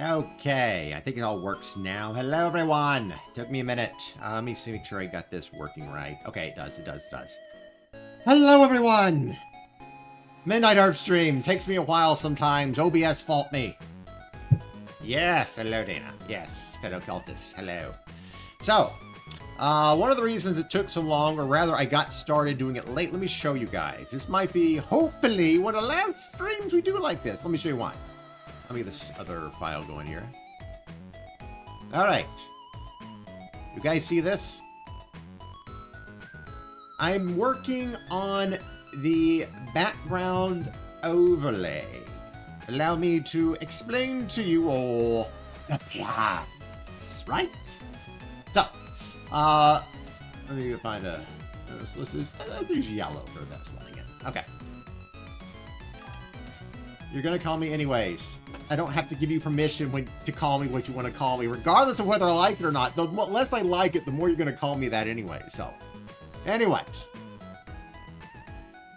Okay, I think it all works now. Hello, everyone. Took me a minute. Let me see, make sure I got this working right. Okay, it does. Hello, everyone. Midnight Herb stream. Takes me a while sometimes. OBS fault me. Yes, hello, Dana. Yes, fellow cultist. Hello. So, one of the reasons it took so long, or rather I got started doing it late, let me show you guys. This might be, hopefully, one of the last streams we do like this. Let me show you why. Let me get this other file going here. All right. You guys see this? I'm working on the background overlay. Allow me to explain to you all the plans, right? So, let me find a, let's use yellow for best lighting it. Okay. You're gonna call me anyways. I don't have to give you permission to call me what you want to call me, regardless of whether I like it or not. The less I like it, the more you're gonna call me that anyway. So, anyways.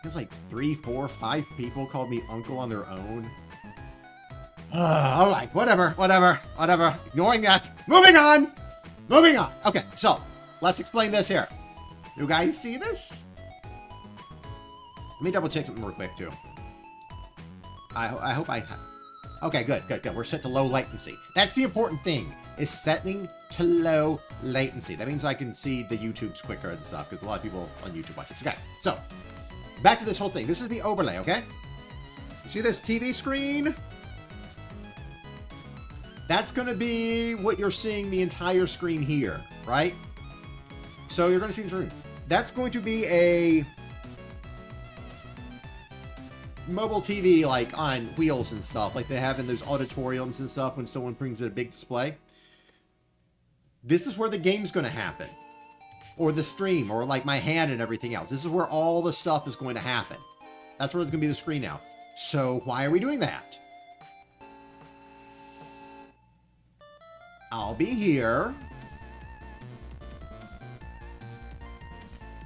There's like 3, 4, 5 people called me uncle on their own. Alright, whatever. Ignoring that. Moving on! Okay, so, let's explain this here. You guys see this? Let me double check something real quick, too. I hope I... Okay, good. We're set to low latency. That's the important thing, is setting to low latency. That means I can see the YouTubes quicker and stuff, because a lot of people on YouTube watch this. Okay, so, back to this whole thing. This is the overlay, okay? You see this TV screen? That's going to be what you're seeing the entire screen here, right? So you're going to see the screen. That's going to be a mobile TV, like on wheels and stuff, like they have in those auditoriums and stuff when someone brings in a big display. This is where the game's going to happen. Or the stream, or like my hand and everything else. This is where all the stuff is going to happen. That's where it's going to be the screen now. So why are we doing that? I'll be here.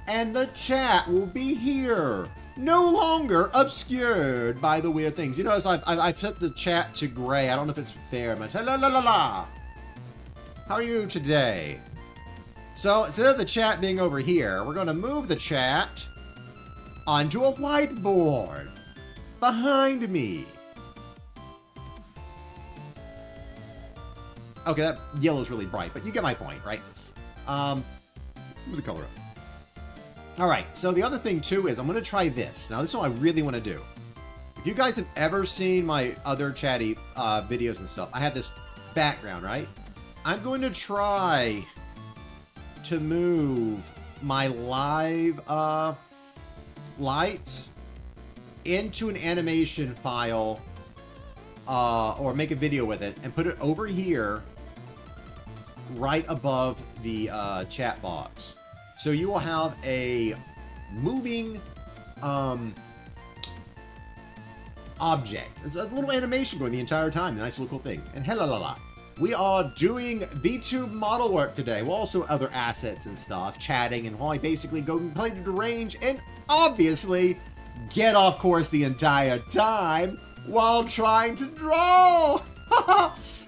And the chat will be here. No longer obscured by the weird things. You notice I've set the chat to gray. I don't know if it's there much. La la la la. How are you today? So instead of the chat being over here, we're going to move the chat onto a whiteboard behind me. Okay, that yellow's really bright, but you get my point, right? Move the color up. All right, so the other thing, too, is I'm going to try this. Now, this is what I really want to do. If you guys have ever seen my other chatty videos and stuff, I have this background, right? I'm going to try to move my live lights into an animation file or make a video with it and put it over here right above the chat box. So you will have a moving object. It's a little animation going the entire time. A nice little cool thing. And hella. We are doing Vtuber model work today. Well, also other assets and stuff. Chatting and how I basically go and play to the range and obviously get off course the entire time while trying to draw.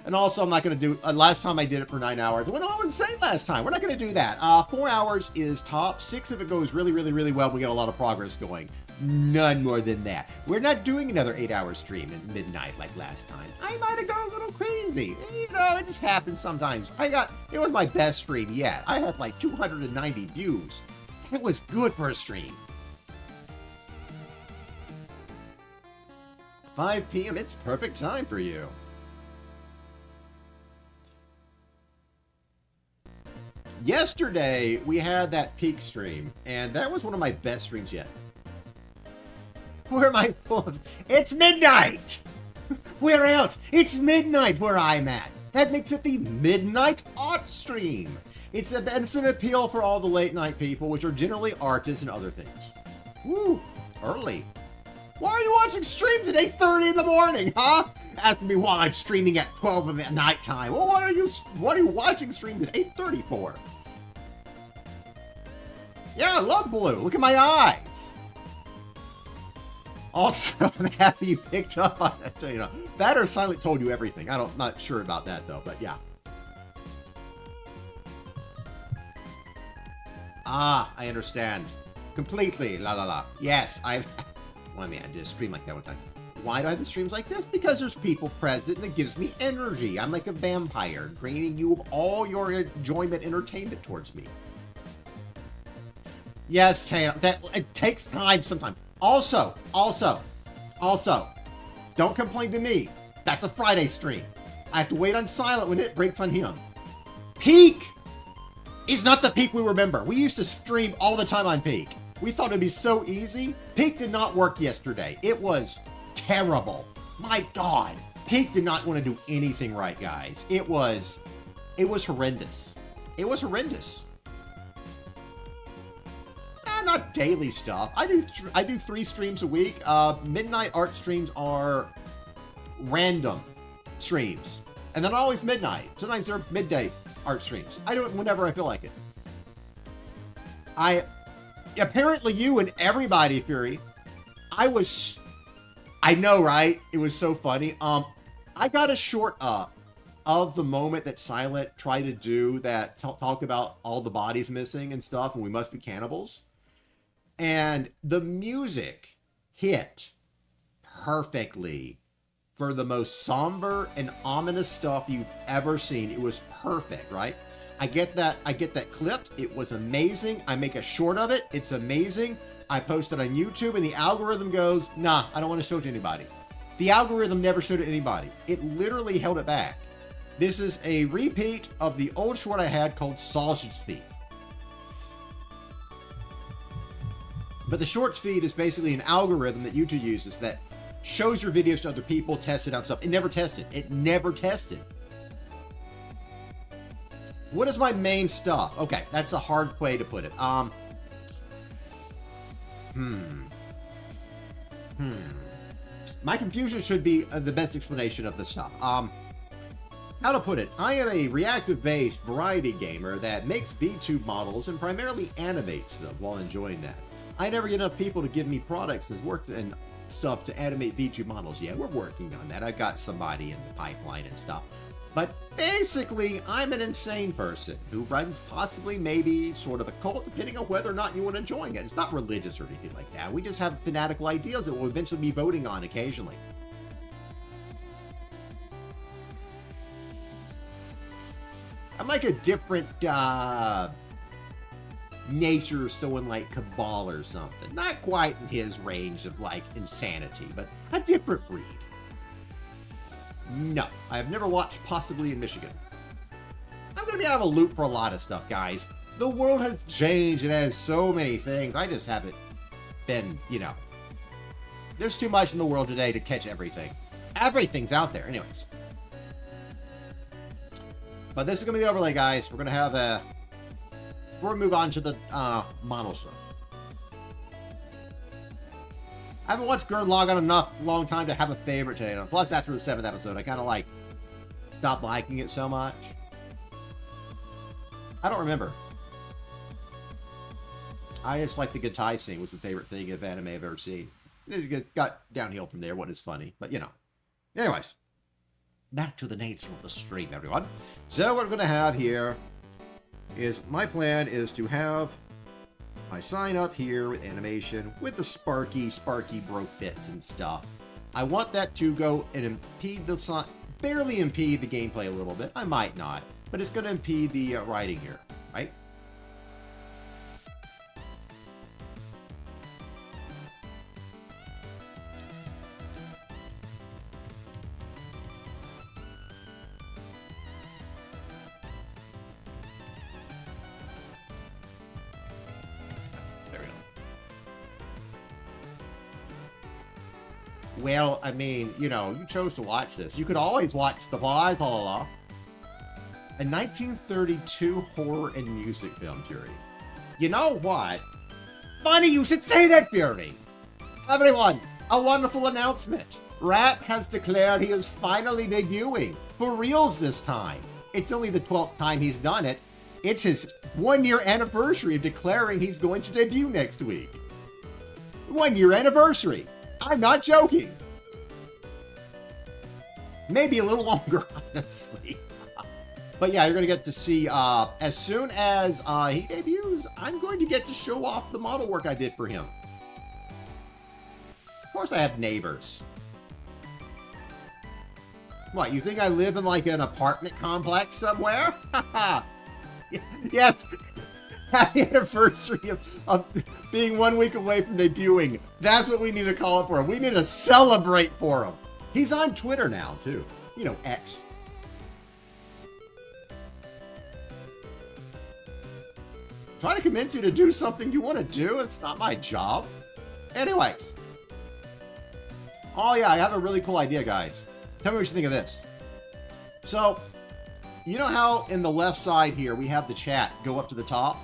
And also, I'm not going to do... last time I did it for 9 hours. Well, no, I wouldn't say last time. We're not going to do that. 4 hours is top. 6 if it goes really well. We get a lot of progress going. None more than that. We're not doing another 8-hour stream at midnight like last time. I might have gone a little crazy. You know, it just happens sometimes. It was my best stream yet. I had like 290 views. It was good for a stream. 5 p.m. It's perfect time for you. Yesterday, we had that peak stream, and that was one of my best streams yet. Where am I full of? It's midnight! Where else? It's midnight where I'm at. That makes it the Midnight Art Stream. It's an appeal for all the late night people, which are generally artists and other things. Woo, early. Why are you watching streams at 8:30 in the morning, huh? Ask me why I'm streaming at 12 at night time. Well, what are you watching streams at 8:30 for? Yeah, I love blue. Look at my eyes. Also, I'm happy you picked up on that. You know, that or Silent told you everything. Not sure about that though, but yeah. Ah, I understand. Completely. La la la. Yes, I've... Well, I mean, I did a stream like that one time. Why do I have the streams like this? Because there's people present and it gives me energy. I'm like a vampire, draining you of all your enjoyment, entertainment towards me. Yes, Taylor, it takes time sometimes. Also, don't complain to me. That's a Friday stream. I have to wait on Silent when it breaks on him. Peak is not the Peak we remember. We used to stream all the time on Peak. We thought it'd be so easy. Peak did not work yesterday. It was terrible. My God. Peak did not want to do anything right, guys. It was horrendous. It was horrendous. Not daily stuff. I do 3 streams a week. Midnight art streams are random streams. And they're not always midnight. Sometimes they're midday art streams. I do it whenever I feel like it. Apparently you and everybody, Fury, I know, right? It was so funny. I got a short up of the moment that Silent tried to do that, talk about all the bodies missing and stuff, and we must be cannibals. And the music hit perfectly for the most somber and ominous stuff you've ever seen. It was perfect, right? I get that clipped. It was amazing. I make a short of it. It's amazing. I post it on YouTube and the algorithm goes, nah, I don't want to show it to anybody. The algorithm never showed it to anybody. It literally held it back. This is a repeat of the old short I had called Sausage Thief. But the shorts feed is basically an algorithm that YouTube uses that shows your videos to other people, tests it out stuff. It never tested. It never tested. What is my main stuff? Okay, that's a hard way to put it. My confusion should be the best explanation of this stuff. How to put it? I am a reactive-based variety gamer that makes VTube models and primarily animates them while enjoying that. I never get enough people to give me products and work and stuff to animate VTube models. Yeah, we're working on that. I've got somebody in the pipeline and stuff. But basically, I'm an insane person who runs possibly maybe sort of a cult, depending on whether or not you want to join it. It's not religious or anything like that. We just have fanatical ideas that we'll eventually be voting on occasionally. I'm like a different nature, someone like Cabal or something. Not quite in his range of like insanity, but a different breed. No, I have never watched Possibly in Michigan. I'm going to be out of a loop for a lot of stuff, guys. The world has changed. It has so many things. I just haven't been, you know. There's too much in the world today to catch everything. Everything's out there. Anyways. But this is going to be the overlay, guys. We're going to have a... We're going to move on to the model stuff. I haven't watched Gurren Lagann enough long time to have a favorite today. Plus, after the 7th episode, I kind of like stopped liking it so much. I don't remember. I just like the Gatai scene was the favorite thing of anime I've ever seen. It got downhill from there. Wasn't as funny, but you know. Anyways, back to the nature of the stream, everyone. So what we're going to have here is my plan is to have I sign up here with animation with the sparky broke bits and stuff. I want that to go and impede the barely impede the gameplay a little bit. I might not, but it's going to impede the writing here, right? Well, I mean, you know, you chose to watch this. You could always watch The Boys, la la la. A 1932 horror and music film, Fury. You know what? Funny you should say that, Fury. Everyone, a wonderful announcement. Rat has declared he is finally debuting. For reals this time. It's only the 12th time he's done it. It's his 1-year anniversary of declaring he's going to debut next week. 1-year anniversary. I'm not joking. Maybe a little longer, honestly. But yeah, you're going to get to see, as soon as he debuts, I'm going to get to show off the model work I did for him. Of course I have neighbors. What, you think I live in like an apartment complex somewhere? Yes. Happy anniversary of being 1 week away from debuting. That's what we need to call it for him. We need to celebrate for him. He's on Twitter now, too. You know, X. Trying to convince you to do something you want to do. It's not my job. Anyways. Oh, yeah, I have a really cool idea, guys. Tell me what you think of this. So, you know how in the left side here, we have the chat go up to the top?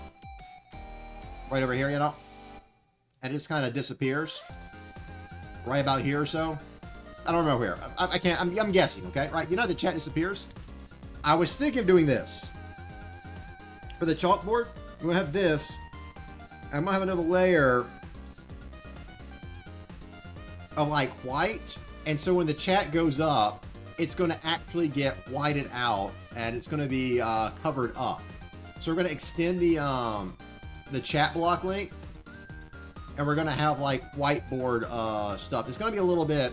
Right over here, you know? And it just kind of disappears. Right about here or so. I don't remember where. I can't, I'm guessing, okay? Right, you know the chat disappears? I was thinking of doing this. For the chalkboard, I'm going to have this. I'm going to have another layer of like white. And so when the chat goes up, it's going to actually get whited out and it's going to be covered up. So we're going to extend the chat block length and we're going to have like whiteboard stuff. It's going to be a little bit,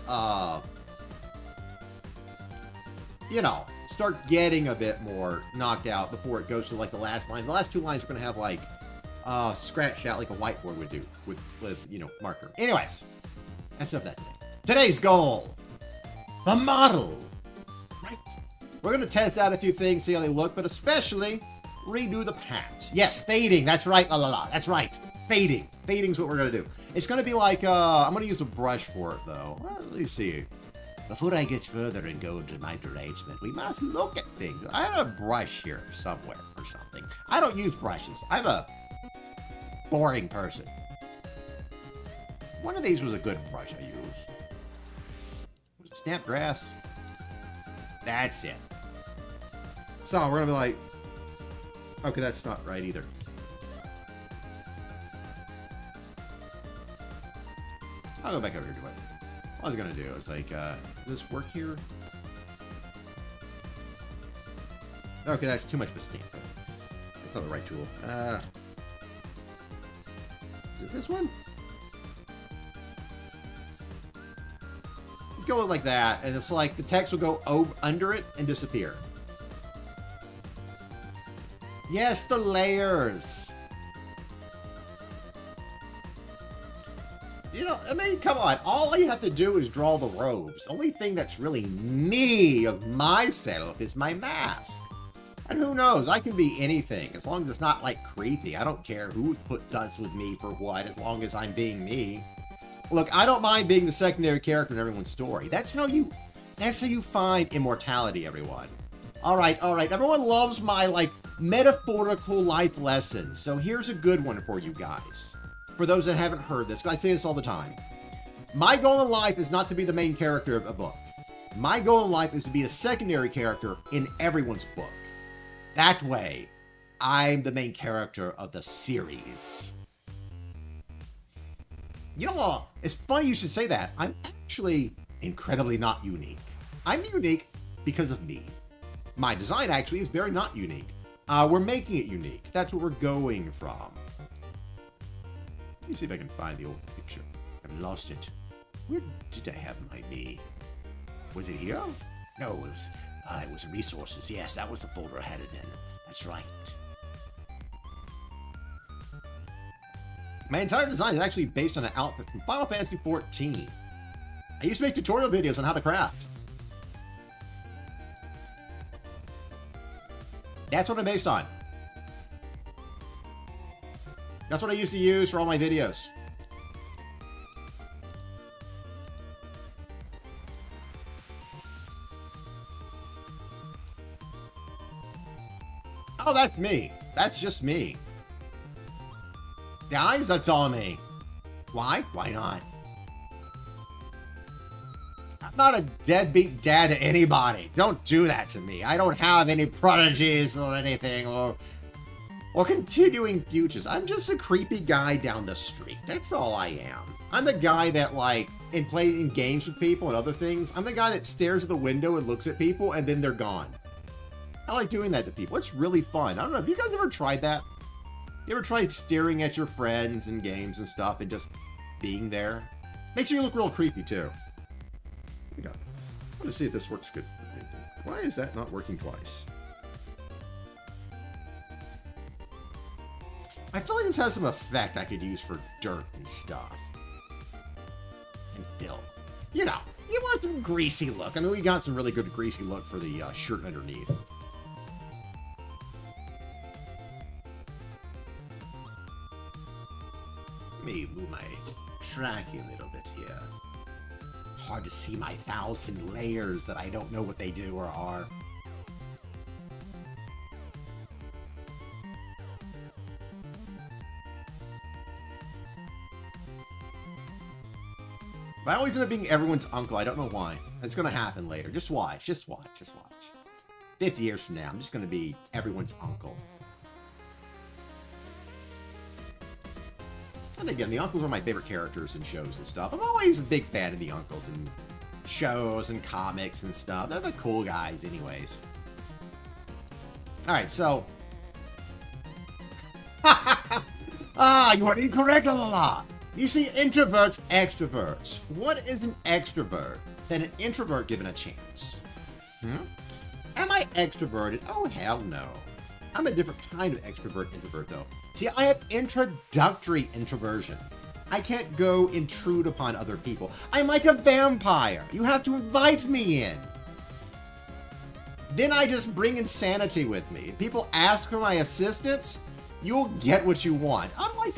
you know, start getting a bit more knocked out before it goes to like the last line. The last two lines are going to have like scratched out like a whiteboard would do with you know, marker. Anyways, that's enough of that today. Today's goal, the model, right? We're going to test out a few things, see how they look, but especially redo the pants. Yes, fading. That's right. La la la. That's right. Fading. Fading's what we're going to do. It's going to be like, I'm going to use a brush for it, though. Well, let me see. Before I get further and go into my derangement, we must look at things. I have a brush here somewhere or something. I don't use brushes. I'm a boring person. One of these was a good brush I used. Was it Snapgrass? That's it. So we're going to be like, okay, that's not right either. I'll go back over here to it. What I was going to do is like, does this work here? Okay, that's too much of a stamp. That's not the right tool. Is it this one? Let's go like that, and it's like the text will go under it and disappear. Yes, the layers. You know, I mean, come on. All you have to do is draw the robes. The only thing that's really me of myself is my mask. And who knows? I can be anything as long as it's not like creepy. I don't care who does with me for what, as long as I'm being me. Look, I don't mind being the secondary character in everyone's story. That's how you find immortality, everyone. All right. Everyone loves my like metaphorical life lessons. So here's a good one for you guys. For those that haven't heard this, I say this all the time. My goal in life is not to be the main character of a book. My goal in life is to be a secondary character in everyone's book. That way, I'm the main character of the series. You know what? It's funny you should say that. I'm actually incredibly not unique. I'm unique because of me. My design actually is very not unique. We're making it unique. That's what we're going from. Let me see if I can find the old picture. I've lost it. Where did I have my me? Was it here? No, it was resources. Yes, that was the folder I had it in. That's right. My entire design is actually based on an outfit from Final Fantasy XIV. I used to make tutorial videos on how to craft. That's what I'm based on. That's what I used to use for all my videos. Oh, that's me. That's just me. Guys, that's all me. Why? Why not? I'm not a deadbeat dad to anybody. Don't do that to me. I don't have any prodigies or anything or continuing futures. I'm just a creepy guy down the street. That's all I am. I'm the guy that, like, and play in games with people and other things. I'm the guy that stares at the window and looks at people and then they're gone. I like doing that to people. It's really fun. I don't know. Have you guys ever tried that? You ever tried staring at your friends in games and stuff and just being there? Makes you look real creepy too. Here we go. I want to see if this works good. Why is that not working twice? I feel like this has some effect I could use for dirt and stuff. And fill. You know, you want some greasy look. I mean, we got some really good greasy look for the shirt underneath. Let me move my tracking a little bit here. Hard to see my 1,000 layers that I don't know what they do or are. But I always end up being everyone's uncle. I don't know why. It's going to happen later. Just watch. Just watch. Just watch. 50 years from now, I'm just going to be everyone's uncle. And again, the uncles are my favorite characters in shows and stuff. I'm always a big fan of the uncles in shows and comics and stuff. They're the cool guys anyways. Alright, so... you are incorrect, la la la! You see, introverts, extroverts. What is an extrovert than an introvert given a chance? Am I extroverted? Oh, hell no. I'm a different kind of introvert, though. See, I have introductory introversion. I can't go intrude upon other people. I'm like a vampire. You have to invite me in. Then I just bring insanity with me. If people ask for my assistance, you'll get what you want. I'm like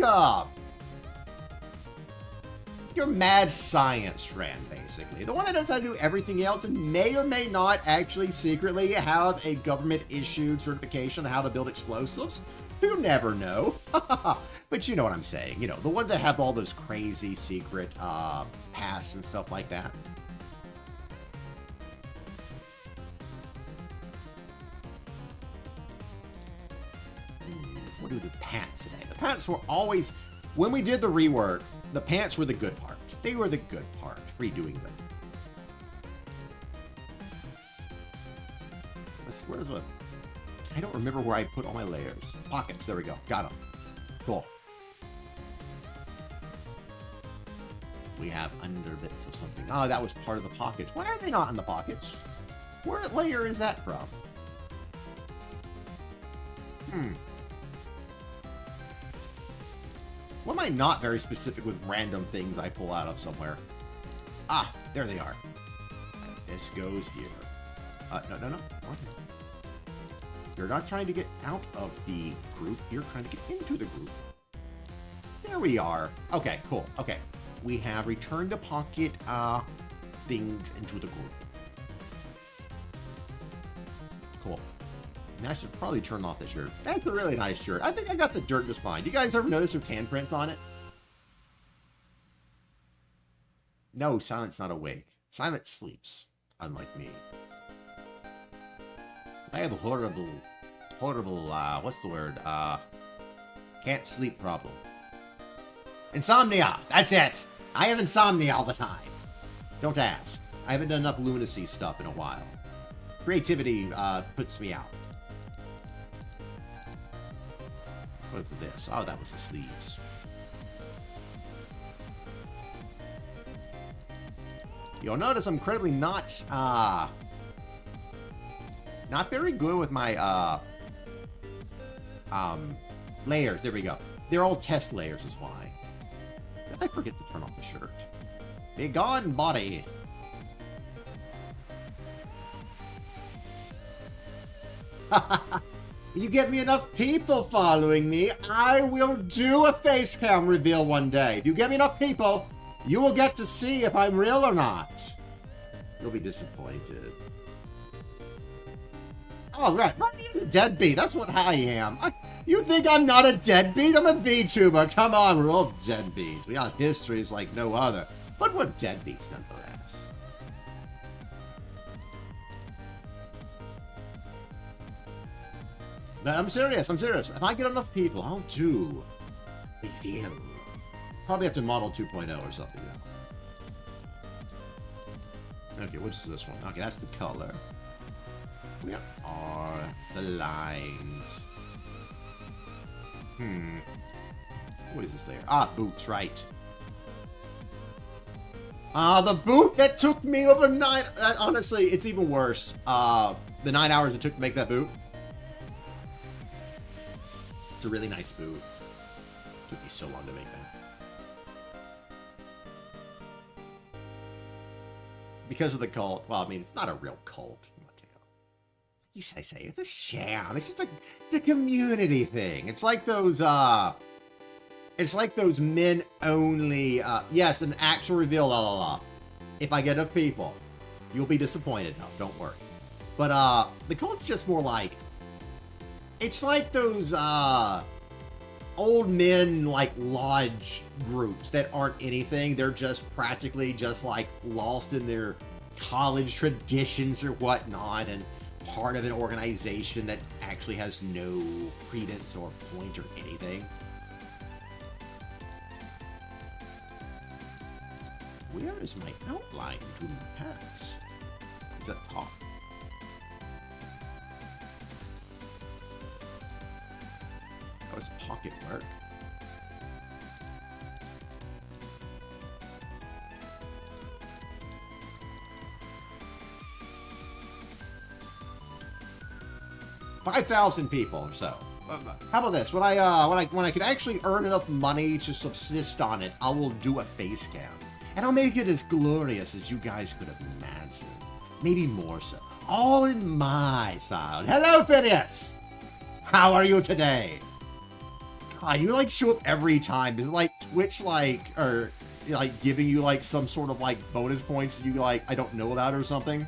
your mad science friend, basically. The one that knows how to do everything else and may or may not actually secretly have a government-issued certification on how to build explosives. You never know. But you know what I'm saying. You know, the ones that have all those crazy secret pasts and stuff like that. What do the pants today? The pants were always... When we did the rework, the pants were the good part. They were the good part, redoing them. Where's what? I don't remember where I put all my layers. Pockets, there we go. Got them. Cool. We have under bits of something. Oh, that was part of the pockets. Why are they not in the pockets? What layer is that from? What am I not very specific with random things I pull out of somewhere? Ah, there they are. This goes here. No. Okay. You're not trying to get out of the group. You're trying to get into the group. There we are. Okay, cool. Okay. We have returned the pocket things into the group. Cool. And I should probably turn off the shirt. That's a really nice shirt. I think I got the dirt just fine. Do you guys ever notice there's tan prints on it? No, Silent's not awake. Silent sleeps, unlike me. I have a horrible, what's the word? Can't sleep problem. Insomnia! That's it! I have insomnia all the time. Don't ask. I haven't done enough lunacy stuff in a while. Creativity, puts me out. What's this? Oh, that was the sleeves. You'll notice I'm incredibly not very good with my, layers. There we go. They're all test layers is why. Did I forget to turn off the shirt? Be gone, body! You get me enough people following me, I will do a face cam reveal one day. If you get me enough people, you will get to see if I'm real or not. You'll be disappointed. Oh, right. He's a deadbeat. That's what I am. You think I'm not a deadbeat? I'm a VTuber. Come on, we're all deadbeats. We got histories like no other. But we're deadbeats nonetheless. But I'm serious. If I get enough people, I'll do a video. Probably have to model 2.0 or something now. Okay, what is this one? Okay, that's the color. Where are the lines? What is this there? Ah, boots, right. Ah, the boot that took me overnight. Honestly, it's even worse. The 9 hours it took to make that boot. It's a really nice boot. It took me so long to make that. Because of the cult. Well, I mean, it's not a real cult. You say it's a sham. It's just a community thing. It's like those men only yes, an actual reveal, la la la. If I get enough people, you'll be disappointed. No, don't worry. But the cult's just more like, it's like those old men like lodge groups that aren't anything. They're just practically just like lost in their college traditions or whatnot, and part of an organization that actually has no credence or point or anything. Where is my outline to my pants? Is that top? That was pocket work. $5,000 people or so. How about this? When I can actually earn enough money to subsist on it, I will do a face cam, and I'll make it as glorious as you guys could have imagined. Maybe more so. All in my style. Hello, Phineas. How are you today? God, you like show up every time. Is it like Twitch, or like giving you like some sort of like bonus points that you like I don't know about or something?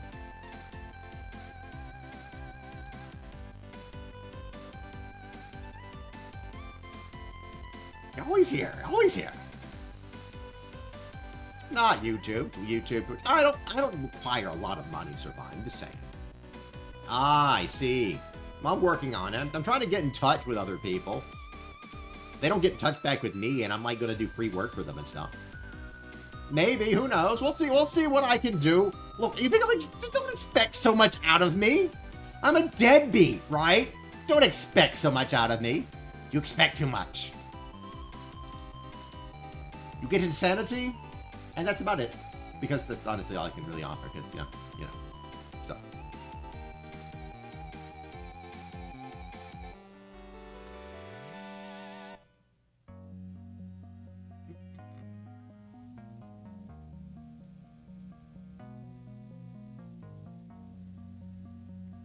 Always here, always here. Not YouTube. I don't require a lot of money to survive. I'm just saying. Ah, I see. I'm working on it. I'm trying to get in touch with other people. They don't get in touch back with me, and I'm like gonna do free work for them and stuff. Maybe, who knows? We'll see. We'll see what I can do. Look, you think don't expect so much out of me? I'm a deadbeat, right? Don't expect so much out of me. You expect too much. You get insanity, and that's about it. Because that's honestly all I can really offer, because, you know, so.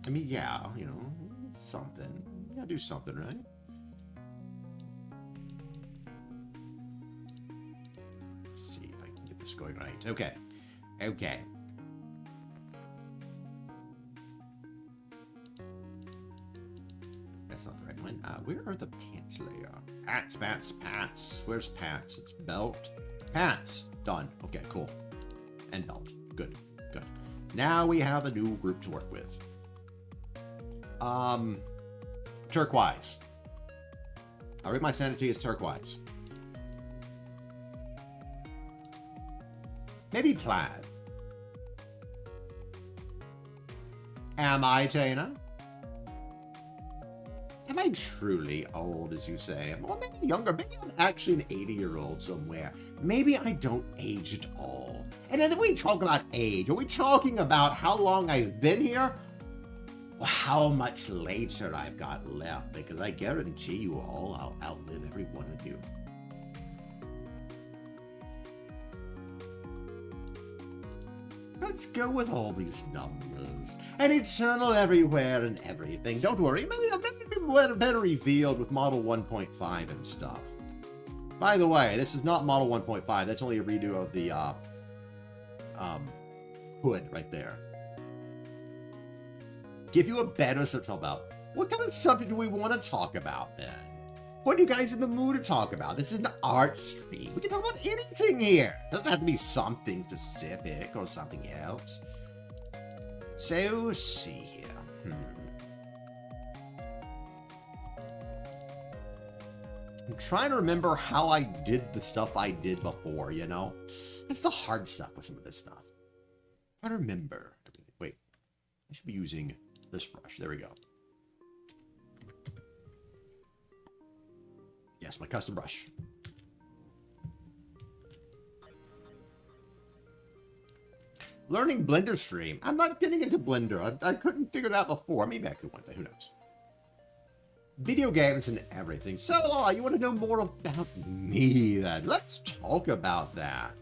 I mean, yeah, you know, something. You gotta do something, right? Going right. Okay. That's not the right one. Where are the pants layer? Pants. Where's pants? It's belt. Pants. Done. Okay, cool. And belt. Good. Now we have a new group to work with. Turquoise. I'll rate my sanity as turquoise. Maybe plaid. Am I Tana? Am I truly old, as you say? Or maybe younger. Maybe I'm actually an 80-year-old somewhere. Maybe I don't age at all. And then if we talk about age, are we talking about how long I've been here? Or how much later I've got left? Because I guarantee you all I'll outlive every one of you. Let's go with all these numbers. And eternal everywhere and everything. Don't worry, maybe I'll be better revealed with Model 1.5 and stuff. By the way, this is not Model 1.5. That's only a redo of the hood right there. Give you a better subject about. What kind of subject do we want to talk about then? What are you guys in the mood to talk about? This is an art stream. We can talk about anything here. It doesn't have to be something specific or something else. So, see here. I'm trying to remember how I did the stuff I did before, you know? It's the hard stuff with some of this stuff. I remember. Wait, I should be using this brush. There we go. Yes, my custom brush. Learning Blender stream. I'm not getting into Blender. I couldn't figure it out before. Maybe I could one day. Who knows? Video games and everything. So, you want to know more about me then? Let's talk about that.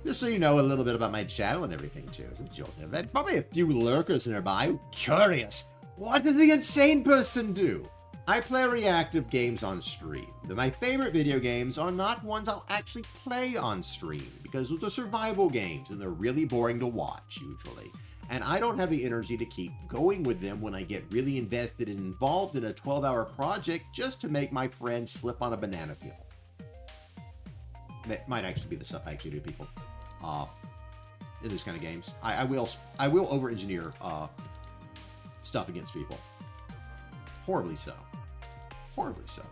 Just so you know a little bit about my channel and everything too. There's probably a few lurkers nearby. I'm curious. What does the insane person do? I play reactive games on stream. My favorite video games are not ones I'll actually play on stream because they're survival games and they're really boring to watch usually. And I don't have the energy to keep going with them when I get really invested and involved in a 12-hour project just to make my friends slip on a banana peel. That might actually be the stuff I actually do, people. In those kind of games. I will over-engineer stuff against people. Horribly so. Horribly so.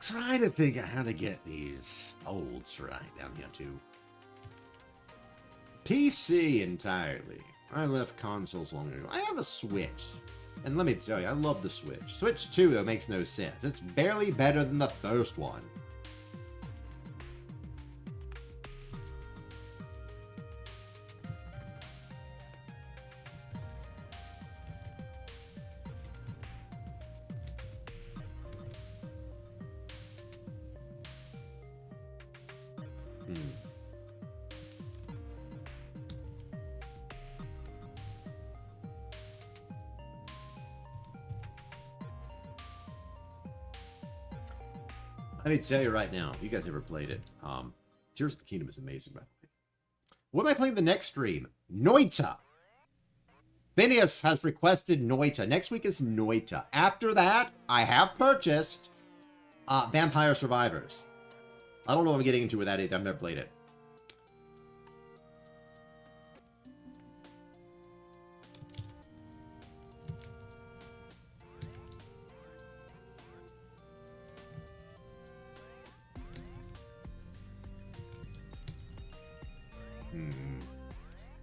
Trying to think of how to get these folds right down here too. PC entirely. I left consoles long ago. I have a Switch. And let me tell you, I love the Switch. Switch 2, though, makes no sense. It's barely better than the first one. Let me tell you right now, if you guys ever played it, Tears of the Kingdom is amazing, by the way. What am I playing the next stream? Noita. Phineas has requested Noita. Next week is Noita. After that, I have purchased Vampire Survivors. I don't know what I'm getting into with that either. I've never played it.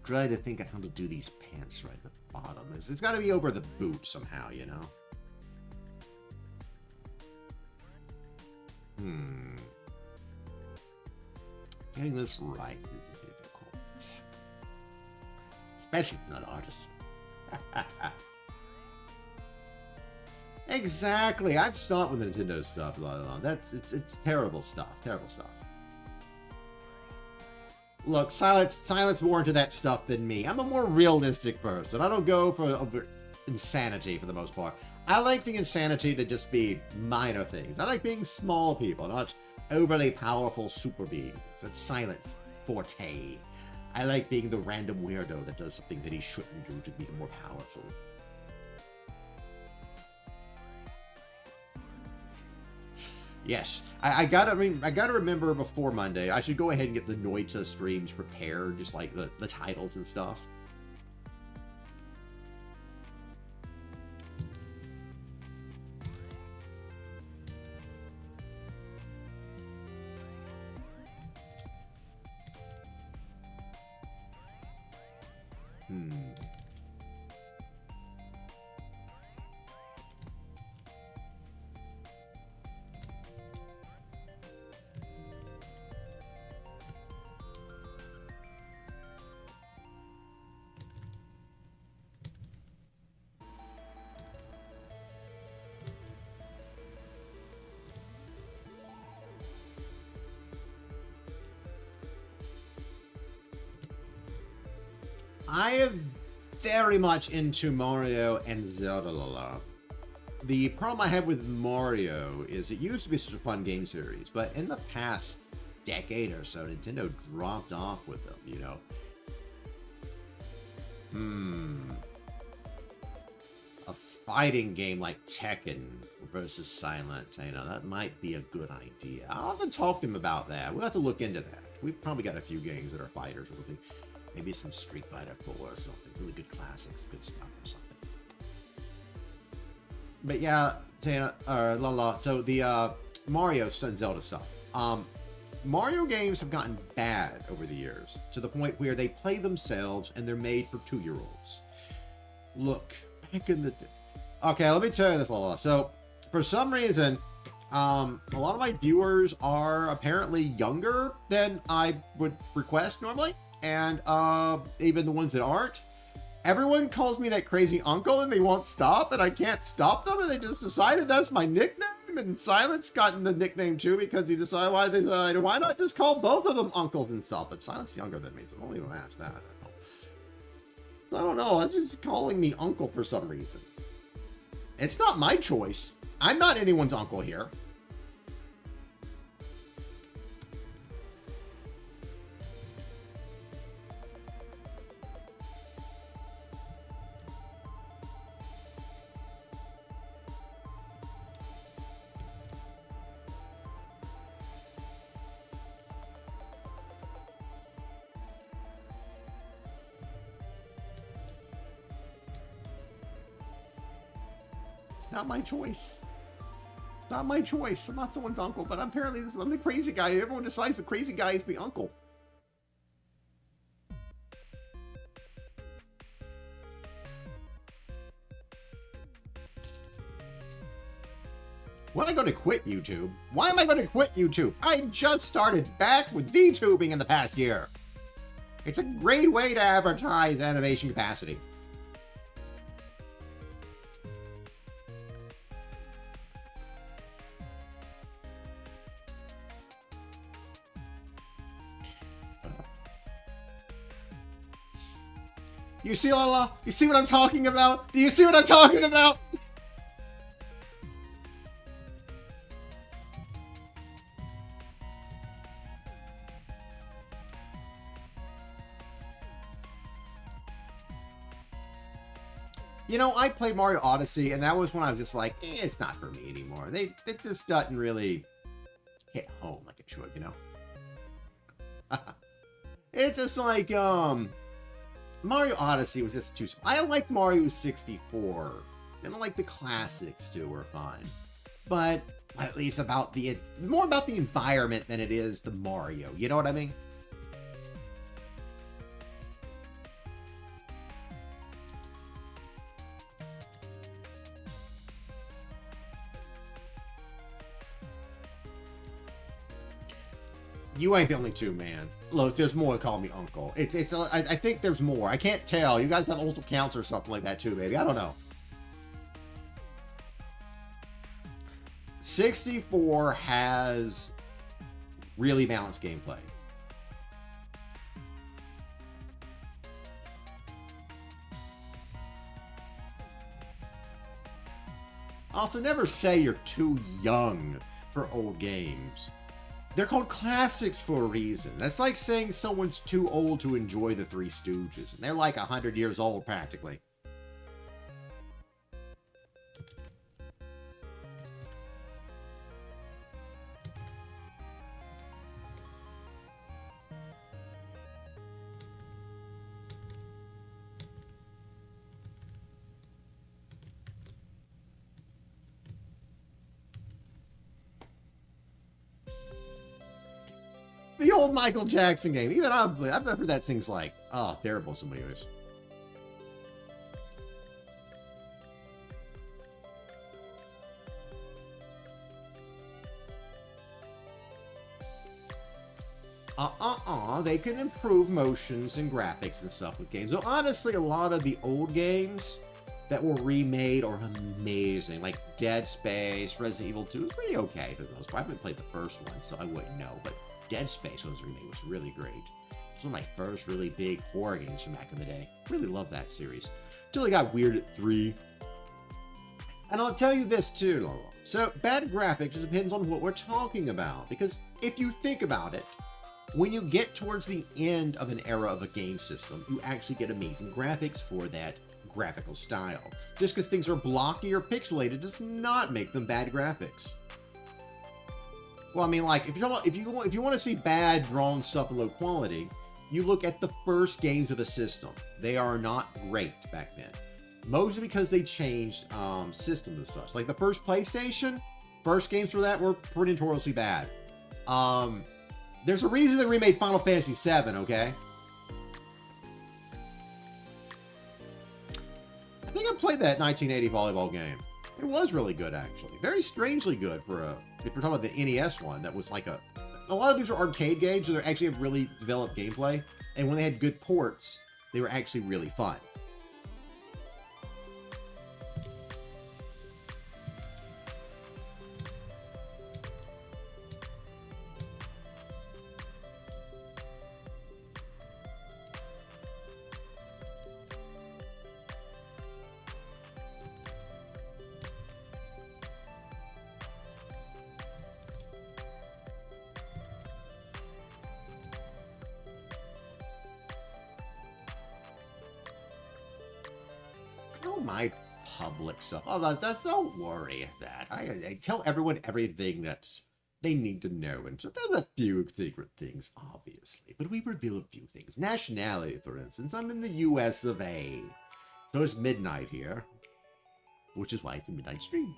Try to think of how to do these pants right at the bottom. It's got to be over the boot somehow, you know? Getting this right is difficult. Especially if you're not an artist. Exactly. I've stopped with Nintendo stuff. It's terrible stuff. Terrible stuff. Look, Silent's more into that stuff than me. I'm a more realistic person. I don't go for insanity for the most part. I like the insanity to just be minor things. I like being small people, not overly powerful super beings. That's Silent's forte. I like being the random weirdo that does something that he shouldn't do to be more powerful. Yes, I gotta remember before Monday. I should go ahead and get the Noita streams prepared, just like the titles and stuff. I am very much into Mario and Zelda. The problem I have with Mario is it used to be such a fun game series, but in the past decade or so, Nintendo dropped off with them, you know. A fighting game like Tekken versus Silent, you know, that might be a good idea. I'll have to talk to him about that. We'll have to look into that. We've probably got a few games that are fighters. Maybe some Street Fighter 4 or something. Some really good classics, good stuff or something. But yeah, so the Mario and Zelda stuff. Mario games have gotten bad over the years to the point where they play themselves and they're made for 2-year-olds. Look, back in the day. Okay, let me tell you this, Lala. So, for some reason, a lot of my viewers are apparently younger than I would request normally, and even the ones that aren't. Everyone calls me that crazy uncle, and they won't stop, and I can't stop them, and they just decided that's my nickname. And Silence gotten the nickname too because he decided why not just call both of them uncles and stuff. But Silence is younger than me, so don't even ask that. I don't know. I'm just calling me uncle for some reason. It's not my choice. I'm not anyone's uncle here. Not my choice. Not my choice. I'm not someone's uncle, but apparently I'm the crazy guy. Everyone decides the crazy guy is the uncle. When am I going to quit YouTube? Why am I going to quit YouTube? I just started back with VTubing in the past year. It's a great way to advertise animation capacity. You see, Lala? You see what I'm talking about? Do you see what I'm talking about? You know, I played Mario Odyssey, and that was when I was just like, it's not for me anymore. It just doesn't really hit home like it should, you know? It's just like, Mario Odyssey was just too... I liked Mario 64. And I like the classics, too, were fun. But at least more about the environment than it is the Mario. You know what I mean? You ain't the only two, man. Look, there's more to call me uncle. I think there's more. I can't tell. You guys have multiple counts or something like that too, maybe. I don't know. 64 has really balanced gameplay. Also, never say you're too young for old games. They're called classics for a reason. That's like saying someone's too old to enjoy the Three Stooges. And they're like 100 years old, practically. The old Michael Jackson game. Even I've heard that thing's like, oh, terrible some ways. They can improve motions and graphics and stuff with games. So honestly, a lot of the old games that were remade are amazing. Like Dead Space, Resident Evil 2 is pretty okay for those. I haven't played the first one, so I wouldn't know, but Dead Space was remade was really great. It was one of my first really big horror games from back in the day. Really loved that series. Until it got weird at 3. And I'll tell you this too, Laurel. So bad graphics depends on what we're talking about. Because if you think about it, when you get towards the end of an era of a game system, you actually get amazing graphics for that graphical style. Just because things are blocky or pixelated does not make them bad graphics. Well, I mean, like, if you want to see bad drawn stuff in low quality, you look at the first games of a system. They are not great back then. Mostly because they changed systems and such. Like the first PlayStation, first games for that were pretty notoriously bad. There's a reason they remade Final Fantasy VII, okay? I think I played that 1980 volleyball game. It was really good, actually. Very strangely good for a... If you're talking about the NES one, that was like a... A lot of these are arcade games, so they actually have really developed gameplay. And when they had good ports, they were actually really fun. My public stuff. Oh, that's don't worry at that. I tell everyone everything that's they need to know, and so there's a few secret things, obviously, but we reveal a few things. Nationality, for instance, I'm in the U.S. of A. So it's midnight here, which is why it's a midnight stream.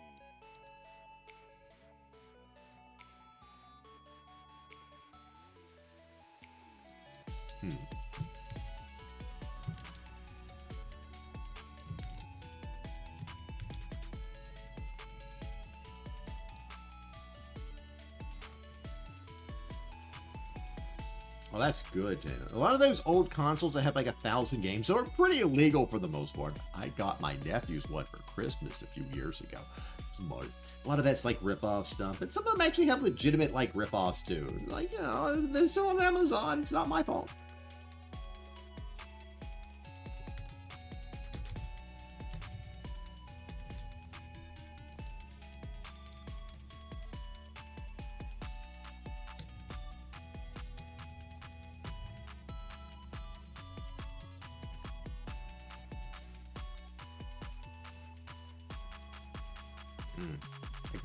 Well, that's good, Jana. A lot of those old consoles that have like 1,000 games are pretty illegal for the most part. I got my nephew's one for Christmas a few years ago. A lot of that's like rip-off stuff, but some of them actually have legitimate like rip-offs too. Like, you know, they're still on Amazon. It's not my fault.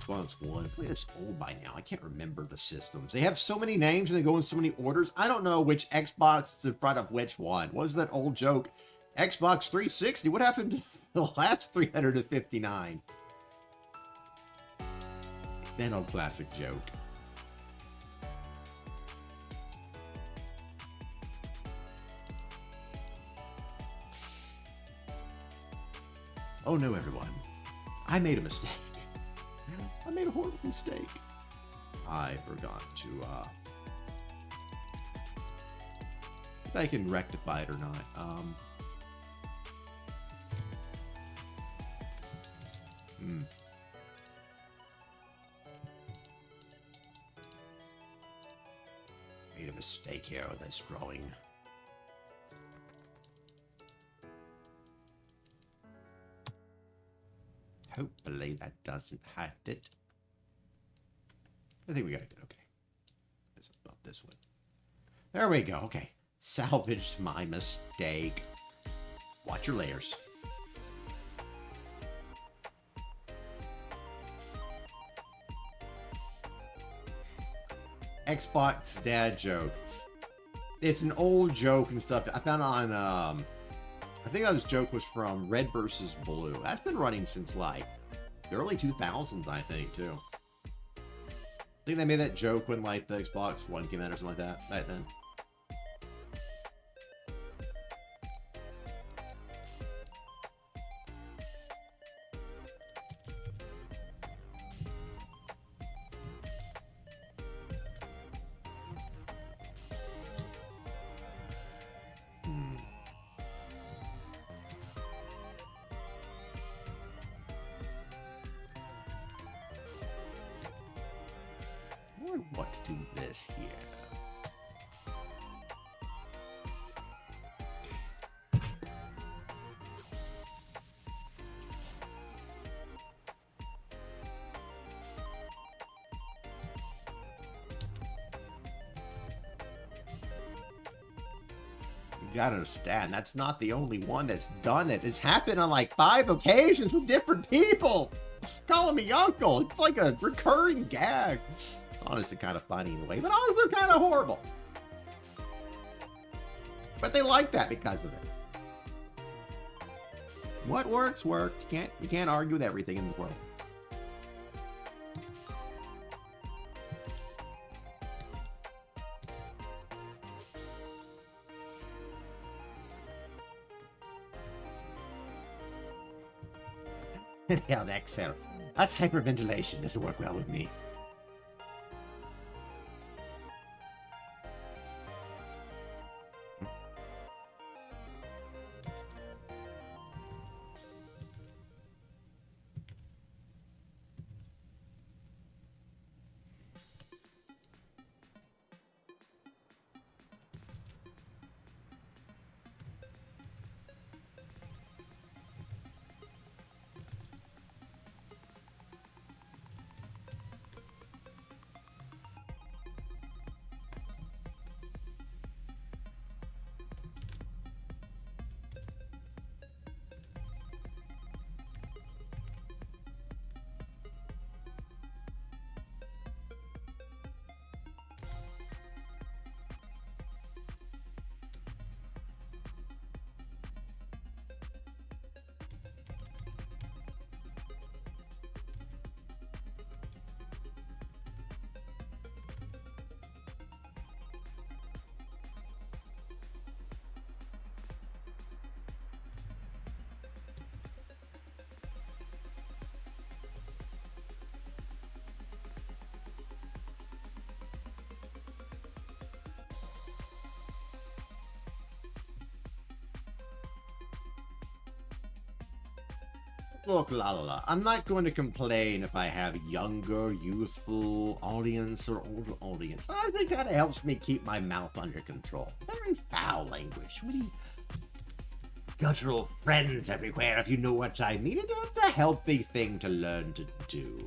Xbox One. I think it's old by now. I can't remember the systems. They have so many names and they go in so many orders. I don't know which Xbox is in front of which one. What was that old joke? Xbox 360. What happened to the last 359? That old classic joke. Oh no, everyone. I made a mistake. I made a horrible mistake. I forgot to, if I can rectify it or not. Made a mistake here with this drawing. Hopefully that doesn't hide it. I think we got it. Okay. It's about this one. There we go. Okay. Salvaged my mistake. Watch your layers. Xbox dad joke. It's an old joke and stuff. I found on, I think that joke was from Red vs. Blue. That's been running since like the early 2000s, I think, too. I think they made that joke when like the Xbox One came out or something like that back then. What to do this here? You gotta understand, that's not the only one that's done it. It's happened on like 5 occasions with different people. Calling me uncle. It's like a recurring gag. Honestly, kind of funny in a way, but also kind of horrible. But they like that because of it. What works, works. You can't argue with everything in the world. Inhale, exhale. That's hyperventilation. Doesn't work well with me. Look, la la la. I'm not going to complain if I have younger, youthful audience or older audience. I think that helps me keep my mouth under control. Very foul language. Really guttural friends everywhere, if you know what I mean. It's a healthy thing to learn to do.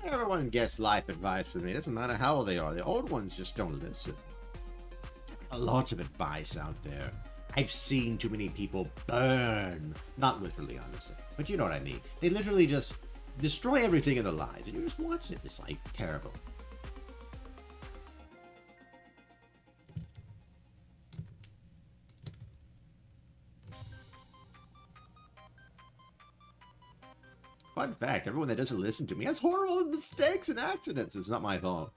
Everyone gets life advice from me. It doesn't matter how old they are. The old ones just don't listen. A lot of advice out there. I've seen too many people burn. Not literally, honestly. But you know what I mean. They literally just destroy everything in their lives. And you just watch it. It's like terrible. Fun fact, everyone that doesn't listen to me has horrible mistakes and accidents. It's not my fault.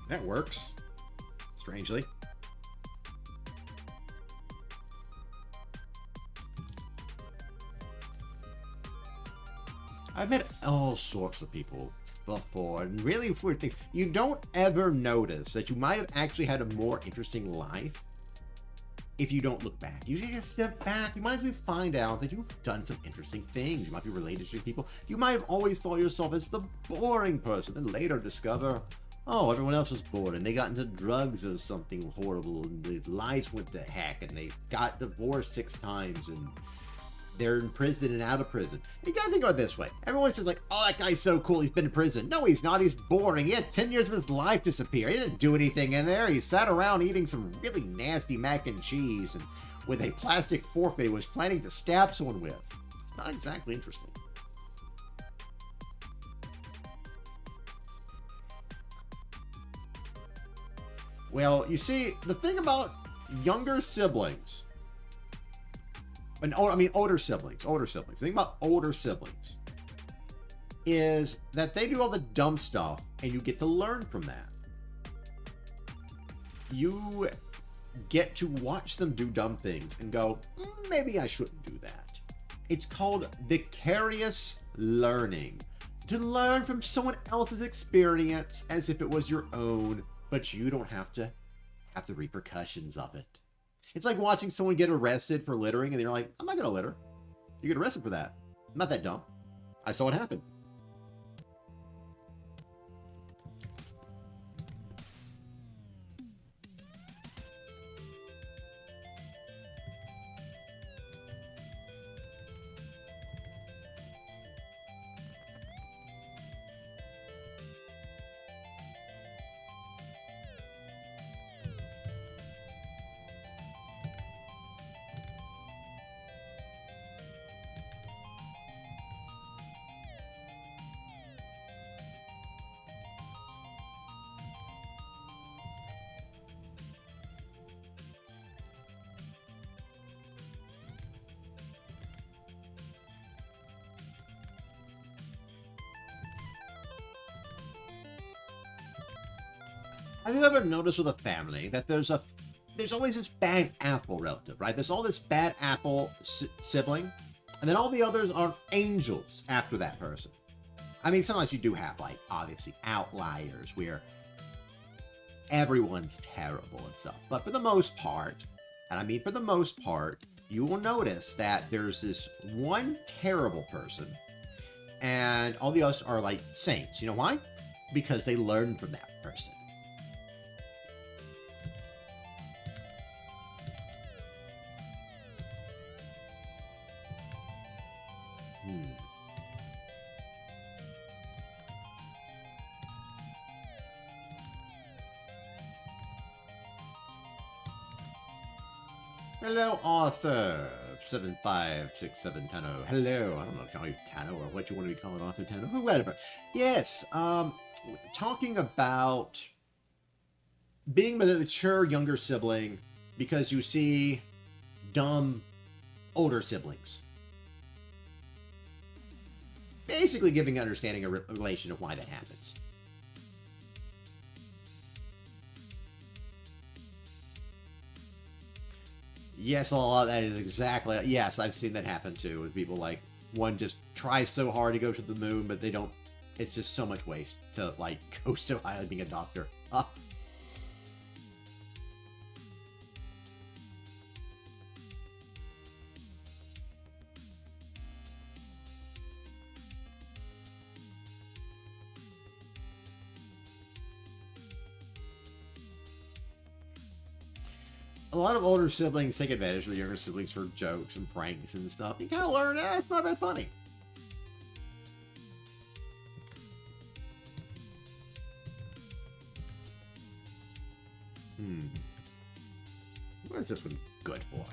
That works. Strangely. I've met all sorts of people before, and really weird things. You don't ever notice that you might have actually had a more interesting life if you don't look back. You just step back. You might actually find out that you've done some interesting things. You might be related to people. You might have always thought yourself as the boring person, then later discover, oh, everyone else was bored, and they got into drugs or something horrible, and their lives went to heck, and they got divorced 6 times, and they're in prison and out of prison. You gotta think about it this way. Everyone says like, oh, that guy's so cool, he's been in prison. No, he's not. He's boring. He had 10 years of his life disappear. He didn't do anything in there. He sat around eating some really nasty mac and cheese and with a plastic fork that he was planning to stab someone with. It's not exactly interesting. Well, you see, the thing about younger siblings, and older siblings. The thing about older siblings is that they do all the dumb stuff, and you get to learn from that. You get to watch them do dumb things and go, maybe I shouldn't do that. It's called vicarious learning. To learn from someone else's experience as if it was your own, but you don't have to have the repercussions of it. It's like watching someone get arrested for littering, and you're like, I'm not gonna litter. You get arrested for that. I'm not that dumb. I saw it happen. Have you ever noticed with a family that there's always this bad apple relative, right? There's all this bad apple sibling, and then all the others are angels after that person. I mean, sometimes you do have, like, obviously outliers where everyone's terrible and stuff. But for the most part, and I mean for the most part, you will notice that there's this one terrible person, and all the others are like saints. You know why? Because they learn from that person. Hello, Arthur. 756710. Hello. I don't know if call you Tano or what you want to be calling Arthur Tano. Whatever. Yes. Talking about being the mature younger sibling because you see dumb older siblings. Basically giving an understanding a relation of why that happens. Yes, a lot of that is exactly. Yes, I've seen that happen too. With people like one just tries so hard to go to the moon, but they don't. It's just so much waste to like go so high like being a doctor. A lot of older siblings take advantage of the younger siblings for jokes and pranks and stuff. You kind of learn, it's not that funny. What is this one good for?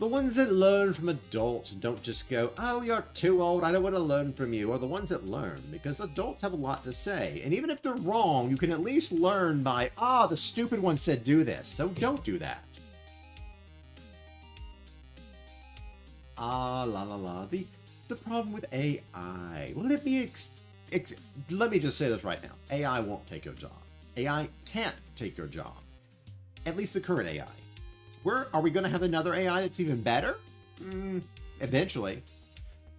The ones that learn from adults don't just go, oh, you're too old, I don't want to learn from you, are the ones that learn, because adults have a lot to say. And even if they're wrong, you can at least learn by, the stupid one said do this, so don't do that. La la la. The problem with AI. Well, let me just say this right now. AI won't take your job. AI can't take your job. At least the current AI. Are we going to have another AI that's even better? Eventually.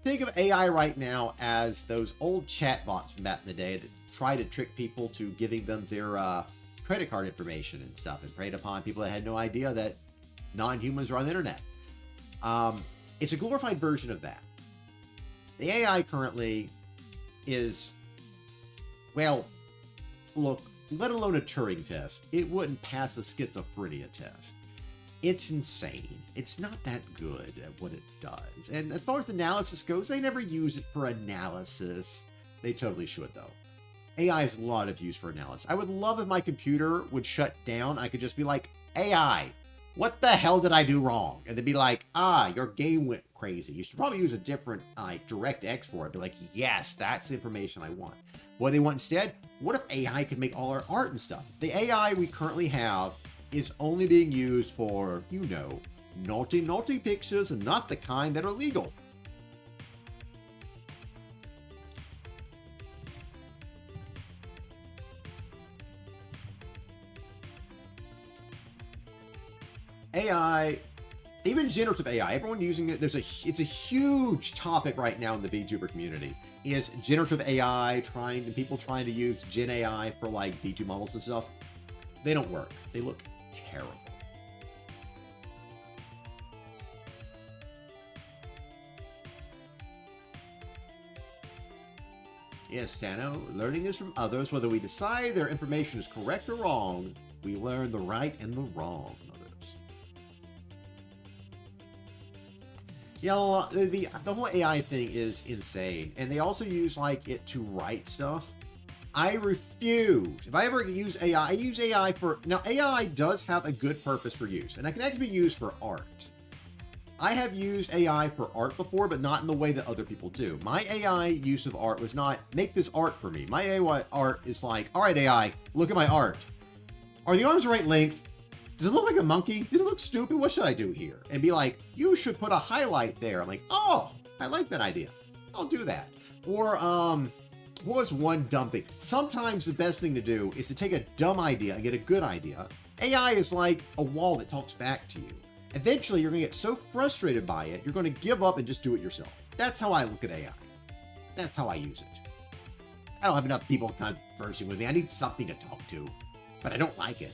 Think of AI right now as those old chatbots from back in the day that try to trick people to giving them their credit card information and stuff, and preyed upon people that had no idea that non-humans are on the internet. It's a glorified version of that. The AI currently is, well, look, let alone a Turing test, it wouldn't pass a schizophrenia test. It's insane. It's not that good at what it does. And as far as analysis goes, they never use it for analysis. They totally should, though. AI has a lot of use for analysis. I would love if my computer would shut down. I could just be like, AI, what the hell did I do wrong? And they'd be like, your game went crazy. You should probably use a different DirectX for it. Be like, yes, that's the information I want. What do they want instead? What if AI could make all our art and stuff? The AI we currently have is only being used for, naughty pictures and not the kind that are legal. AI even generative AI, everyone using it. It's a huge topic right now in the VTuber community. Is generative AI people trying to use Gen AI for like VTuber models and stuff? They don't work. They look terrible. Yes, Tano, learning is from others. Whether we decide their information is correct or wrong, we learn the right and the wrong of it. Yeah, the whole AI thing is insane. And they also use like it to write stuff. I refuse. If I ever use AI, I use AI for... Now, AI does have a good purpose for use, and it can actually be used for art. I have used AI for art before, but not in the way that other people do. My AI use of art was not, make this art for me. My AI art is like, all right, AI, look at my art. Are the arms the right length? Does it look like a monkey? Did it look stupid? What should I do here? And be like, you should put a highlight there. I'm like, oh, I like that idea. I'll do that. Or, what was one dumb thing? Sometimes the best thing to do is to take a dumb idea and get a good idea. AI is like a wall that talks back to you. Eventually, you're going to get so frustrated by it, you're going to give up and just do it yourself. That's how I look at AI. That's how I use it. I don't have enough people conversing with me. I need something to talk to, but I don't like it.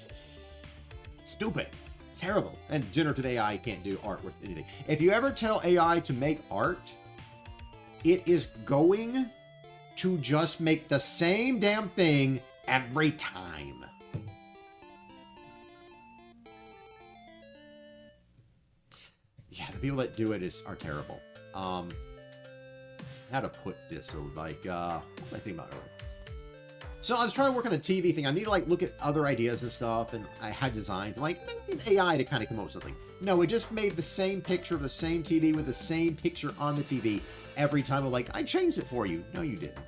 It's stupid. It's terrible. And generative AI can't do art worth anything. If you ever tell AI to make art, it is going to just make the same damn thing every time. Yeah, the people that do it are terrible. How to put this? So like, what did I think about earlier? So I was trying to work on a TV thing. I need to like look at other ideas and stuff, and I had designs. I'm like, maybe AI to kind of come up with something. No, it just made the same picture of the same TV with the same picture on the TV every time. I'm like, I changed it for you. No, you didn't.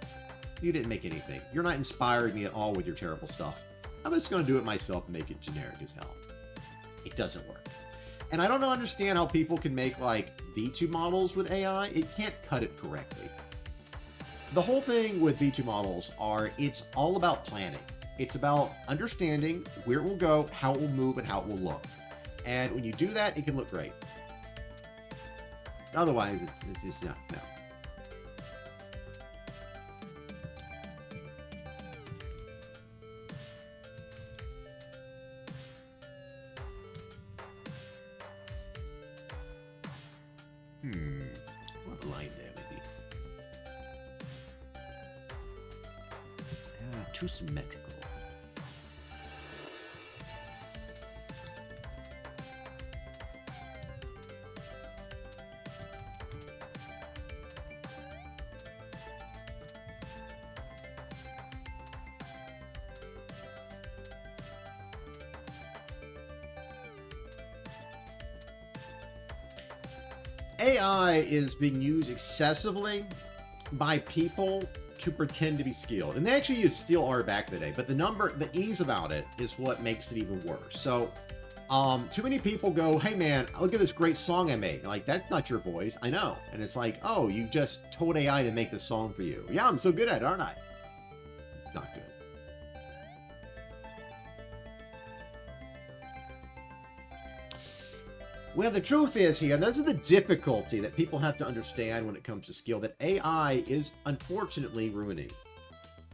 You didn't make anything. You're not inspiring me at all with your terrible stuff. I'm just going to do it myself and make it generic as hell. It doesn't work. And I don't understand how people can make like V2 models with AI. It can't cut it correctly. The whole thing with V2 models it's all about planning. It's about understanding where it will go, how it will move, and how it will look. And when you do that, it can look great. Otherwise, it's just no. What line there maybe? Too symmetrical. AI is being used excessively by people to pretend to be skilled. And they actually used steel art back in the day, but the ease about it is what makes it even worse. So, too many people go, hey man, look at this great song I made. Like, that's not your voice. I know. And it's like, oh, you just told AI to make the song for you. Yeah, I'm so good at it, aren't I? Not good. Well, the truth is here, and this is the difficulty that people have to understand when it comes to skill, that AI is unfortunately ruining.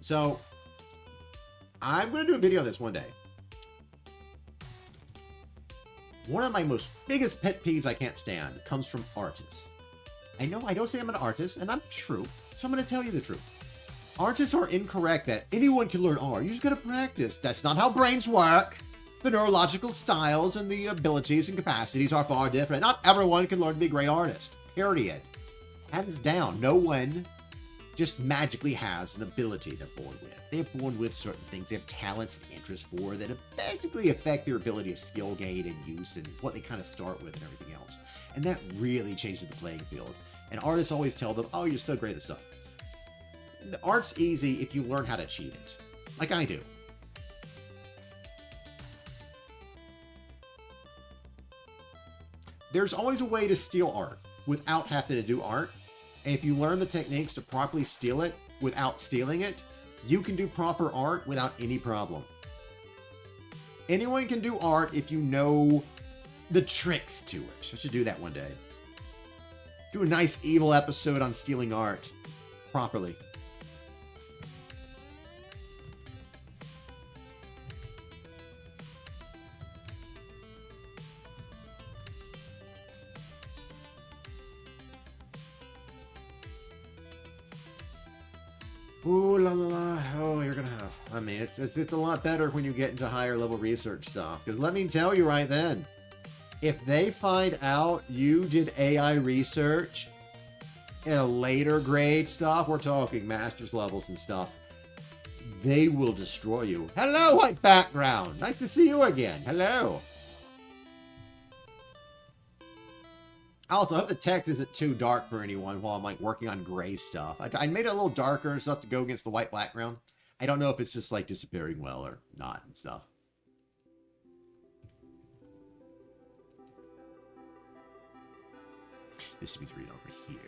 So, I'm going to do a video on this one day. One of my biggest pet peeves I can't stand comes from artists. I know I don't say I'm an artist, and I'm true, so I'm going to tell you the truth. Artists are incorrect that anyone can learn art. You just got to practice. That's not how brains work. The neurological styles and the abilities and capacities are far different. Not everyone can learn to be a great artist. Period. Hands down. No one just magically has an ability they're born with. They're born with certain things. They have talents and interests for that basically affect their ability of skill gain and use and what they kind of start with and everything else. And that really changes the playing field. And artists always tell them, oh, you're so great at this stuff. The art's easy if you learn how to cheat it. Like I do. There's always a way to steal art without having to do art. And if you learn the techniques to properly steal it without stealing it, you can do proper art without any problem. Anyone can do art if you know the tricks to it. I should do that one day. Do a nice evil episode on stealing art properly. Ooh la la la. Oh, you're gonna have. I mean, it's a lot better when you get into higher level research stuff. Because let me tell you right then, if they find out you did AI research in a later grade stuff, we're talking master's levels and stuff, they will destroy you. Hello, white background. Nice to see you again. Hello. Also, I hope the text isn't too dark for anyone while I'm like working on gray stuff. I made it a little darker and stuff to go against the white background. I don't know if it's just like disappearing well or not and stuff. This should be read over here.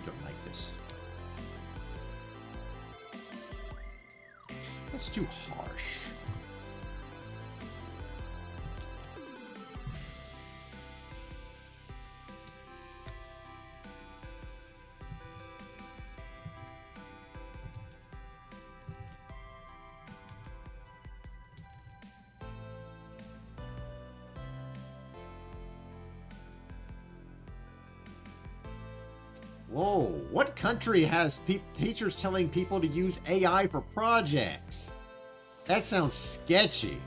Don't like this. That's too harsh. Whoa, what country has teachers telling people to use AI for projects? That sounds sketchy.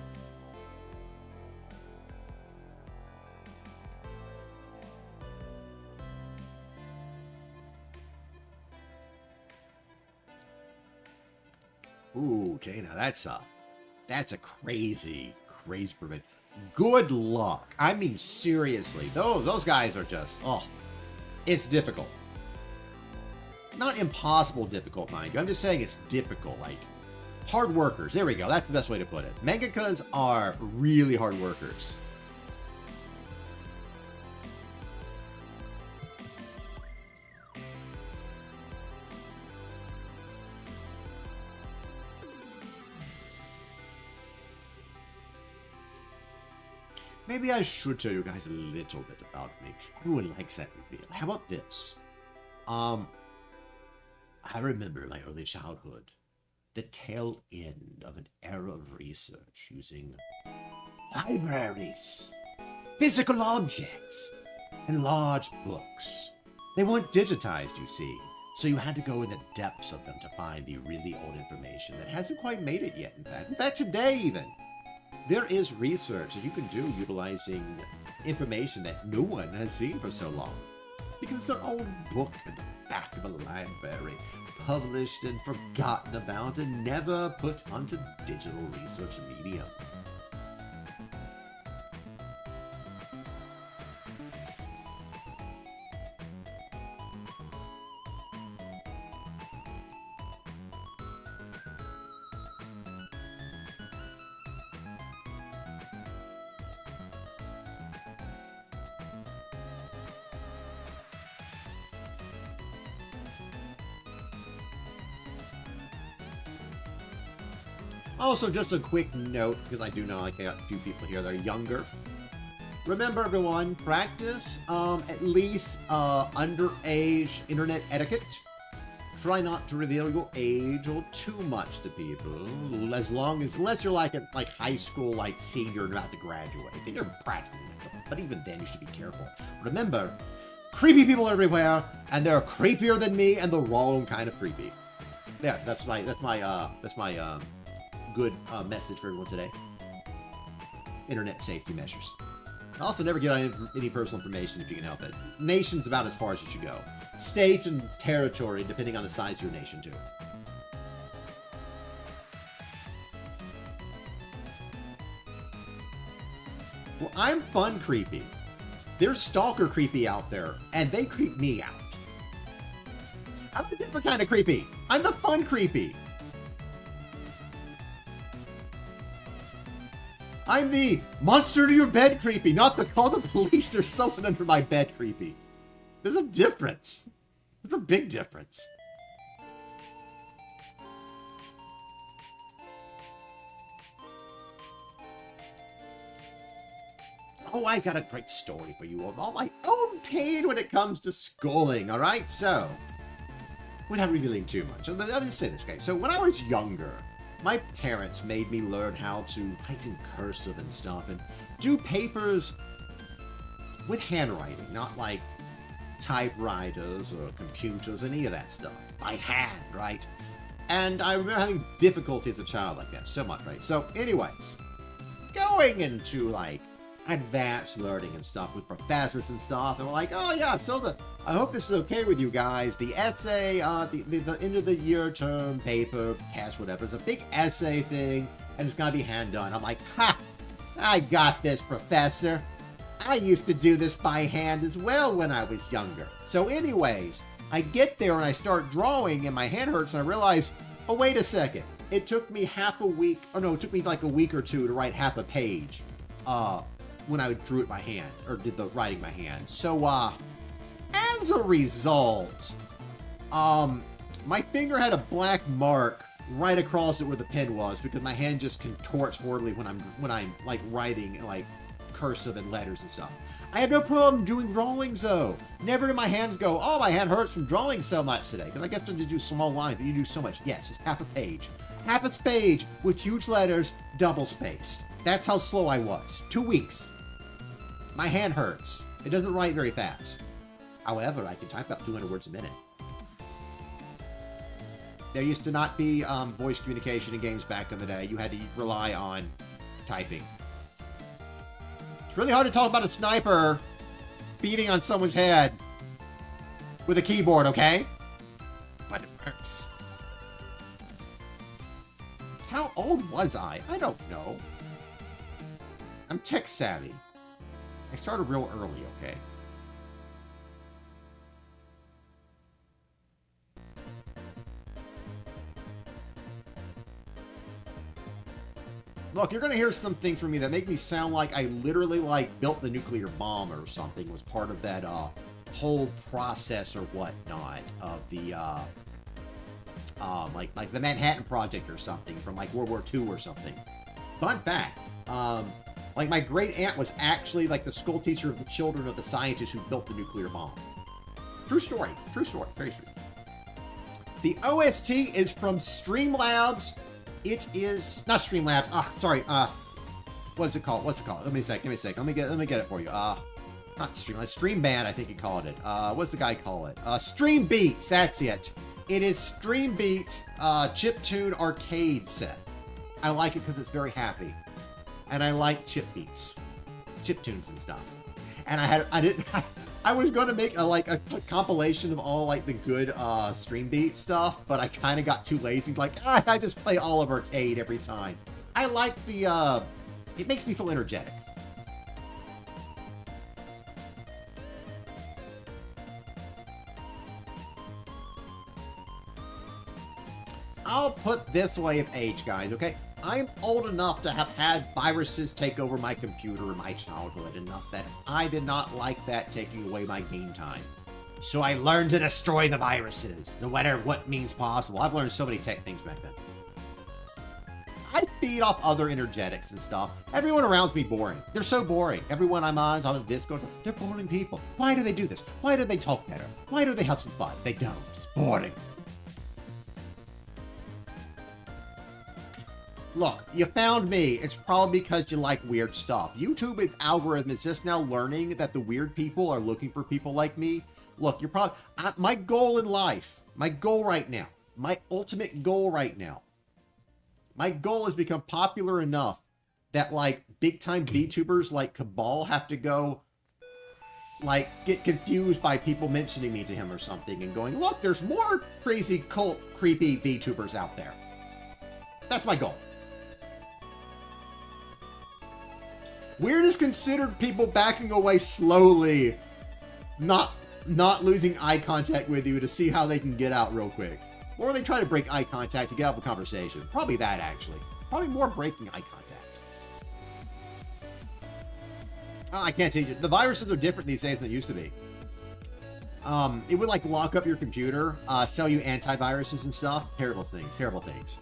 Ooh, okay, now that's a crazy prevent. Good luck. I mean, seriously, those guys are just, oh, it's difficult. Not impossible difficult, mind you. I'm just saying it's difficult. Like, hard workers. There we go. That's the best way to put it. Mangakas are really hard workers. Maybe I should tell you guys a little bit about me. Everyone likes that reveal. How about this? I remember my early childhood, the tail end of an era of research using libraries, physical objects, and large books. They weren't digitized, you see, so you had to go in the depths of them to find the really old information that hasn't quite made it yet, in fact. In fact, today even, there is research that you can do utilizing information that no one has seen for so long. Because it's an old book in the back of a library, published and forgotten about and never put onto digital research medium. Also, just a quick note, because I do know I got a few people here that are younger. Remember, everyone, practice at least underage internet etiquette. Try not to reveal your age or too much to people, unless you're like at high school, like senior and about to graduate. Then you're practically, but even then you should be careful. Remember, creepy people everywhere, and they're creepier than me, and the wrong kind of creepy. There, that's my good message for everyone today. Internet safety measures. Also, never get on any personal information if you can help it. Nation's about as far as you should go. States and territory, depending on the size of your nation, too. Well, I'm fun creepy. There's stalker creepy out there, and they creep me out. I'm a different kind of creepy. I'm the fun creepy. I'm the monster under your bed creepy, not the call the police. There's someone under my bed creepy. There's a difference. There's a big difference. Oh, I got a great story for you of all my own pain when it comes to schooling, all right? So, without revealing too much, I'll just say this, okay? So, when I was younger, my parents made me learn how to write in cursive and stuff and do papers with handwriting, not like typewriters or computers, any of that stuff. By hand, right? And I remember having difficulty as a child like that so much, right? So, anyways, going into, like, advanced learning and stuff with professors and stuff, and we're like, oh yeah, so I hope this is okay with you guys. The essay, the end of the year term paper, test, whatever, it's a big essay thing, and it's gotta be hand done. I'm like, ha! I got this, professor. I used to do this by hand as well when I was younger. So anyways, I get there and I start drawing and my hand hurts and I realize, oh wait a second, it took me half a week, or no, it took me like a week or two to write half a page. When I drew it by hand, or did the writing by hand. So, as a result, my finger had a black mark right across it where the pen was because my hand just contorts horribly when I'm like writing like cursive and letters and stuff. I have no problem doing drawings though. Never do my hands go, oh, my hand hurts from drawing so much today. Because I guess to do small lines, but you do so much. Yes, it's half a page. Half a page with huge letters, double spaced. That's how slow I was. 2 weeks. My hand hurts. It doesn't write very fast. However, I can type about 200 words a minute. There used to not be voice communication in games back in the day. You had to rely on typing. It's really hard to talk about a sniper beating on someone's head with a keyboard, okay? But it works. How old was I? I don't know. I'm tech savvy. I started real early, okay? Look, you're going to hear some things from me that make me sound like I literally, like, built the nuclear bomb or something, was part of that, whole process or whatnot of the, like the Manhattan Project or something from, like, World War II or something. Fun fact, like, my great-aunt was actually, like, the school teacher of the children of the scientists who built the nuclear bomb. True story. True story. Very true. The OST is from Streamlabs. It is... Not Streamlabs. Ah, sorry. What's it called? What's it called? Let me a sec. Let me get it for you. Not Streamlabs. Stream Band, I think he called it. What's the guy call it? Stream Beats. That's it. It is Stream Beats chiptune arcade set. I like it because it's very happy. And I like chiptunes and stuff. And I was going to make a compilation of all like the good Stream Beat stuff, but I kind of got too lazy. Like, I just play all of arcade every time. I like the, it makes me feel energetic. I'll put this way of age, guys, okay? I'm old enough to have had viruses take over my computer in my childhood, enough that I did not like that taking away my game time. So I learned to destroy the viruses, no matter what means possible. I've learned so many tech things back then. I feed off other energetics and stuff. Everyone around me boring. They're so boring. Everyone I'm on Discord, they're boring people. Why do they do this? Why do they talk better? Why do they have some fun? They don't. It's boring. Look, you found me. It's probably because you like weird stuff. YouTube's algorithm is just now learning that the weird people are looking for people like me. Look, you're probably... my goal in life, my goal right now, my ultimate goal right now, my goal is become popular enough that, like, big-time VTubers like Cabal have to go, like, get confused by people mentioning me to him or something and going, look, there's more crazy, cult, creepy VTubers out there. That's my goal. Weird is considered people backing away slowly, not losing eye contact with you to see how they can get out real quick. Or they try to break eye contact to get out of a conversation. Probably that, actually. Probably more breaking eye contact. Oh, I can't tell you. The viruses are different these days than it used to be. It would like lock up your computer, sell you antiviruses and stuff. Terrible things. Terrible things.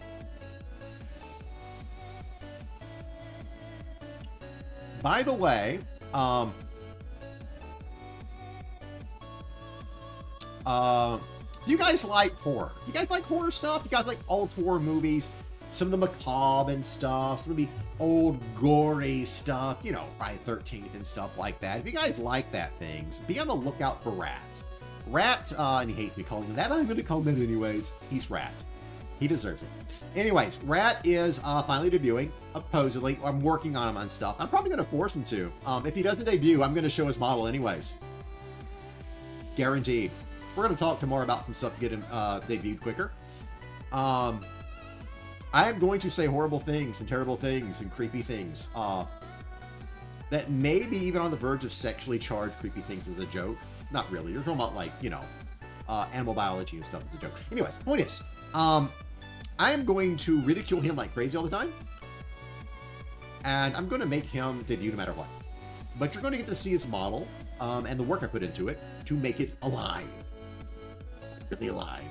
By the way, you guys like horror? You guys like horror stuff? You guys like old horror movies? Some of the macabre and stuff, some of the old gory stuff, you know, Friday the 13th and stuff like that. If you guys like that things, be on the lookout for Rat. Rat, and he hates me calling him that. I'm going to call him that anyways. He's Rat. He deserves it. Anyways, Rat is finally debuting, supposedly. I'm working on him on stuff. I'm probably going to force him to. If he doesn't debut, I'm going to show his model anyways. Guaranteed. We're going to talk tomorrow about some stuff to get him debuted quicker. I am going to say horrible things and terrible things and creepy things. That may be even on the verge of sexually charged creepy things as a joke. Not really. You're talking about, like, you know, animal biology and stuff as a joke. Anyways, point is, I am going to ridicule him like crazy all the time. And I'm going to make him debut no matter what. But you're going to get to see his model and the work I put into it to make it alive. Really alive.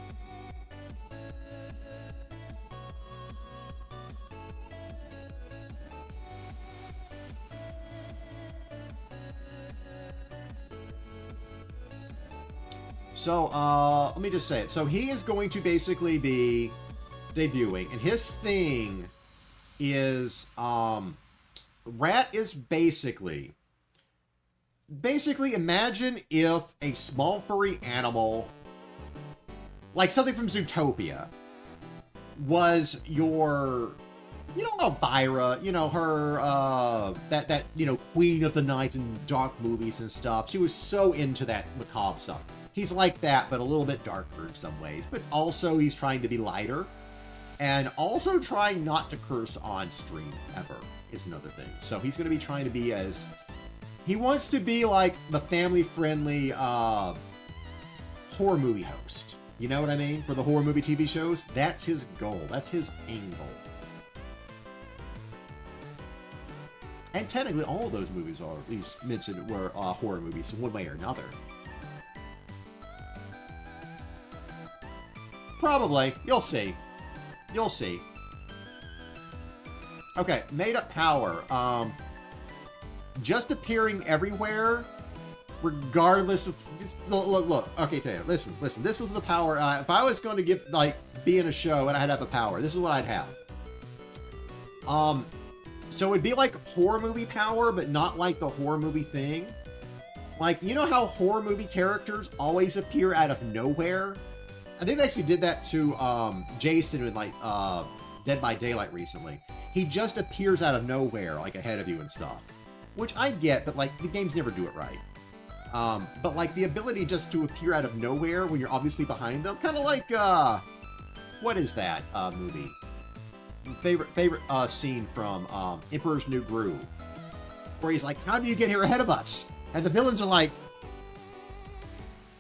So, let me just say it. So he is going to basically be debuting, and his thing is, Rat is basically imagine if a small furry animal, like something from Zootopia, was your, you know, Elvira, you know, her, that, you know, Queen of the Night and dark movies and stuff. She was so into that macabre stuff. He's like that, but a little bit darker in some ways. But also, he's trying to be lighter. And also trying not to curse on stream, ever, is another thing. So he's going to be trying to be as... He wants to be like the family-friendly horror movie host. You know what I mean? For the horror movie TV shows. That's his goal. That's his angle. And technically, all of those movies are, at least mentioned, were horror movies in one way or another. Probably. You'll see. You'll see. Okay, made up power. Just appearing everywhere, regardless of... Just, look. Okay, Taylor, listen. This is the power. If I was going to give, like, be in a show and I had to have the power, this is what I'd have. So it'd be like horror movie power, but not like the horror movie thing. Like, you know how horror movie characters always appear out of nowhere? I think they actually did that to Jason in, like, Dead by Daylight recently. He just appears out of nowhere, like, ahead of you and stuff. Which I get, but, like, the games never do it right. But, like, the ability just to appear out of nowhere when you're obviously behind them, kind of like, what is that movie? Favorite scene from Emperor's New Groove, where he's like, how do you get here ahead of us? And the villains are like,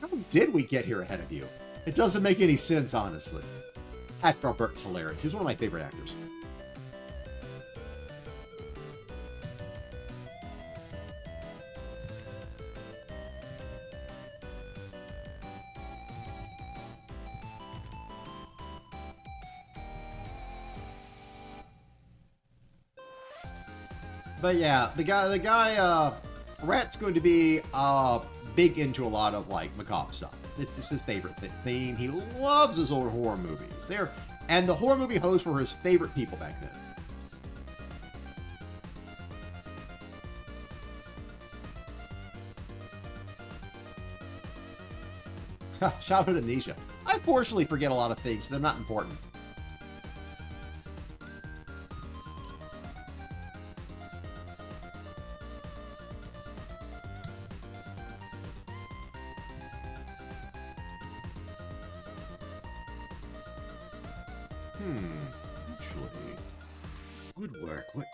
how did we get here ahead of you? It doesn't make any sense, honestly. Actor Burke's hilarious. He's one of my favorite actors. But yeah, the guy, Rat's going to be big into a lot of, like, macabre stuff. It's his favorite theme. He loves his old horror movies. And the horror movie hosts were his favorite people back then. Childhood amnesia. I fortunately forget a lot of things. They're not important. Actually, good work. What?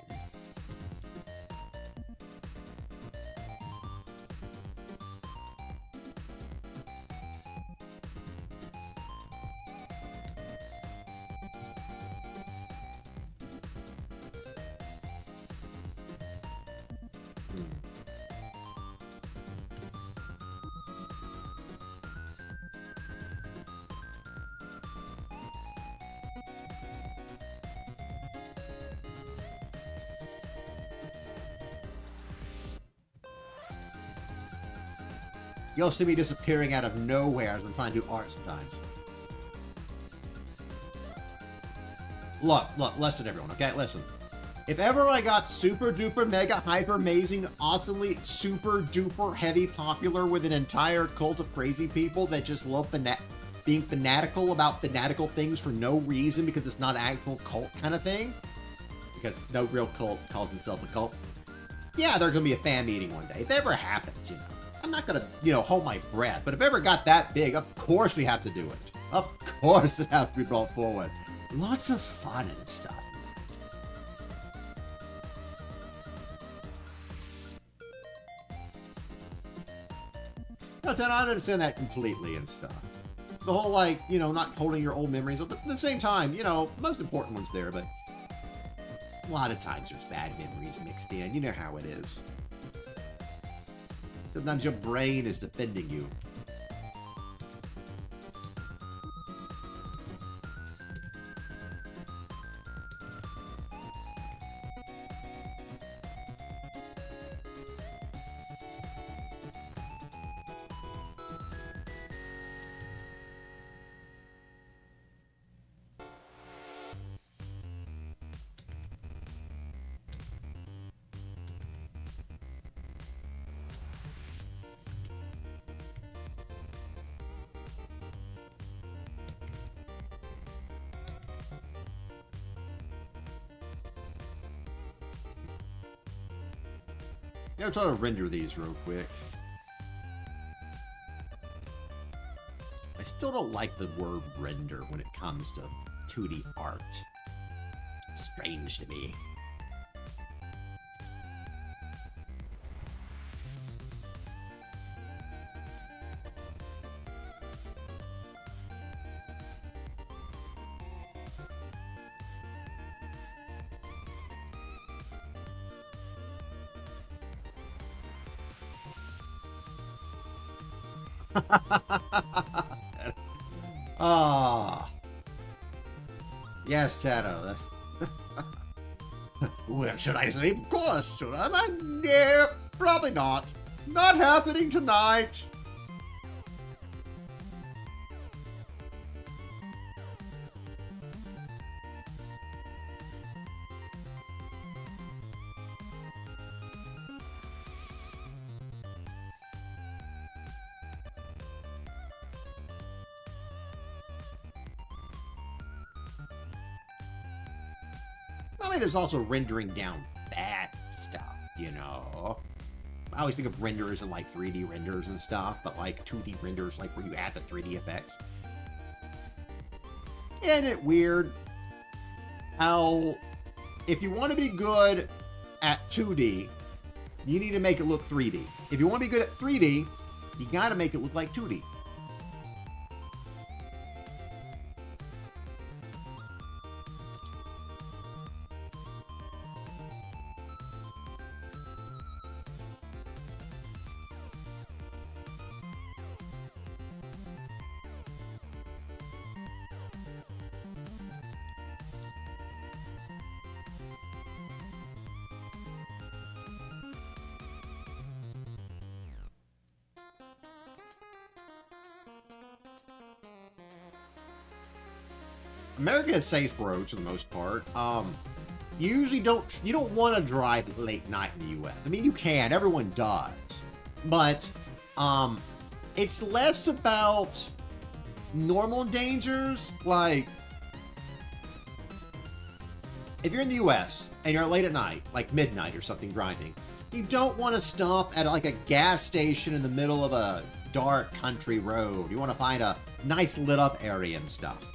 You'll see me disappearing out of nowhere as I'm trying to do art sometimes. Look, listen everyone, okay? Listen. If ever I got super duper mega hyper amazing awesomely super duper heavy popular with an entire cult of crazy people that just love being fanatical about fanatical things for no reason because it's not an actual cult kind of thing, because no real cult calls itself a cult, yeah, there's gonna be a fan meeting one day. If it ever happens, you know, I'm not gonna, you know, hold my breath, but if it ever got that big, of course we have to do it. Of course it has to be brought forward. Lots of fun and stuff. No, I understand that completely and stuff. The whole, like, you know, not holding your old memories, but at the same time, you know, most important ones there, but a lot of times there's bad memories mixed in. You know how it is. Sometimes your brain is defending you. Yeah, I'll try to render these real quick. I still don't like the word render when it comes to 2D art. It's strange to me. Ah, yes, Tano. Where should I sleep? Of course, should I? No, probably not. Not happening tonight. I mean, there's also rendering down that stuff, you know. I always think of renders and like 3D renders and stuff, but like 2D renders, like where you add the 3D effects. Isn't it weird how if you want to be good at 2D, you need to make it look 3D. If you want to be good at 3D, you got to make it look like 2D. America is safe roads for the most part. You usually don't want to drive late night in the U.S. I mean, you can, everyone does, but it's less about normal dangers. Like, if you're in the U.S. and you're late at night, like midnight or something, driving, you don't want to stop at like a gas station in the middle of a dark country road. You want to find a nice lit up area and stuff.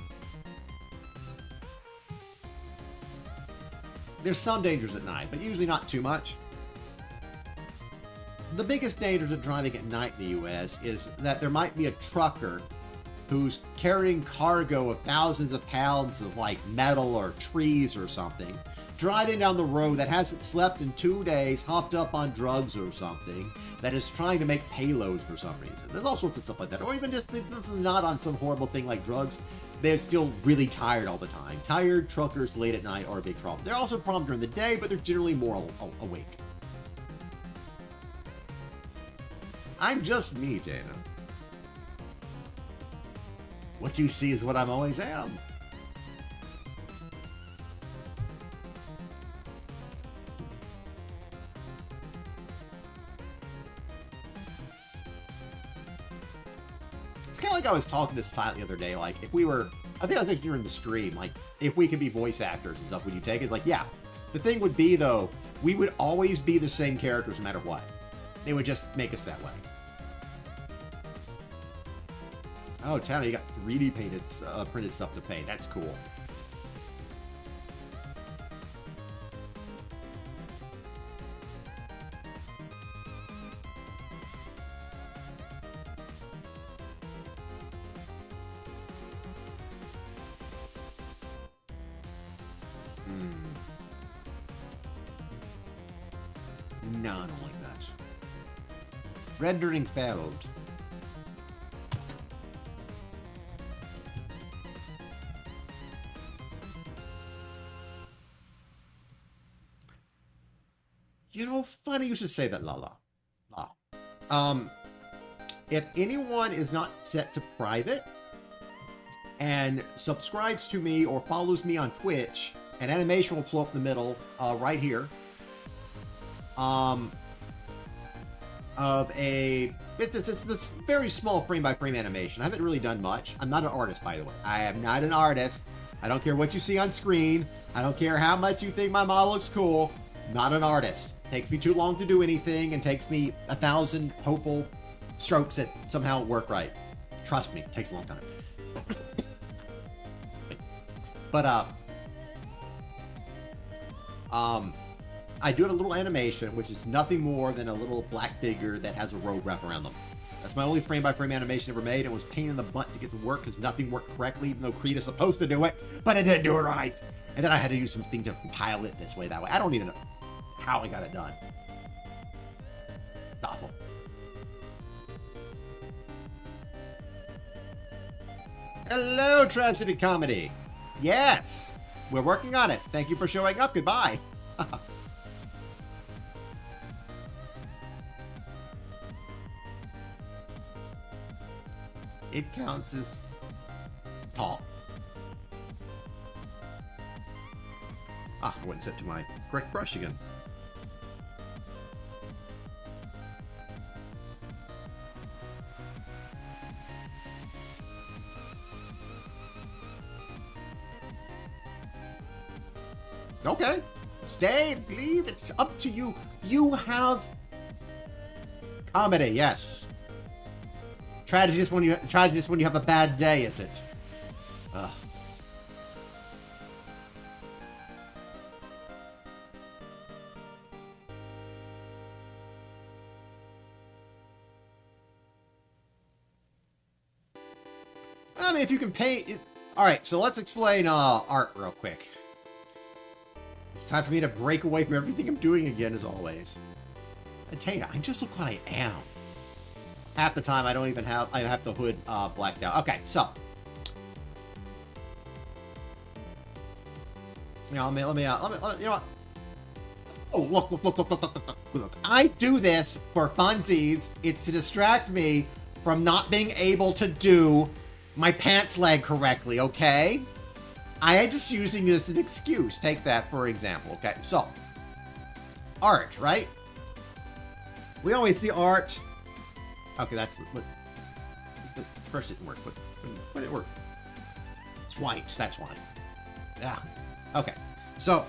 There's some dangers at night, but usually not too much. The biggest dangers of driving at night in the U.S. is that there might be a trucker who's carrying cargo of thousands of pounds of like metal or trees or something, driving down the road that hasn't slept in 2 days, hopped up on drugs or something, that is trying to make payloads for some reason. There's all sorts of stuff like that. Or even just not on some horrible thing like drugs. They're still really tired all the time. Tired truckers late at night are a big problem. They're also a problem during the day, but they're generally more awake. I'm just me, Dana. What you see is what I'm always am. It's kind of like I was talking to Silent the other day, like, if we were, I think I was actually during the stream, like, if we could be voice actors and stuff, would you take it? Like, yeah. The thing would be, though, we would always be the same characters no matter what. They would just make us that way. Oh, Tanner, you got 3D painted, printed stuff to paint. That's cool. No, I don't like that. Rendering failed. You know, funny you should say that, Lala. If anyone is not set to private and subscribes to me or follows me on Twitch, an animation will pull up in the middle, right here. Of it's this very small frame-by-frame animation. I haven't really done much. I'm not an artist, by the way. I am not an artist. I don't care what you see on screen. I don't care how much you think my model looks cool. Not an artist. Takes me too long to do anything and takes me 1,000 hopeful strokes that somehow work right. Trust me, it takes a long time. But, I do have a little animation, which is nothing more than a little black figure that has a robe wrapped around them. That's my only frame-by-frame animation ever made, and was a pain in the butt to get to work because nothing worked correctly, even though Creed is supposed to do it, but it didn't do it right. And then I had to use something to compile it this way, that way. I don't even know how I got it done. It's awful. Hello, Transited Comedy. Yes, we're working on it. Thank you for showing up. Goodbye. It counts as tall. Ah, I went and set to my correct brush again. Okay. Stay, leave, it's up to you. You have comedy, yes. Tragedy is when you have a bad day, is it? Ugh. I mean, if you can paint it. All right, so let's explain art real quick. It's time for me to break away from everything I'm doing again, as always. And Tana, I just look what I am. Half the time, I don't even have. I have the hood blacked out. Okay, so. You know, let me. You know what? Oh, look. I do this for funsies. It's to distract me from not being able to do my pants leg correctly, okay? I am just using this as an excuse. Take that for example, okay? So, art, right? We always see art. Okay, that's what. First it didn't work. What did it work? It's white. That's why. Yeah. Okay. So.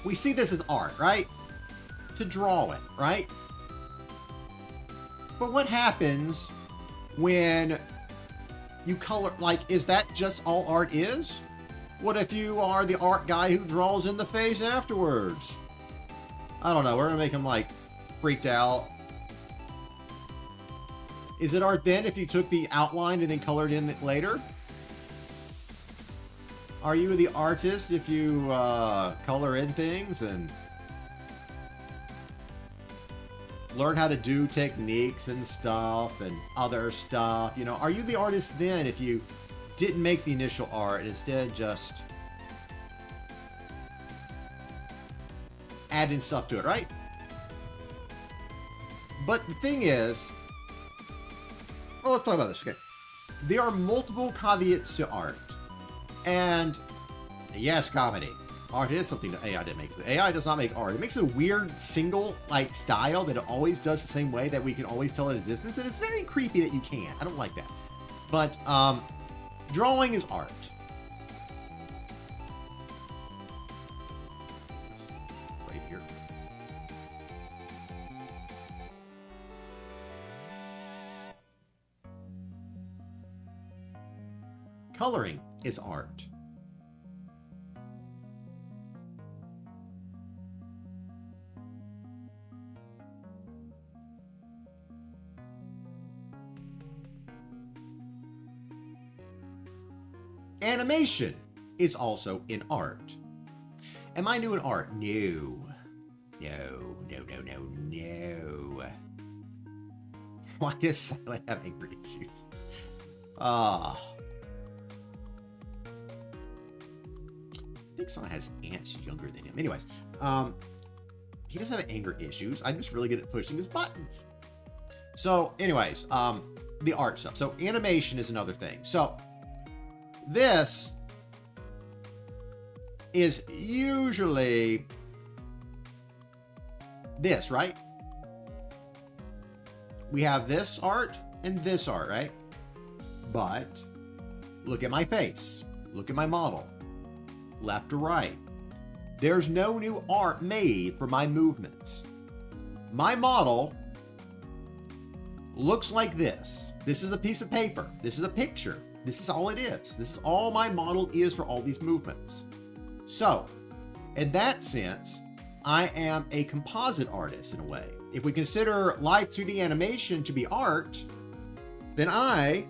We see this as art, right? To draw it, right? But what happens when you color, like, is that just all art is? What if you are the art guy who draws in the face afterwards? I don't know, we're gonna make him, like, freaked out. Is it art then if you took the outline and then colored in it later? Are you the artist if you color in things and learn how to do techniques and stuff and other stuff? You know, are you the artist then if you didn't make the initial art and instead just adding stuff to it, right? But the thing is, well, let's talk about this, okay? There are multiple caveats to art. And yes, comedy. Art is something that AI didn't make. The AI does not make art. It makes a weird single like style that it always does the same way that we can always tell it existence, and it's very creepy that you can't. I don't like that. But drawing is art. Right here. Coloring is art. Animation is also in art. Am I new in art? No. No, no, no, no, no. Why does Silent have angry issues? I think Silent has ants younger than him. Anyways, he doesn't have anger issues. I'm just really good at pushing his buttons. So, anyways, the art stuff. So, animation is another thing. So, this is usually this, right? We have this art and this art, right? But look at my face. Look at my model. Left to right. There's no new art made for my movements. My model looks like this. This is a piece of paper. This is a picture. This is all it is. This is all my model is for all these movements. So, in that sense, I am a composite artist in a way. If we consider live 2D animation to be art, then I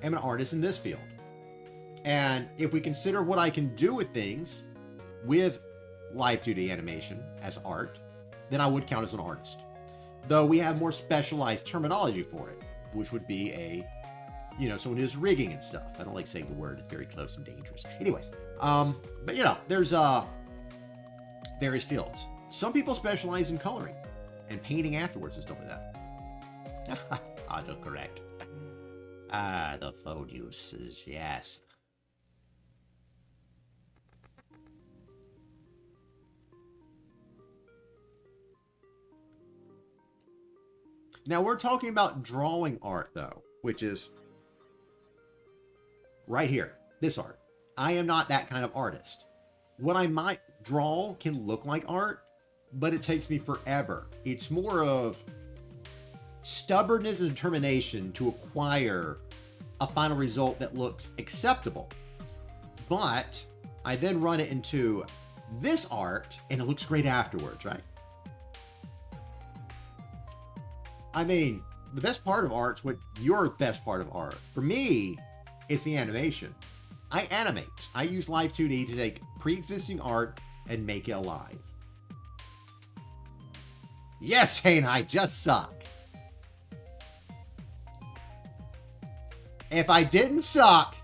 am an artist in this field. And if we consider what I can do with things with live 2D animation as art, then I would count as an artist. Though we have more specialized terminology for it, which would be a, someone who's rigging and stuff. I don't like saying the word. It's very close and dangerous. Anyways, but there's various fields. Some people specialize in coloring and painting afterwards and stuff like that. Autocorrect. The phone uses, yes. Now we're talking about drawing art though, which is right here, this art. I am not that kind of artist. What I might draw can look like art, but it takes me forever. It's more of stubbornness and determination to acquire a final result that looks acceptable. But I then run it into this art and it looks great afterwards, right? I mean, the best part of art's what your best part of art. For me, it's the animation. I animate. I use Live 2D to take pre-existing art and make it alive. Yes, Hayne, I just suck. If I didn't suck,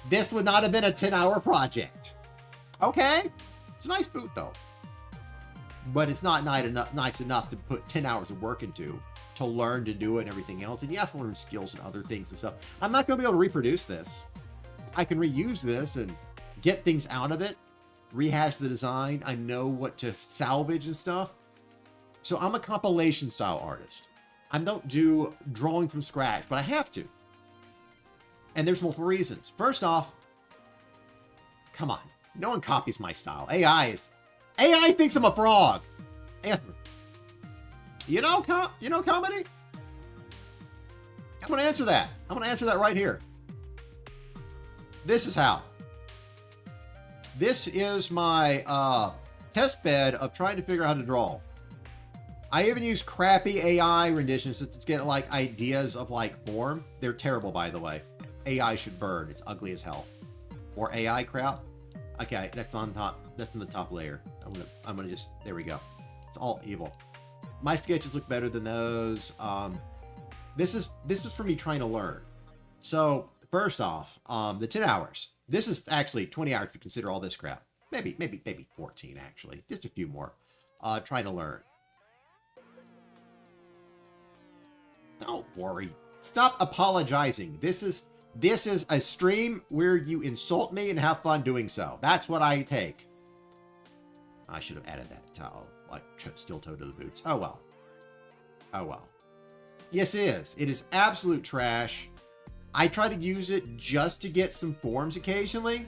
this would not have been a 10-hour project. Okay? It's a nice boot, though. But it's not nice enough to put 10 hours of work into to learn to do it and everything else. And you have to learn skills and other things and stuff. I'm not going to be able to reproduce this. I can reuse this and get things out of it, rehash the design. I know what to salvage and stuff. So I'm a compilation style artist. I don't do drawing from scratch, but I have to. And there's multiple reasons. First off, come on. No one copies my style. AI thinks I'm a frog. You know comedy? I'm going to answer that. I'm going to answer that right here. This is how. This is my test bed of trying to figure out how to draw. I even use crappy AI renditions to get like ideas of like form. They're terrible, by the way. AI should burn. It's ugly as hell. Or AI crap. Okay, that's on top. That's in the top layer. I'm gonna just, there we go. It's all evil. My sketches look better than those. This is for me trying to learn. So first off, the 10 hours. This is actually 20 hours if you consider all this crap. Maybe 14 actually. Just a few more. Trying to learn. Don't worry. Stop apologizing. This is a stream where you insult me and have fun doing so. That's what I take. I should have added that towel. Like, steel toe to the boots. Oh, well. Oh, well. Yes, it is. It is absolute trash. I try to use it just to get some forms occasionally.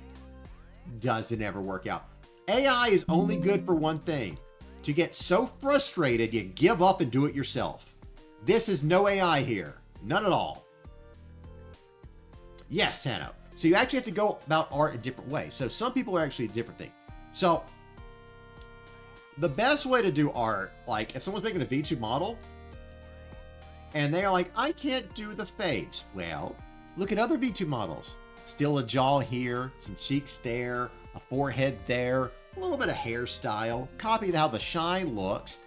Doesn't ever work out. AI is only good for one thing. To get so frustrated, you give up and do it yourself. This is no AI here. None at all. Yes, Tano. So you actually have to go about art a different way. So some people are actually a different thing. So the best way to do art, like if someone's making a V2 model and they're like, I can't do the face. Well, look at other V2 models. Still a jaw here, some cheeks there, a forehead there, a little bit of hairstyle. Copy how the shine looks.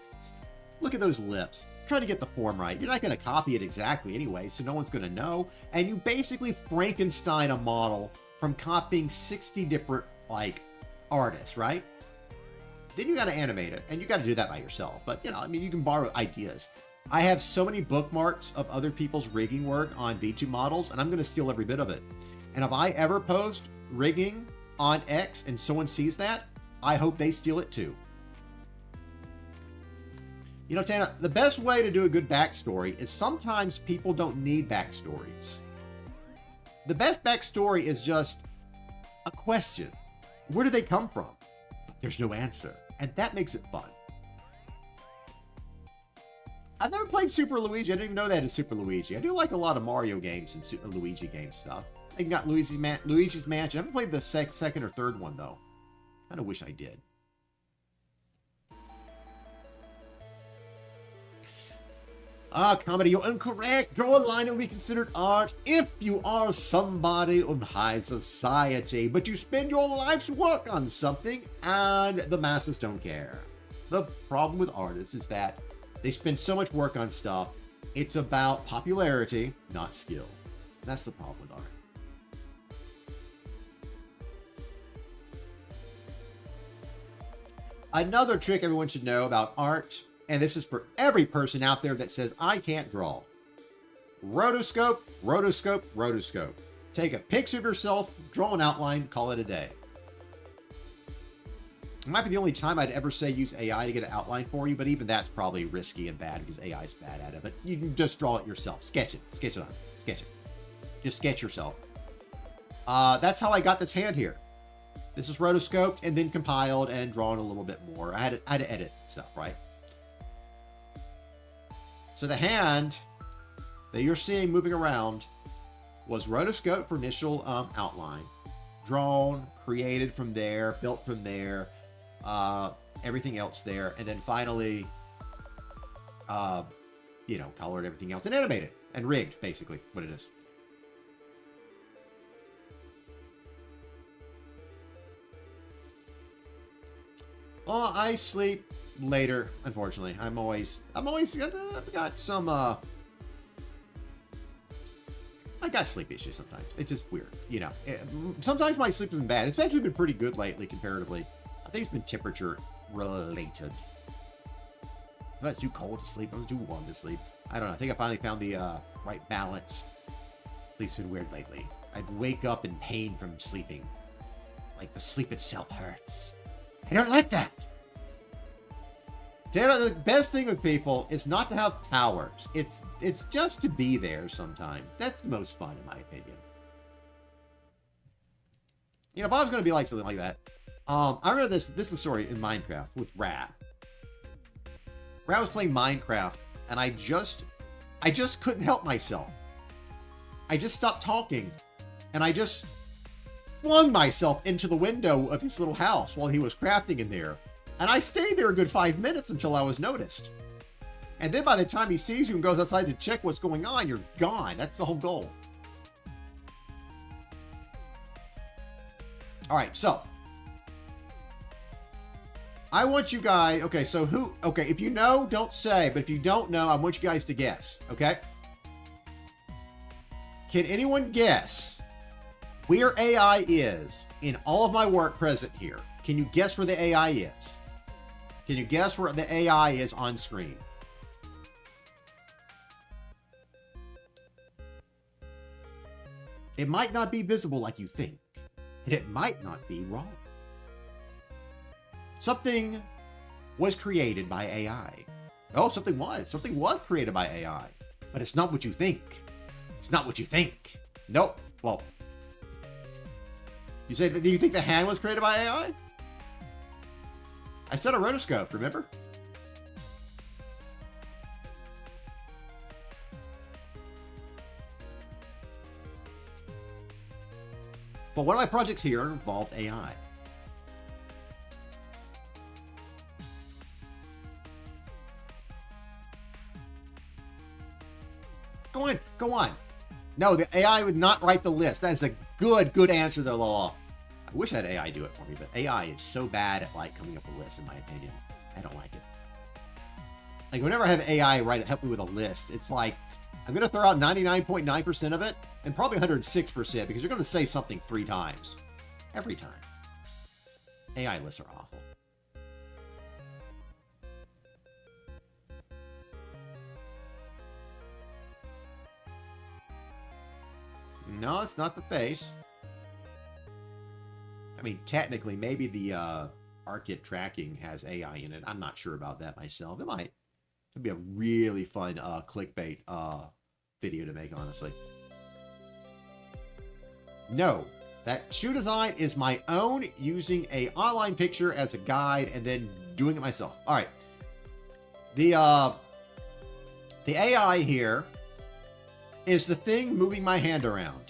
Look at those lips. Try to get the form right. You're not going to copy it exactly anyway, so no one's going to know. And you basically Frankenstein a model from copying 60 different, like, artists, right? Then you got to animate it, and you got to do that by yourself. But, you know, I mean, you can borrow ideas. I have so many bookmarks of other people's rigging work on V2 models, and I'm going to steal every bit of it. And if I ever post rigging on X and someone sees that, I hope they steal it too. You know, Tana, the best way to do a good backstory is sometimes people don't need backstories. The best backstory is just a question. Where do they come from? But there's no answer. And that makes it fun. I've never played Super Luigi. I didn't even know that is Super Luigi. I do like a lot of Mario games and Super Luigi game stuff. I even got Luigi's Mansion. I haven't played the second or third one, though. Kind of wish I did. Comedy, you're incorrect. Draw a line and be considered art if you are somebody of high society, but you spend your life's work on something and the masses don't care. The problem with artists is that they spend so much work on stuff, it's about popularity, not skill. That's the problem with art. Another trick everyone should know about art, and this is for every person out there that says, I can't draw. Rotoscope, rotoscope, rotoscope. Take a picture of yourself, draw an outline, call it a day. It might be the only time I'd ever say use AI to get an outline for you, but even that's probably risky and bad because AI is bad at it. But you can just draw it yourself. Sketch it. Sketch it on. Sketch it. Just sketch yourself. That's how I got this hand here. This is rotoscoped and then compiled and drawn a little bit more. I had to edit stuff, right? So the hand that you're seeing moving around was rotoscoped for initial outline, drawn, created from there, built from there, everything else there, and then finally, you know, colored everything else and animated and rigged, basically, what it is. Well, I sleep later, unfortunately. I've got some, I got sleep issues sometimes. It's just weird, you know. Sometimes my sleep isn't bad. It's actually been pretty good lately, comparatively. I think it's been temperature related. If it's too cold to sleep, I'm too warm to sleep. I don't know. I think I finally found the right balance. Sleep's been weird lately. I'd wake up in pain from sleeping. Like the sleep itself hurts. I don't like that. Dana, the best thing with people is not to have powers. It's just to be there sometimes. That's the most fun, in my opinion. You know, if I was going to be like something like that, I remember this is a story in Minecraft with Rat. Rat was playing Minecraft, and I just couldn't help myself. I just stopped talking, and I just flung myself into the window of his little house while he was crafting in there. And I stayed there a good 5 minutes until I was noticed. And then by the time he sees you and goes outside to check what's going on, you're gone. That's the whole goal. All right, so I want you guys, okay, so if you know, don't say, but if you don't know, I want you guys to guess, okay? Can anyone guess where AI is in all of my work present here? Can you guess where the AI is? Can you guess where the AI is on screen? It might not be visible like you think, and it might not be wrong. Something was created by AI. Oh, something was. Something was created by AI, but it's not what you think. It's not what you think. Nope. Well, you say, do you think the hand was created by AI? I said a rotoscope, remember? But one of my projects here involved AI. Go on, go on. No, the AI would not write the list. That is a good answer there, Law. I wish I had AI do it for me, but AI is so bad at like coming up with lists, in my opinion. I don't like it. Like whenever I have AI help me with a list, it's like I'm gonna throw out 99.9% of it and probably 106% because you're gonna say something 3 times. Every time. AI lists are awful. No, it's not the face. I mean, technically, maybe the ARKit tracking has AI in it. I'm not sure about that myself. It might. It'd be a really fun clickbait video to make, honestly. No, that shoe design is my own, using a online picture as a guide and then doing it myself. All right. The AI here is the thing moving my hand around.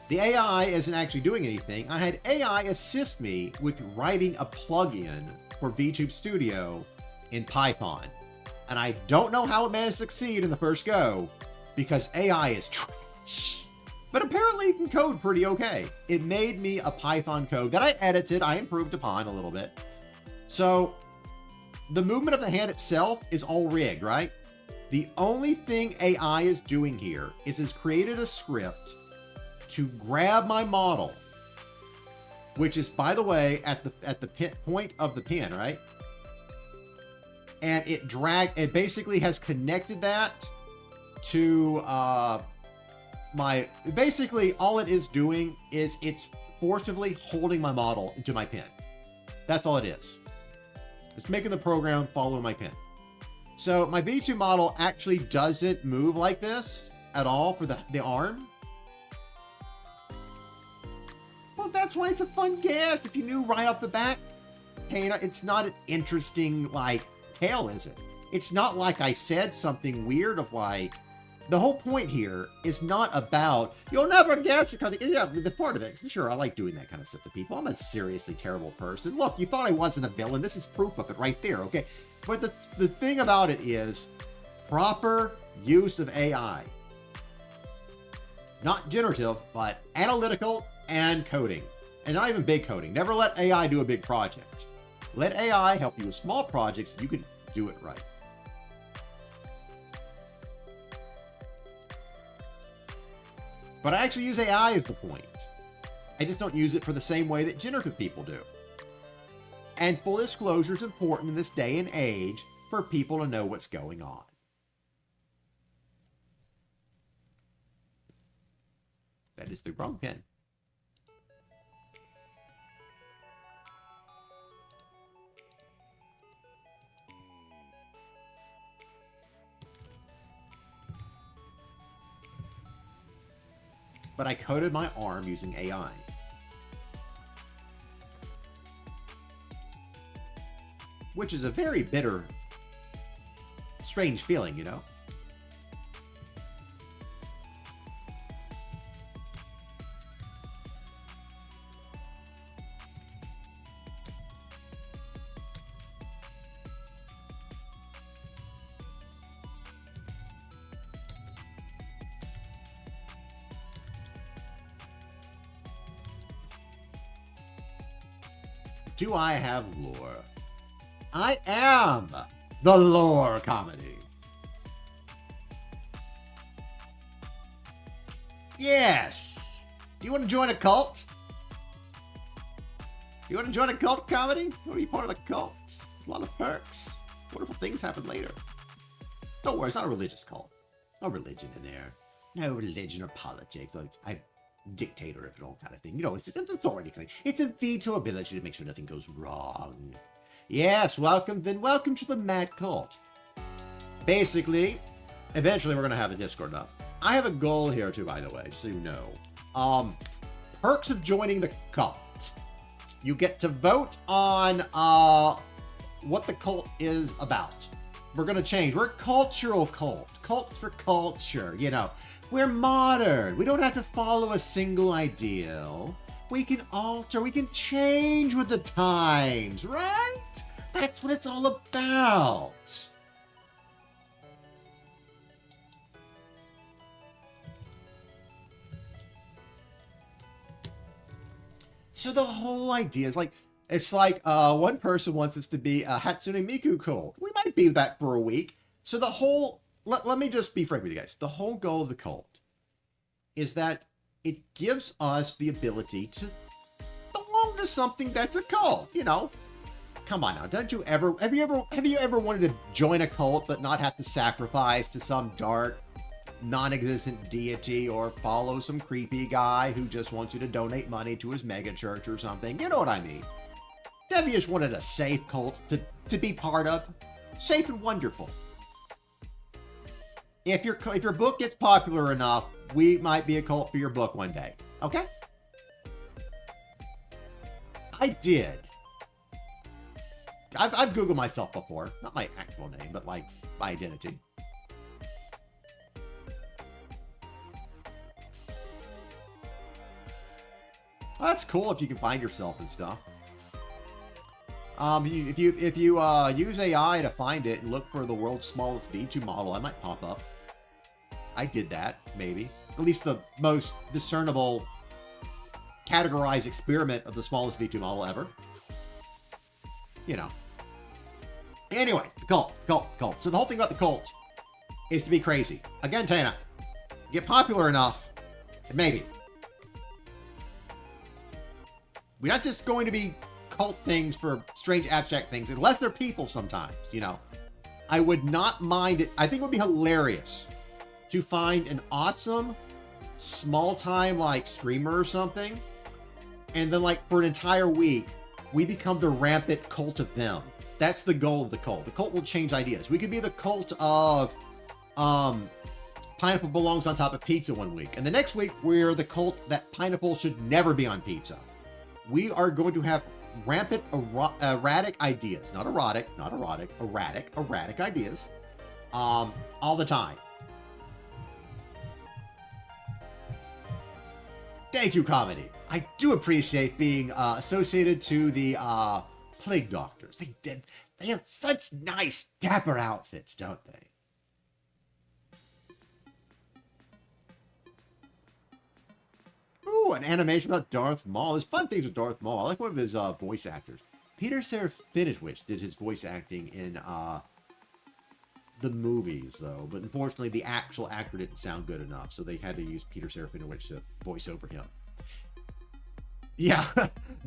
The AI isn't actually doing anything. I had AI assist me with writing a plugin for VTube Studio in Python. And I don't know how it managed to succeed in the first go because AI is trash. But apparently it can code pretty okay. It made me a Python code that I edited, I improved upon a little bit. So the movement of the hand itself is all rigged, right? The only thing AI is doing here is it's created a script to grab my model, which is, by the way, at the point of the pin, right? And it basically has connected that to basically all it is doing is it's forcibly holding my model into my pin. That's all it is. It's making the program follow my pin. So my V2 model actually doesn't move like this at all for the arm. Well, that's why it's a fun guess. If you knew right off the bat, hey, it's not an interesting, like, tale, is it? It's not like I said something weird of like, the whole point here is not about, you'll never guess it kind of, yeah, the part of it, sure, I like doing that kind of stuff to people. I'm a seriously terrible person. Look, you thought I wasn't a villain. This is proof of it right there, okay? But the thing about it is proper use of AI. Not generative, but analytical and coding. And not even big coding. Never let AI do a big project. Let AI help you with small projects so you can do it right. But I actually use AI is the point. I just don't use it for the same way that generative people do. And full disclosure is important in this day and age for people to know what's going on. That is the wrong pen. But I coded my arm using AI. Which is a very bitter, strange feeling, you know? Do I have lore? I am the lore comedy. Yes. Do you want to join a cult? You want to join a cult, Comedy? You want to be part of a cult? A lot of perks. Wonderful things happen later. Don't worry, it's not a religious cult. No religion in there. No religion or politics. Like, I'm dictator and all kind of thing. You know, it's an authority thing. It's a veto ability to make sure nothing goes wrong. Yes, welcome to the Mad Cult. Basically, eventually we're going to have the Discord up. I have a goal here too, by the way, so you know. Perks of joining the cult. You get to vote on what the cult is about. We're going to change. We're a cultural cult. Cults for culture, you know. We're modern. We don't have to follow a single ideal. We can alter. We can change with the times, right? That's what it's all about. So the whole idea is like, it's like one person wants us to be a Hatsune Miku cult. We might be that for a week. So the whole, let me just be frank with you guys. The whole goal of the cult is that it gives us the ability to belong to something that's a cult. You know, come on now. Don't you ever, have you ever wanted to join a cult but not have to sacrifice to some dark, non-existent deity or follow some creepy guy who just wants you to donate money to his mega church or something? You know what I mean? Have you just wanted a safe cult to be part of? Safe and wonderful. If your book gets popular enough, we might be a cult for your book one day. Okay? I did. I've Googled myself before. Not my actual name, but like my identity. Well, that's cool if you can find yourself and stuff. If you use AI to find it and look for the world's smallest V2 model, I might pop up. I did that, maybe. At least the most discernible, categorized experiment of the smallest V2 model ever. You know. Anyway, the cult. So the whole thing about the cult is to be crazy. Again, Tana, get popular enough, and maybe. We're not just going to be cult things for strange abstract things, unless they're people sometimes, you know. I would not mind it. I think it would be hilarious to find an awesome small time like streamer or something, and then like for an entire week we become the rampant cult of them. That's the goal of the cult. The cult will change ideas. We could be the cult of pineapple belongs on top of pizza one week, and the next week we're the cult that pineapple should never be on pizza. We are going to have rampant erratic ideas, not erotic, erratic ideas, all the time. Thank you, Comedy. I do appreciate being associated to the plague doctors. They have such nice, dapper outfits, don't they? Ooh, an animation about Darth Maul. There's fun things with Darth Maul. I like one of his voice actors. Peter Serafinowicz did his voice acting in the movies, though. But unfortunately, the actual actor didn't sound good enough, so they had to use Peter Serafinowicz to voice over him. Yeah,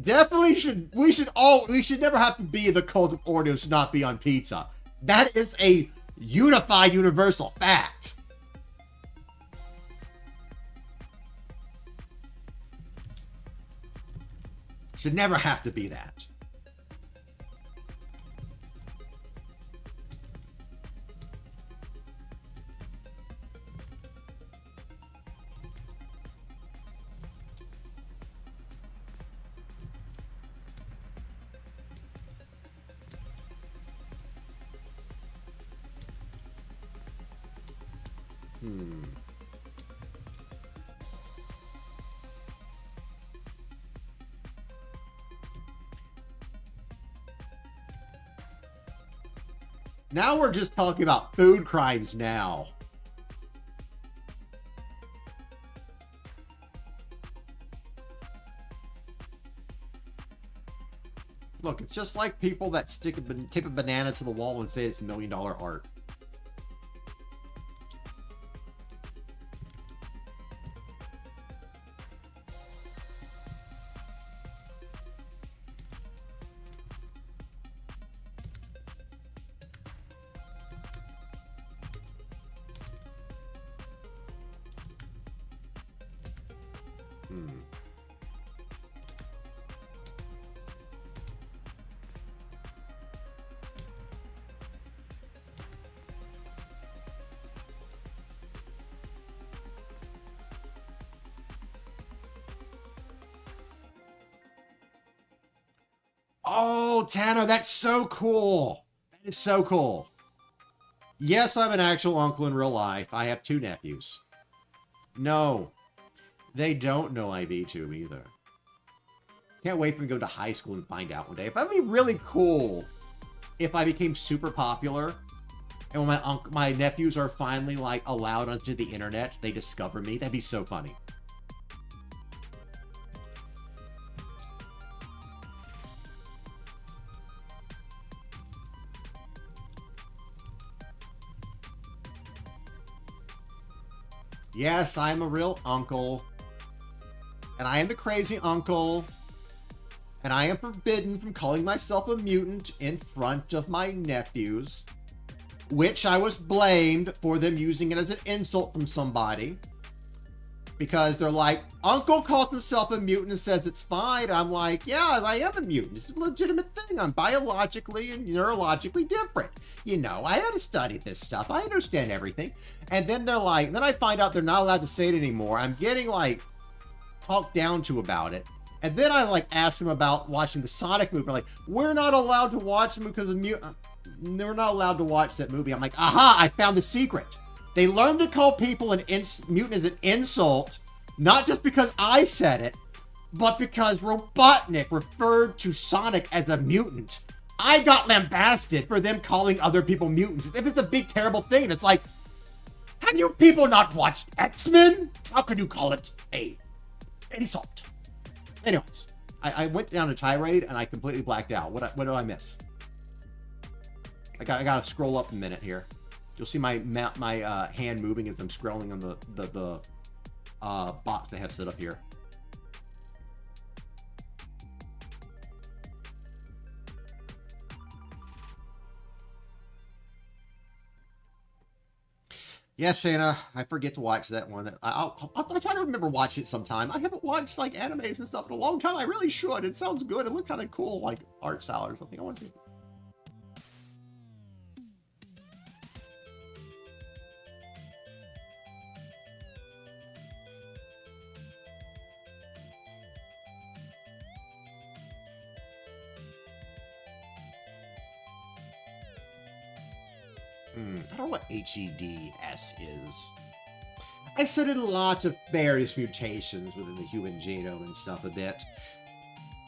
definitely should. We should never have to be the cult of Oreos to not be on pizza. That is a unified, universal fact. Should never have to be that. Now we're just talking about food crimes now. Look, it's just like people that tape a banana to the wall and say it's $1 million art. Hmm. Oh, Tano, that's so cool. That is so cool. Yes, I'm an actual uncle in real life. I have 2 nephews. No, they don't know I VTube either. Can't wait for them to go to high school and find out one day. If that'd be really cool if I became super popular and when my nephews are finally like allowed onto the internet, they discover me. That'd be so funny. Yes, I'm a real uncle. And I am the crazy uncle. And I am forbidden from calling myself a mutant in front of my nephews. Which I was blamed for them using it as an insult from somebody. Because they're like, Uncle calls himself a mutant and says it's fine. I'm like, yeah, I am a mutant. It's a legitimate thing. I'm biologically and neurologically different. You know, I had to study this stuff. I understand everything. And then they're like, then I find out they're not allowed to say it anymore. I'm getting like talked down to about it. And then I like ask them about watching the Sonic movie. They're like, we're not allowed to watch them because of mutant. We're not allowed to watch that movie. I'm like, aha, I found the secret. They learned to call people an mutant as an insult, not just because I said it, but because Robotnik referred to Sonic as a mutant. I got lambasted for them calling other people mutants. If it's a big, terrible thing, and it's like, have you people not watched X-Men? How could you call it a insult? Anyways, I went down a tirade and I completely blacked out. What do I miss? I gotta scroll up a minute here. You'll see my hand moving as I'm scrolling on the box they have set up here. Yes, Santa, I forget to watch that one. I'll try to remember watching it sometime. I haven't watched like animes and stuff in a long time. I really should. It sounds good. It looked kind of cool, like art style or something. I want to see. I don't know what HEDS is. I studied lots of various mutations within the human genome and stuff a bit.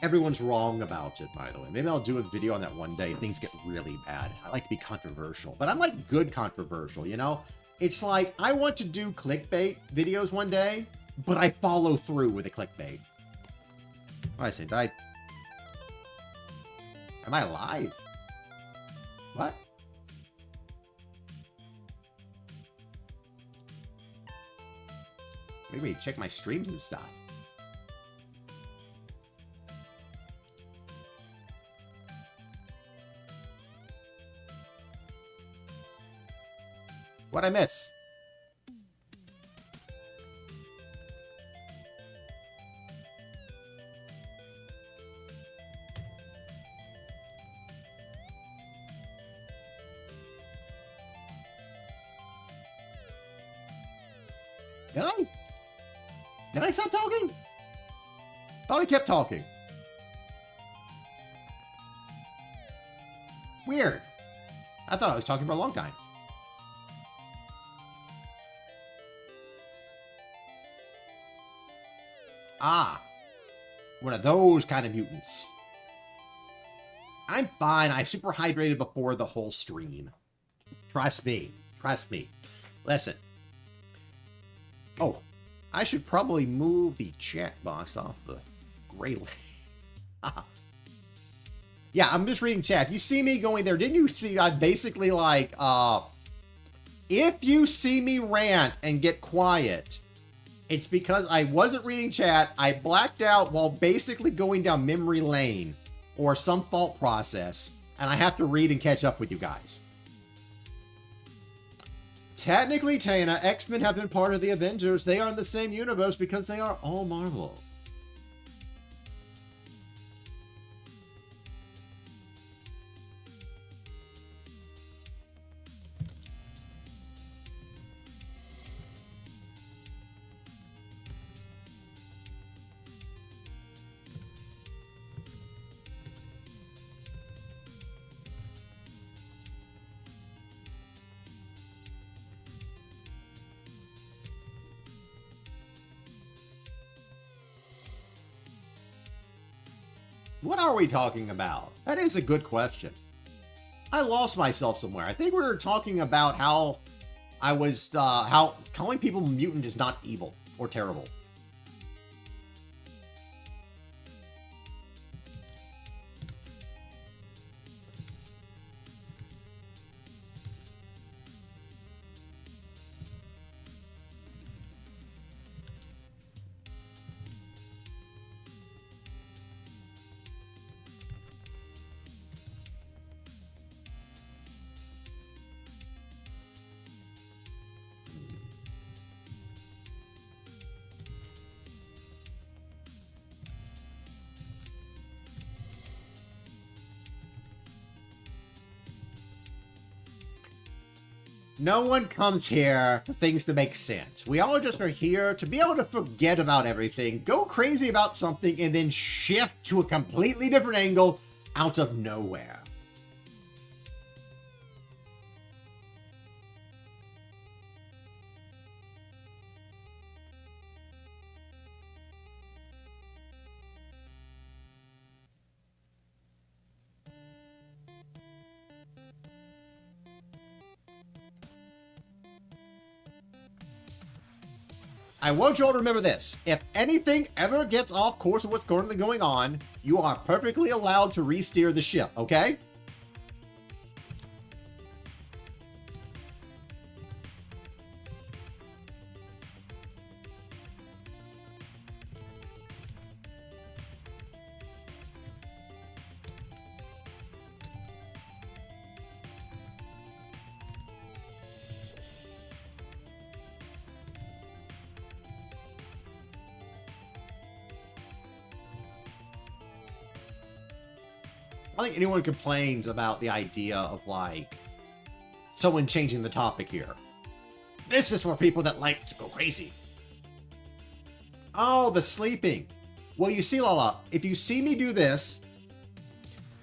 Everyone's wrong about it, by the way. Maybe I'll do a video on that one day. Things get really bad. I like to be controversial, but I'm like good controversial, you know? It's like, I want to do clickbait videos one day, but I follow through with the clickbait. Oh, I say, am I alive? What? Maybe check my streams and stuff. What'd I miss? Did I? Did I stop talking? Thought I kept talking. Weird. I thought I was talking for a long time. Ah. One of those kind of mutants. I'm fine. I super hydrated before the whole stream. Trust me. Trust me. Listen. Oh. I should probably move the chat box off the gray lane. Yeah, I'm just reading chat. You see me going there. Didn't you see? I basically like, if you see me rant and get quiet, it's because I wasn't reading chat. I blacked out while basically going down memory lane or some thought process, and I have to read and catch up with you guys. Technically, Tana, X-Men have been part of the Avengers. They are in the same universe because they are all Marvel. What are we talking about? That is a good question. I lost myself somewhere. I think we were talking about how how calling people mutant is not evil or terrible. No one comes here for things to make sense. We all just are here to be able to forget about everything, go crazy about something, and then shift to a completely different angle out of nowhere. I want you all to remember this. If anything ever gets off course of what's currently going on, you are perfectly allowed to re-steer the ship, okay? I don't think anyone complains about the idea of, like, someone changing the topic here. This is for people that like to go crazy. Oh, the sleeping. Well, you see, Lala, if you see me do this,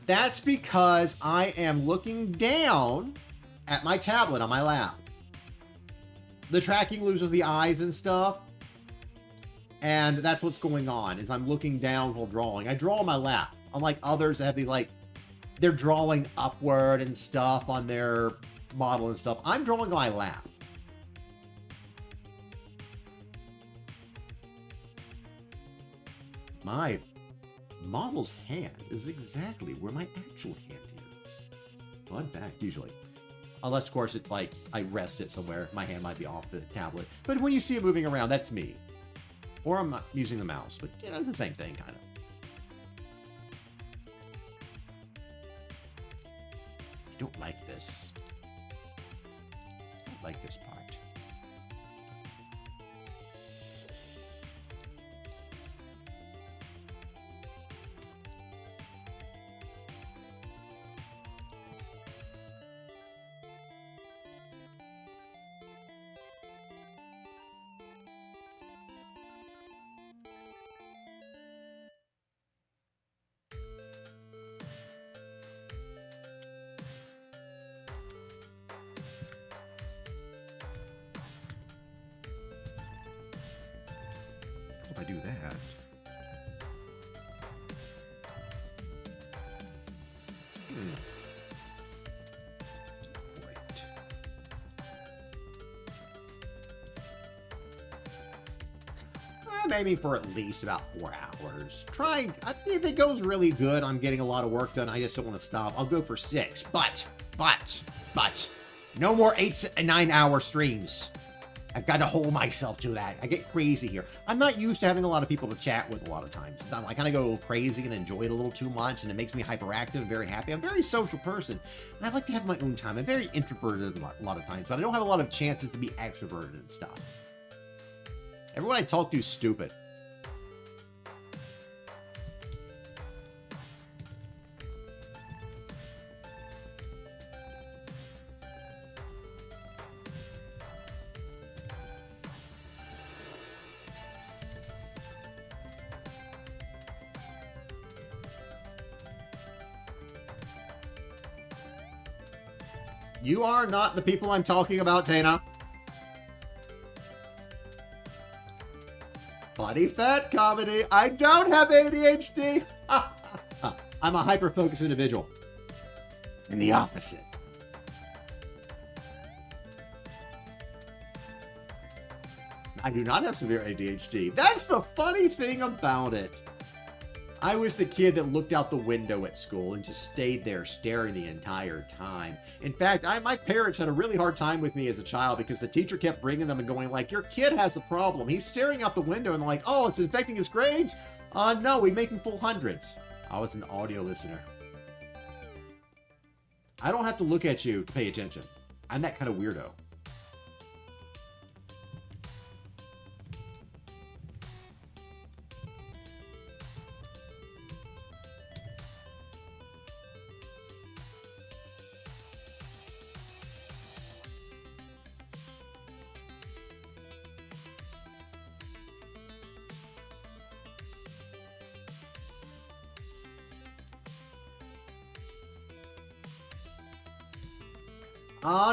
that's because I am looking down at my tablet on my lap. The tracking loses the eyes and stuff. And that's what's going on, is I'm looking down while drawing. I draw on my lap. Unlike others that have the, like, they're drawing upward and stuff on their model and stuff. I'm drawing on my lap. My model's hand is exactly where my actual hand is. Fun fact, usually. Unless, of course, it's like I rest it somewhere. My hand might be off the tablet. But when you see it moving around, that's me. Or I'm not using the mouse, but you know, it's the same thing, kind of. I don't like this. I don't like this part. I do that. Right. I'm aiming for at least about 4 hours. Trying, if it goes really good, I'm getting a lot of work done. I just don't want to stop. I'll go for 6, but, no more 8 and 9 hour streams. I've got to hold myself to that. I get crazy here. I'm not used to having a lot of people to chat with a lot of times. I kind of go crazy and enjoy it a little too much, and it makes me hyperactive and very happy. I'm a very social person, and I like to have my own time. I'm very introverted a lot of times, but I don't have a lot of chances to be extroverted and stuff. Everyone I talk to is stupid. You are not the people I'm talking about, Dana. Funny fat comedy. I don't have ADHD. I'm a hyper-focused individual. And the opposite. I do not have severe ADHD. That's the funny thing about it. I was the kid that looked out the window at school and just stayed there staring the entire time. In fact, my parents had a really hard time with me as a child because the teacher kept bringing them and going like, your kid has a problem. He's staring out the window, and they're like, oh, it's infecting his grades? No, we make him full hundreds. I was an audio listener. I don't have to look at you to pay attention. I'm that kind of weirdo.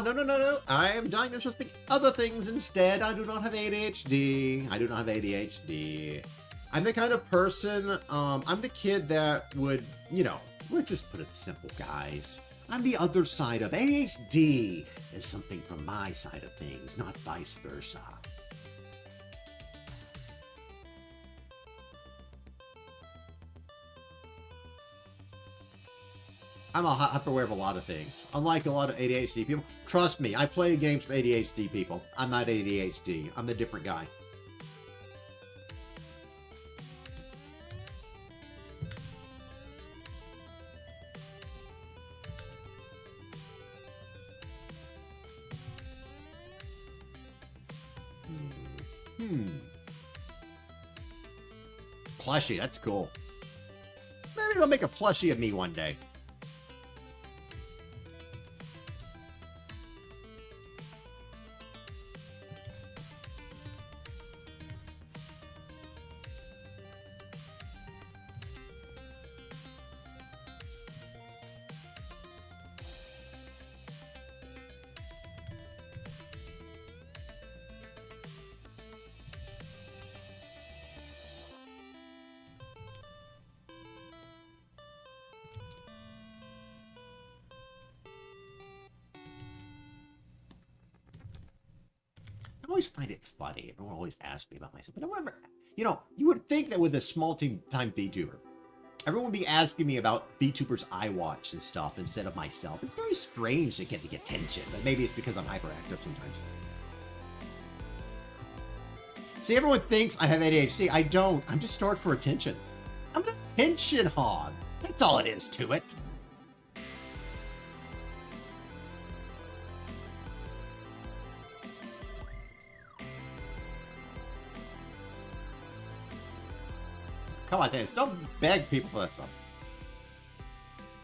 No. I am diagnosed with other things instead. I do not have ADHD. I do not have ADHD. I'm the kind of person, I'm the kid that would, let's just put it simple, guys. I'm the other side of ADHD is something from my side of things, not vice versa. I'm hyper-aware of a lot of things. Unlike a lot of ADHD people. Trust me, I play games for ADHD people. I'm not ADHD. I'm a different guy. Plushie, that's cool. Maybe they'll make a plushie of me one day. I always find it funny. Everyone always asks me about myself. But I remember, you would think that with a small-time VTuber, everyone would be asking me about VTubers I watch and stuff instead of myself. It's very strange to get the attention, but maybe it's because I'm hyperactive sometimes. See, everyone thinks I have ADHD. I don't. I'm just starved for attention. I'm an attention hog. That's all it is to it. Come on, Dennis, don't beg people for that stuff.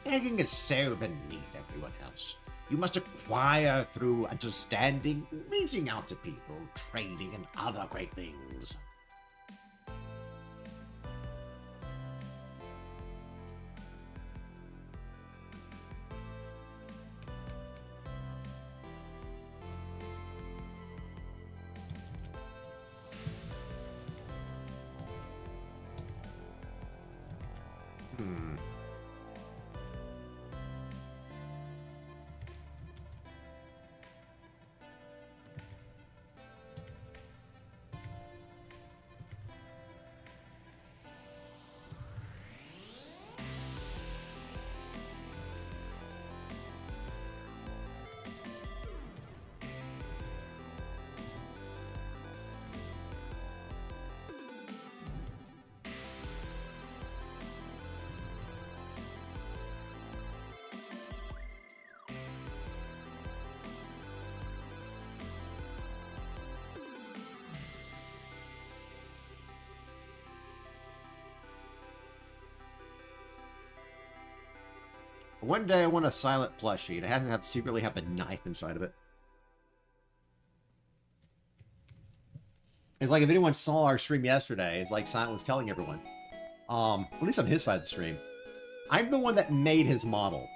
Begging is so beneath everyone else. You must acquire through understanding, reaching out to people, trading, and other great things. One day I want a silent plushie, and it has to have secretly have a knife inside of it. It's like if anyone saw our stream yesterday, it's like Silent was telling everyone. At least on his side of the stream. I'm the one that made his model.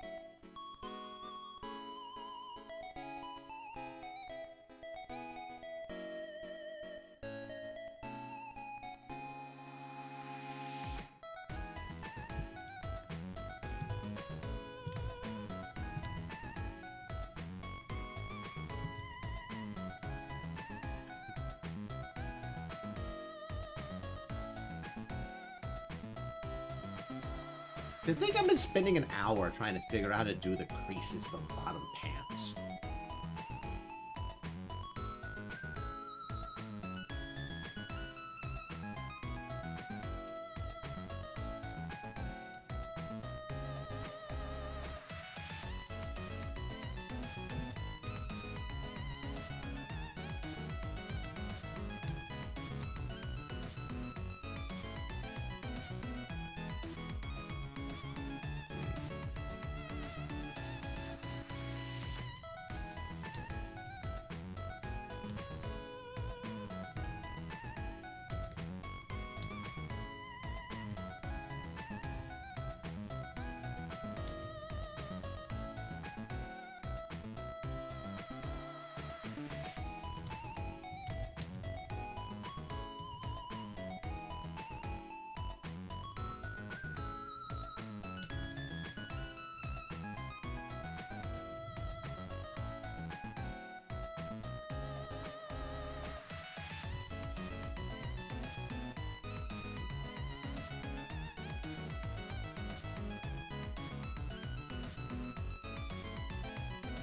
I think I've been spending an hour trying to figure out how to do the creases from bottom pants.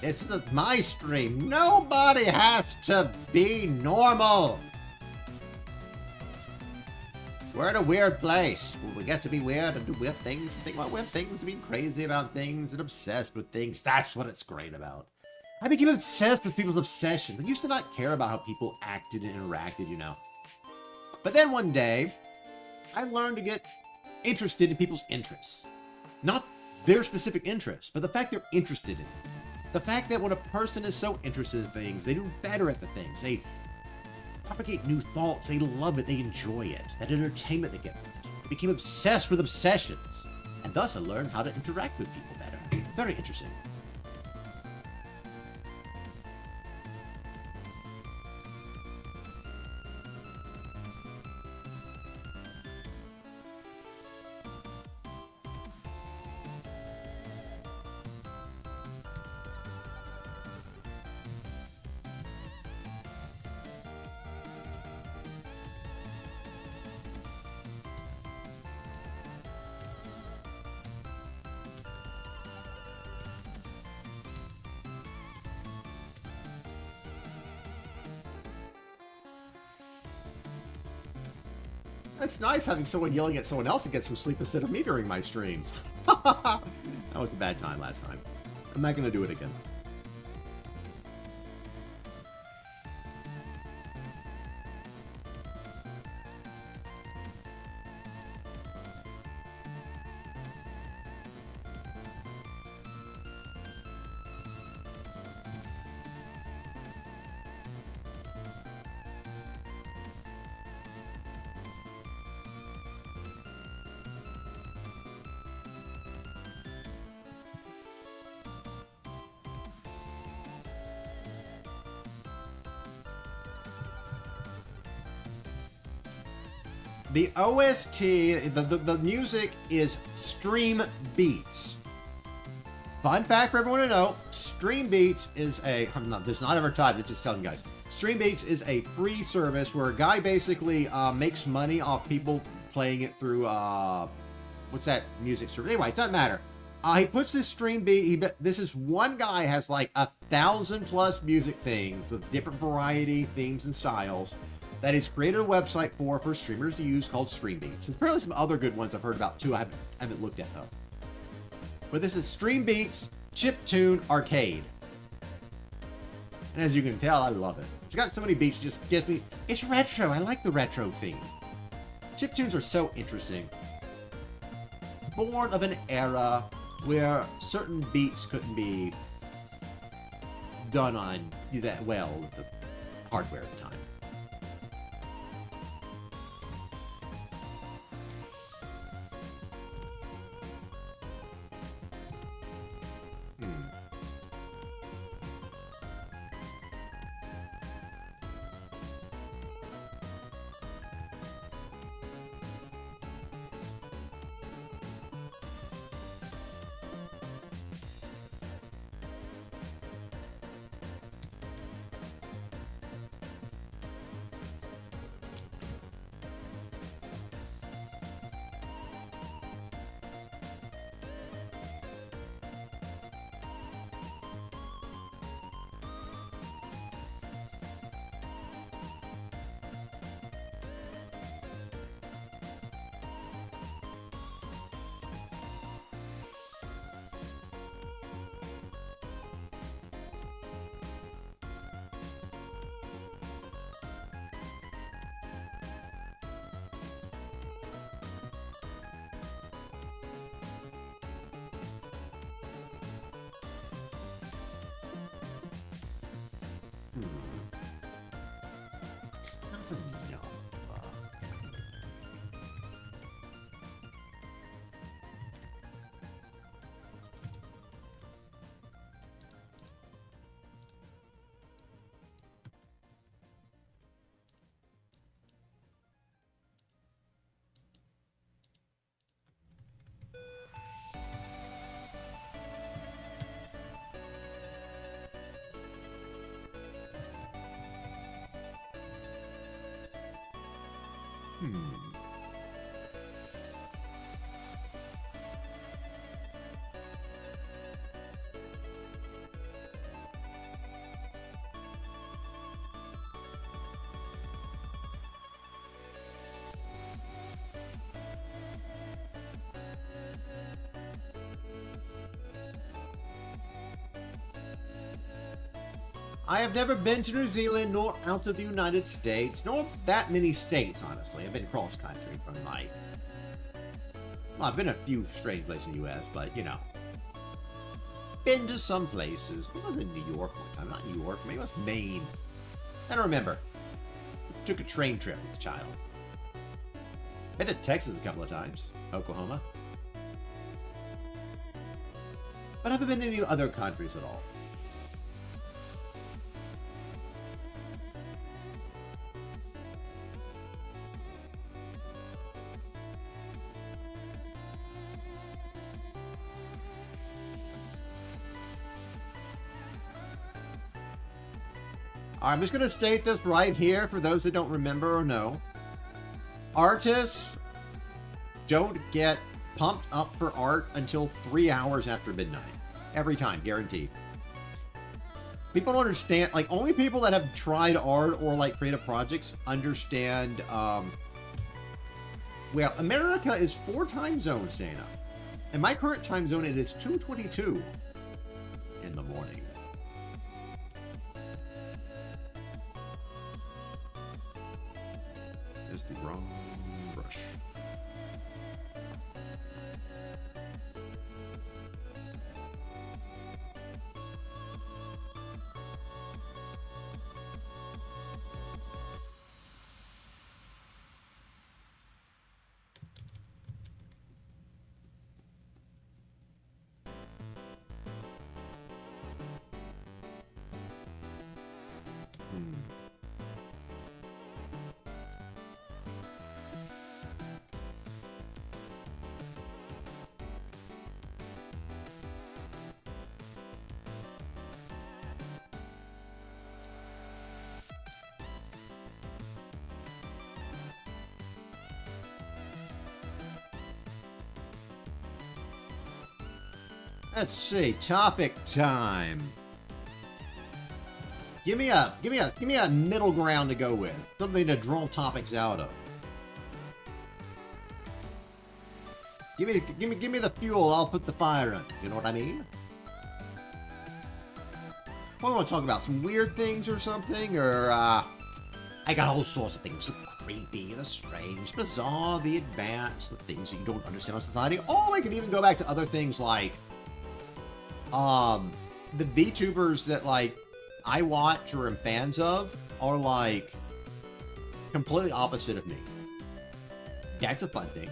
This is my stream. Nobody has to be normal. We're in a weird place. We get to be weird and do weird things, and think about weird things, and be crazy about things, and obsessed with things. That's what it's great about. I became obsessed with people's obsessions. I used to not care about how people acted and interacted, you know. But then one day, I learned to get interested in people's interests. Not their specific interests, but the fact they're interested in it. The fact that when a person is so interested in things, they do better at the things. They propagate new thoughts. They love it. They enjoy it. That entertainment they get from it. I became obsessed with obsessions. And thus I learned how to interact with people better. Very interesting. It's nice having someone yelling at someone else to get some sleep instead of me during my streams. That was a bad time last time. I'm not going to do it again. The OST, the music is Stream Beats. Fun fact for everyone to know, Stream Beats is there's not advertised, it's just telling you guys. Stream Beats is a free service where a guy basically makes money off people playing it through, what's that music service? Anyway, it doesn't matter. He puts this Stream Beat, this is one guy has like 1,000+ music things of different variety, themes, and styles. That he's created a website for streamers to use called Stream Beats. There's apparently some other good ones I've heard about too. I haven't looked at though. But this is Stream Beats Chiptune Arcade. And as you can tell, I love it. It's got so many beats, it just gives me, it's retro. I like the retro theme. Chiptunes are so interesting. Born of an era where certain beats couldn't be done on that well with the hardware at the time. Not enough. I have never been to New Zealand, nor out of the United States, nor that many states, honestly. I've been cross-country from, like... Well, I've been a few strange places in the U.S., but, you know. Been to some places. Maybe I was in New York one time. Not New York. Maybe it was Maine. I don't remember. Took a train trip as a child. Been to Texas a couple of times. Oklahoma. But I haven't been to any other countries at all. I'm just going to state this right here for those that don't remember or know. Artists don't get pumped up for art until 3 hours after midnight. Every time, guaranteed. People don't understand, like, only people that have tried art or, like, creative projects understand, well, America is 4 time zones, Sana. In my current time zone, it is 2:22 in the morning. Is the wrong brush. Let's see, topic time. Give me a middle ground to go with. Something to draw topics out of. Give me the fuel, I'll put the fire in. You know what I mean? What do I want to talk about? Some weird things or something? Or, I got all sorts of things. The creepy, the strange, bizarre, the advanced, the things that you don't understand in society. Oh, I could even go back to other things like The VTubers that, like, I watch or am fans of are, like, completely opposite of me. That's a fun thing.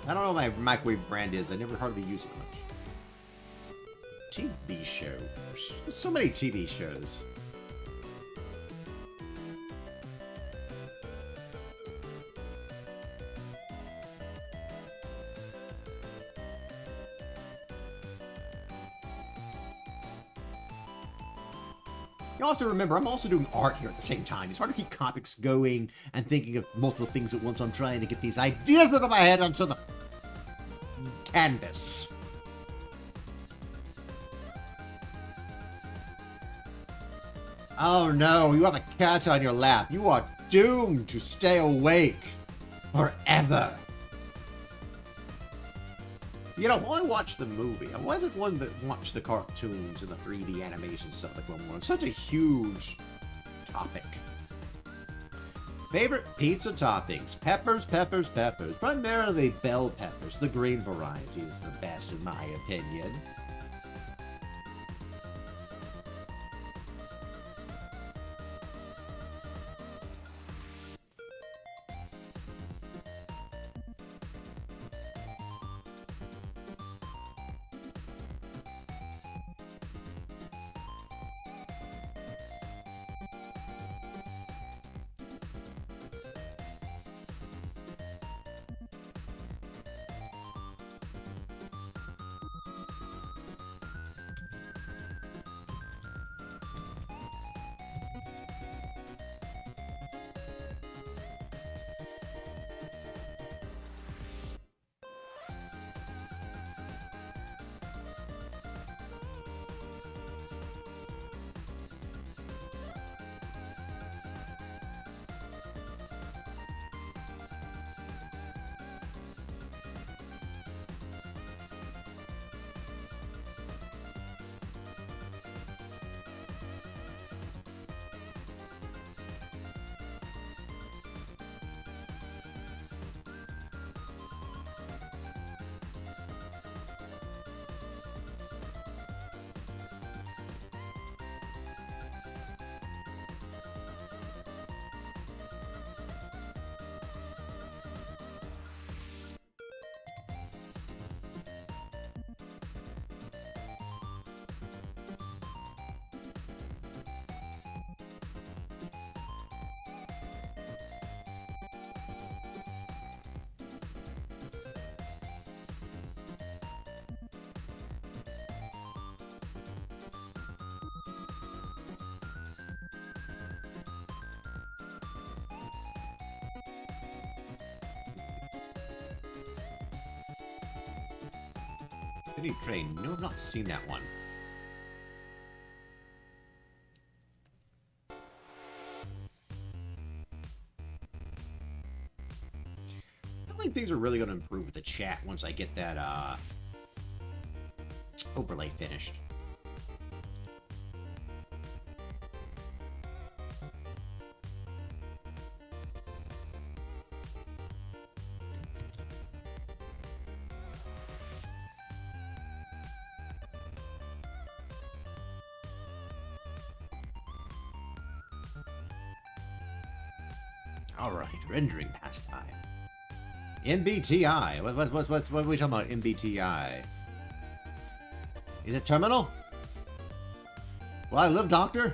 I don't know what my microwave brand is. I never hardly use it much. TV shows. There's so many TV shows. You also have to remember, I'm also doing art here at the same time. It's hard to keep comics going and thinking of multiple things at once. I'm trying to get these ideas out of my head onto the canvas. Oh no, you have a cat on your lap. You are doomed to stay awake forever. You know, while I watched the movie, I wasn't one that watched the cartoons and the 3D animation stuff like one was. Such a huge topic. Favorite pizza toppings? Peppers, peppers, peppers. Primarily bell peppers. The green variety is the best in my opinion. City Train. No, I've not seen that one. I don't think things are really going to improve with the chat once I get that overlay finished. Alright, rendering pastime. MBTI. What are we talking about, MBTI? Is it terminal? Will I live, doctor?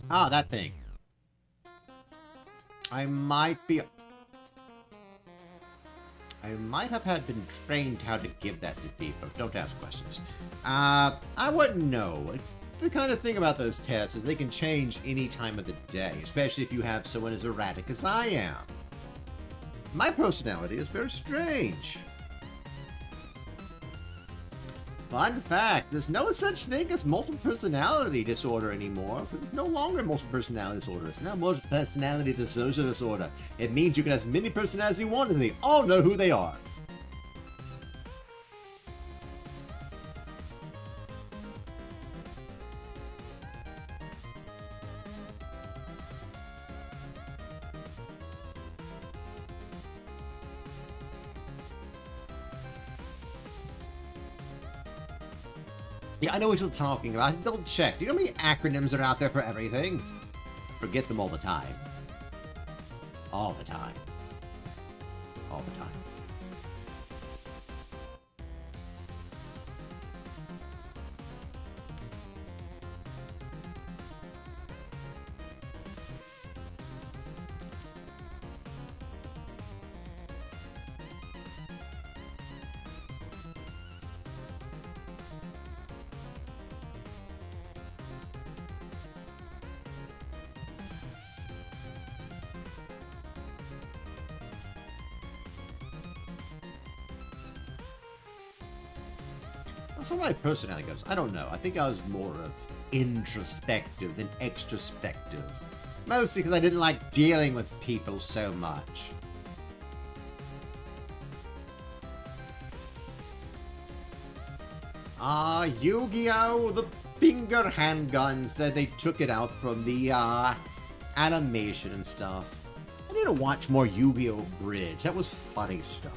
Ah, that thing. I might have had been trained how to give that to people. Don't ask questions. I wouldn't know. It's the kind of thing about those tests is they can change any time of the day, especially if you have someone as erratic as I am. My personality is very strange. Fun fact, there's no such thing as multiple personality disorder anymore. It's no longer multiple personality disorder. It's now multiple personality dissociative disorder. It means you can have as many personalities you want and they all know who they are. Yeah, I know what you're talking about. Double check. Do you know how many acronyms are out there for everything? Forget them all the time. All the time. All the time. As far as my personality goes, I don't know. I think I was more of introspective than extrospective. Mostly because I didn't like dealing with people so much. Yu-Gi-Oh! The finger handguns that they took it out from the animation and stuff. I need to watch more Yu-Gi-Oh! Bridge. That was funny stuff.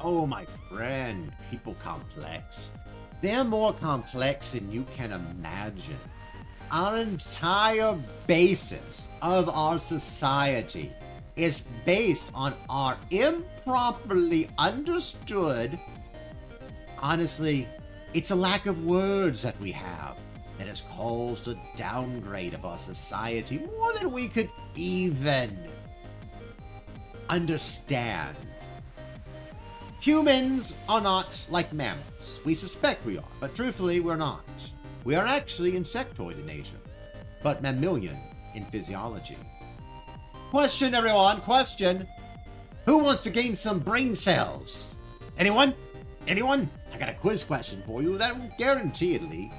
Oh, my friend, people complex. They're more complex than you can imagine. Our entire basis of our society is based on our improperly understood. Honestly, it's a lack of words that we have that has caused a downgrade of our society more than we could even understand. Humans are not like mammals. We suspect we are, but truthfully, we're not. We are actually insectoid in nature, but mammalian in physiology. Question, everyone, question. Who wants to gain some brain cells? Anyone? Anyone? I got a quiz question for you that will guaranteedly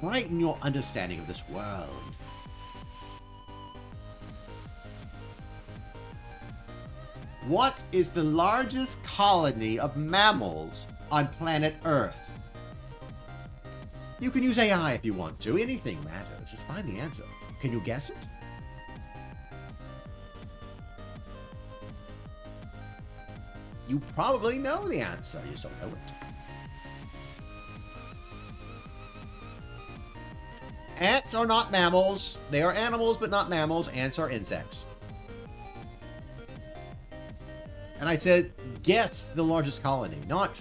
brighten your understanding of this world. What is the largest colony of mammals on planet Earth? You can use AI if you want to. Anything matters. Just find the answer. Can you guess it? You probably know the answer. You just don't know it. Ants are not mammals. They are animals, but not mammals. Ants are insects. And I said, guess the largest colony, not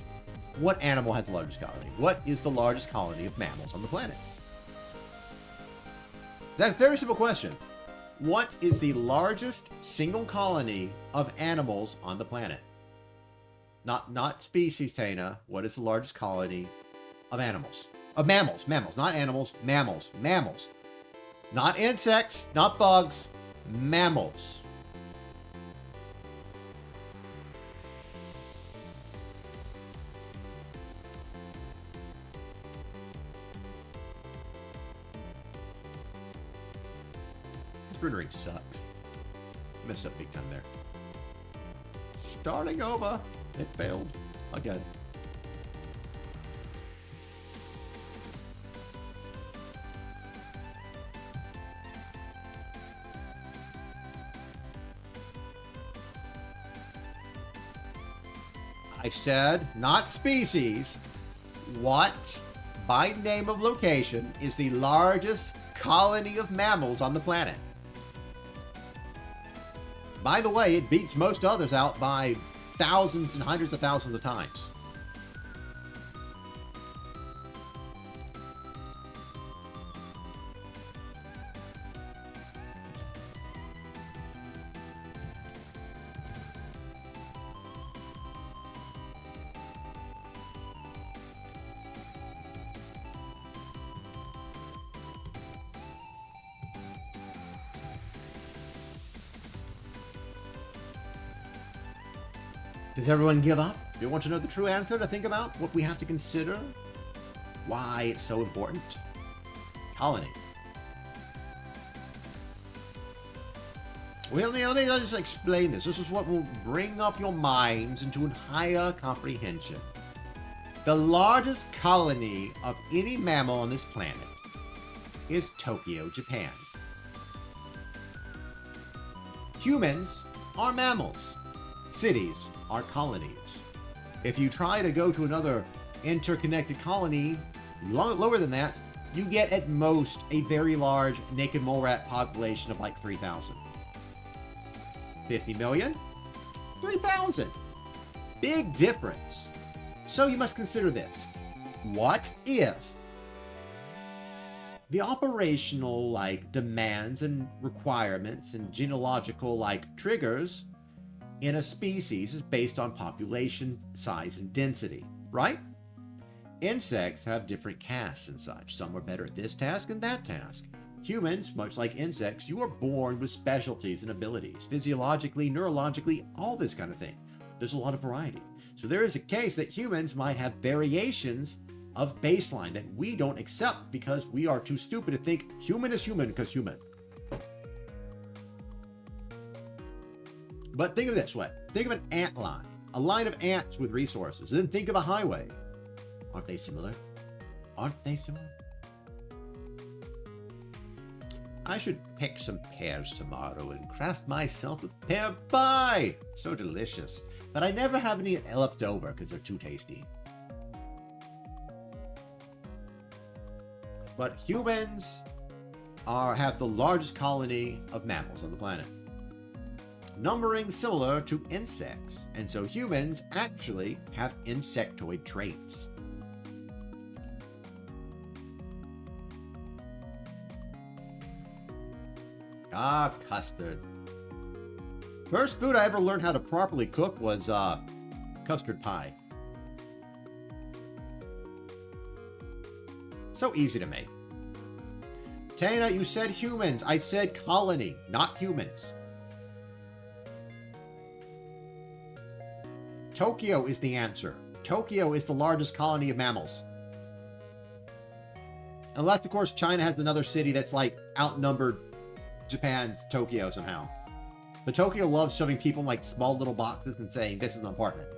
what animal has the largest colony. What is the largest colony of mammals on the planet? That's a very simple question. What is the largest single colony of animals on the planet? Not species, Tana. What is the largest colony of animals? Of mammals. Mammals, not animals. Mammals. Mammals. Not insects, not bugs. Mammals. Rendering sucks. Messed up big time there. Starting over. It failed. Again. I said, not species. What, by name of location, is the largest colony of mammals on the planet? By the way, it beats most others out by thousands and hundreds of thousands of times. Does everyone give up? Do you want to know the true answer to think about? What we have to consider? Why it's so important? Colony. Well, let me just explain this. This is what will bring up your minds into higher comprehension. The largest colony of any mammal on this planet is Tokyo, Japan. Humans are mammals. Cities are colonies. If you try to go to another interconnected colony lower than that, you get at most a very large naked mole rat population of like 3,000. 50 million? 3,000. Big difference. So you must consider this. What if the operational demands and requirements and genealogical triggers in a species is based on population, size, and density, right? Insects have different castes and such. Some are better at this task and that task. Humans, much like insects, you are born with specialties and abilities, physiologically, neurologically, all this kind of thing. There's a lot of variety. So there is a case that humans might have variations of baseline that we don't accept because we are too stupid to think human is human because human. But think of it this way. Think of an ant line. A line of ants with resources. And then think of a highway. Aren't they similar? Aren't they similar? I should pick some pears tomorrow and craft myself a pear pie. So delicious. But I never have any left over because they're too tasty. But humans have the largest colony of mammals on the planet, numbering similar to insects, and so humans actually have insectoid traits. Ah, custard. First food I ever learned how to properly cook was custard pie. So easy to make. Tana, you said humans. I said colony, not humans. Tokyo is the answer. Tokyo is the largest colony of mammals. Unless, of course, China has another city that's outnumbered Japan's Tokyo somehow. But Tokyo loves shoving people in small little boxes and saying, this is an apartment.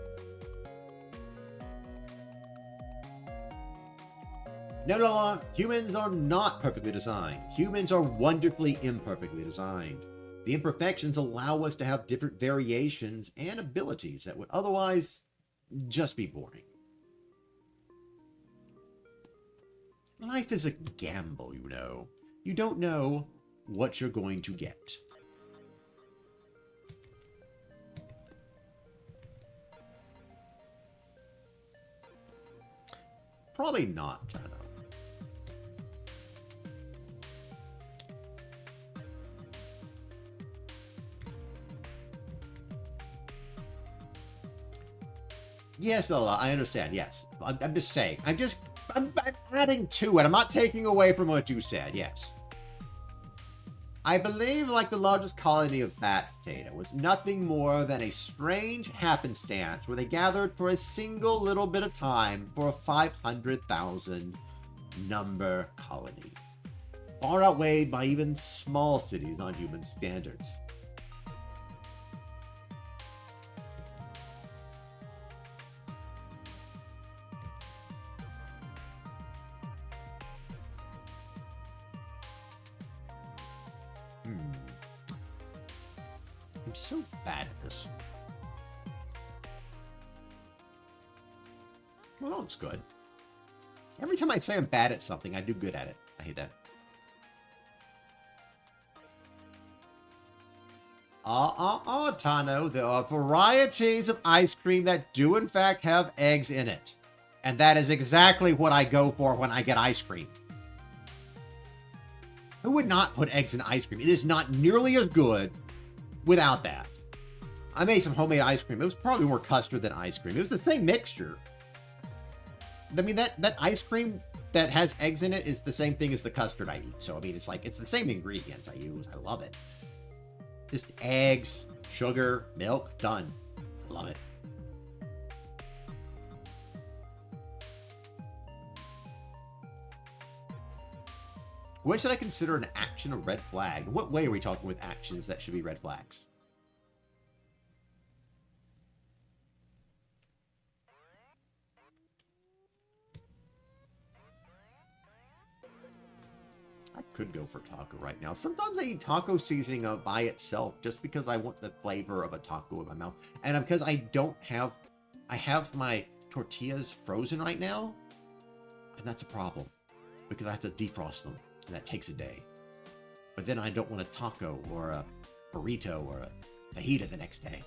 No. Humans are not perfectly designed. Humans are wonderfully imperfectly designed. The imperfections allow us to have different variations and abilities that would otherwise just be boring. Life is a gamble, you know. You don't know what you're going to get. Probably not, I don't know. Yes, Lola, I understand. Yes. I'm just saying. I'm adding to it. I'm not taking away from what you said. Yes. I believe the largest colony of bats, Tata, was nothing more than a strange happenstance where they gathered for a single little bit of time for a 500,000 number colony. Far outweighed by even small cities on human standards. I'm so bad at this. Well, that looks good. Every time I say I'm bad at something, I do good at it. I hate that. Tano, there are varieties of ice cream that do in fact have eggs in it. And that is exactly what I go for when I get ice cream. Who would not put eggs in ice cream? It is not nearly as good without that. I made some homemade ice cream. It was probably more custard than ice cream. It was the same mixture. I mean, that ice cream that has eggs in it is the same thing as the custard I eat. So, I mean, it's like, it's the same ingredients I use. I love it. Just eggs, sugar, milk, done. Love it. When should I consider an action a red flag? In what way are we talking with actions that should be red flags? I could go for taco right now. Sometimes I eat taco seasoning by itself just because I want the flavor of a taco in my mouth. And because I have my tortillas frozen right now, and that's a problem because I have to defrost them, and that takes a day. But then I don't want a taco or a burrito or a fajita the next day.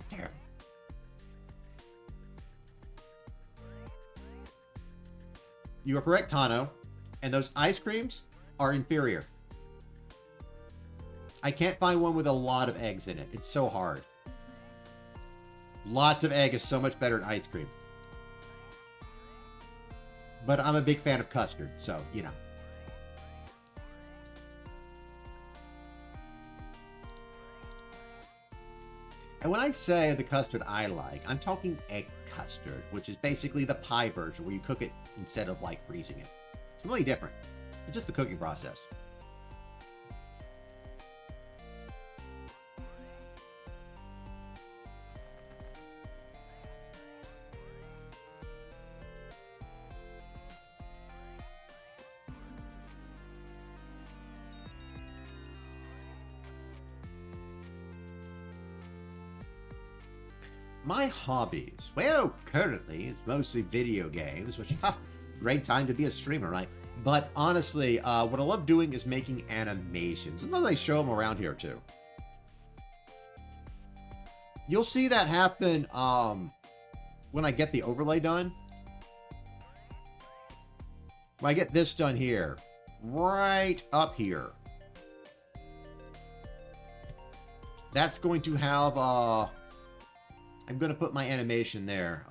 Terrible. You are correct, Tano. And those ice creams are inferior. I can't find one with a lot of eggs in it. It's so hard. Lots of egg is so much better than ice cream. But I'm a big fan of custard, so, you know. And when I say the custard I like, I'm talking egg custard, which is basically the pie version where you cook it instead of like freezing it. It's really different. It's just the cooking process. My hobbies, well, currently it's mostly video games, which, great time to be a streamer, right? But honestly, what I love doing is making animations. Sometimes I show them around here too. You'll see that happen when I get the overlay done. When I get this done here, right up here. That's going to have, I'm going to put my animation there.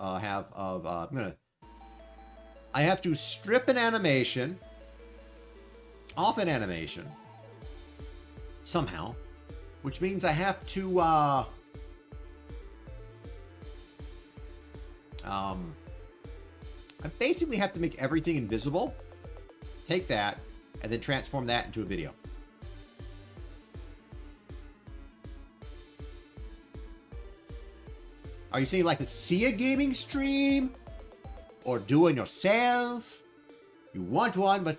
I have to strip an animation off an animation somehow, which means I have to I basically have to make everything invisible, take that, and then transform that into a video. Are you saying like to see a gaming stream? Or do it yourself? You want one, but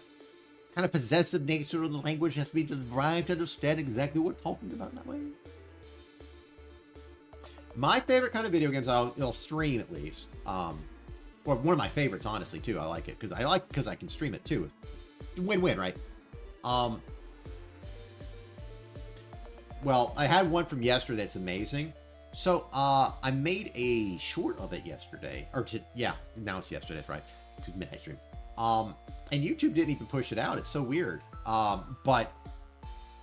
kind of possessive nature of the language has to be derived to understand exactly what we're talking about that way. My favorite kind of video games I'll stream at least. Or one of my favorites, honestly, too. I like it because I can stream it too. Win-win, right? Well, I had one from yesterday that's amazing. So, I made a short of it yesterday, yeah, now it's yesterday, that's right, it's midnight stream, and YouTube didn't even push it out. It's so weird, but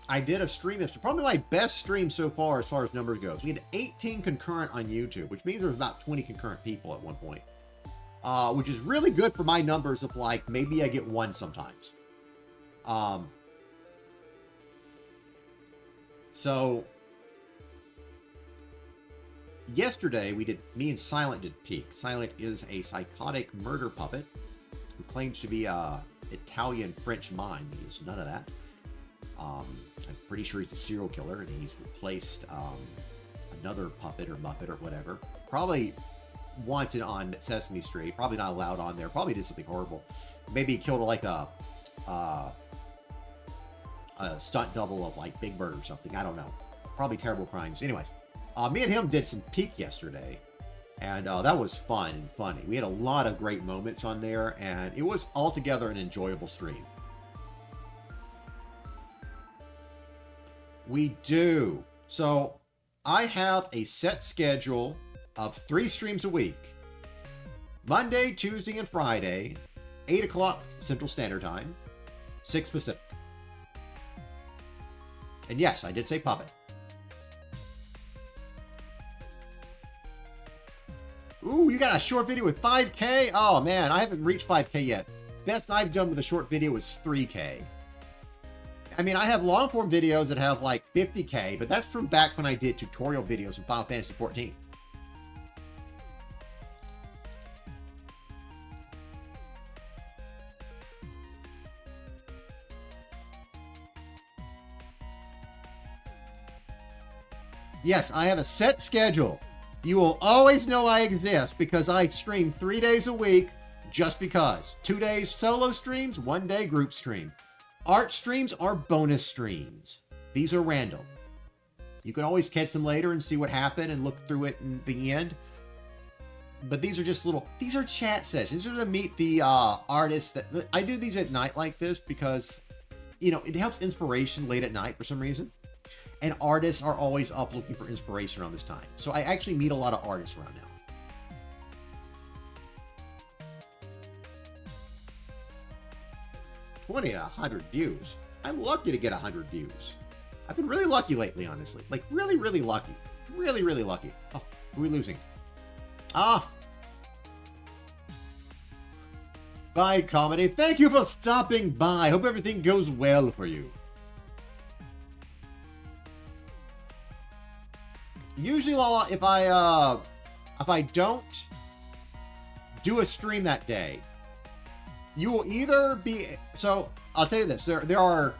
I did a stream yesterday, probably my best stream so far as numbers goes. We had 18 concurrent on YouTube, which means there's about 20 concurrent people at one point, which is really good for my numbers of like, maybe I get one sometimes, so yesterday, me and Silent did Peak. Silent is a psychotic murder puppet who claims to be a Italian-French mime. He is none of that. I'm pretty sure he's a serial killer, and he's replaced another puppet or muppet or whatever. Probably wanted on Sesame Street. Probably not allowed on there. Probably did something horrible. Maybe he killed like a stunt double of like Big Bird or something. I don't know. probably terrible crimes. Anyways, me and him did some Peak yesterday, and that was fun and funny. We had a lot of great moments on there, and it was altogether an enjoyable stream. We do. So I have a set schedule of 3 streams a week. Monday, Tuesday, and Friday, 8 o'clock Central Standard Time, 6 Pacific. And yes, I did say puppet. Ooh, you got a short video with 5K? Oh man, I haven't reached 5K yet. Best I've done with a short video is 3K. I mean, I have long form videos that have like 50K, but that's from back when I did tutorial videos in Final Fantasy XIV. Yes, I have a set schedule. You will always know I exist because I stream 3 days a week just because. 2 days solo streams, 1 day group stream. Art streams are bonus streams. These are random. You can always catch them later and see what happened and look through it in the end. But these are just these are chat sessions. These are to meet the artists that, I do these at night like this because, you know, it helps inspiration late at night for some reason. And artists are always up looking for inspiration around this time. So I actually meet a lot of artists around now. $20 to 100 views. I'm lucky to get 100 views. I've been really lucky lately, honestly. Like, really, really lucky. Really, really lucky. Oh, who are we losing? Ah! Bye, Comedy. Thank you for stopping by. Hope everything goes well for you. Usually, if I don't do a stream that day, you will either be... So, I'll tell you this. There are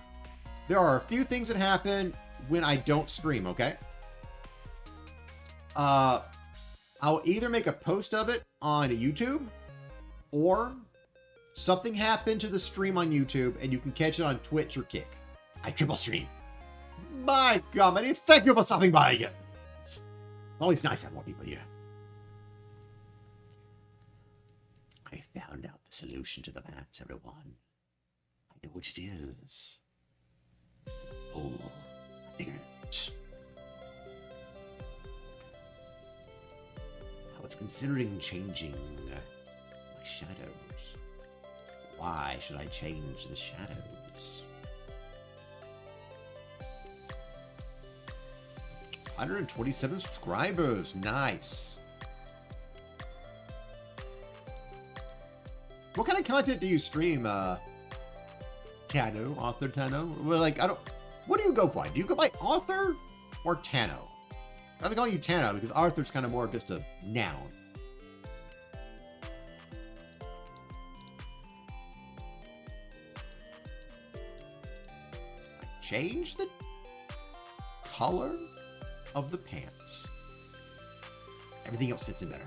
a few things that happen when I don't stream, okay? I'll either make a post of it on YouTube, or something happened to the stream on YouTube, and you can catch it on Twitch or Kick. I triple stream. Bye, Comedy. Thank you for stopping by again. Always nice to have more people here. I found out the solution to the maths, everyone. I know what it is. Oh, I figured it. I was considering changing my shadows. Why should I change the shadows? 127 subscribers. Nice. What kind of content do you stream, Tano? Author Tano? Well, like, what do you go by? Do you go by Author or Tano? I'm calling you Tano because Arthur's kind of more of just a noun. I changed the color of the pants. Everything else fits in better.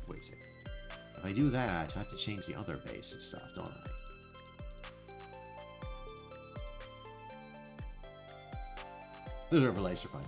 Wait a second. If I do that, I have to change the other base and stuff, don't I? Those overlays are fine.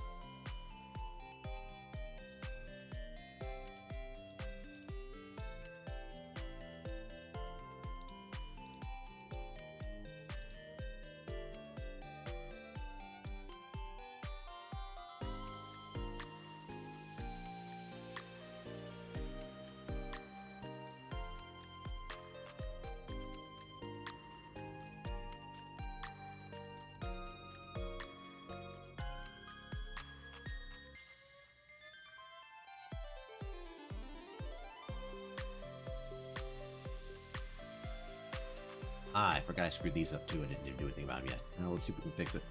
I forgot I screwed these up too. I didn't do anything about them yet. Now let's see if we can fix it.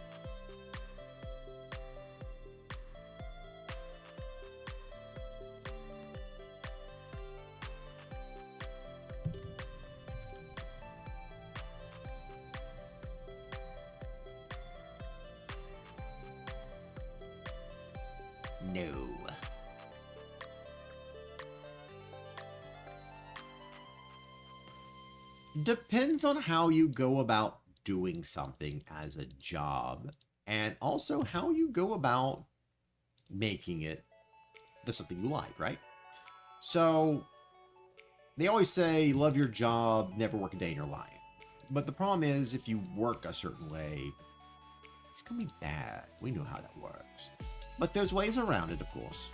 No. Depends on how you go about doing something as a job. and also how you go about making it the something you like, right? So they always say, love your job, never work a day in your life. But the problem is, if you work a certain way, it's going to be bad. We know how that works. But there's ways around it, of course.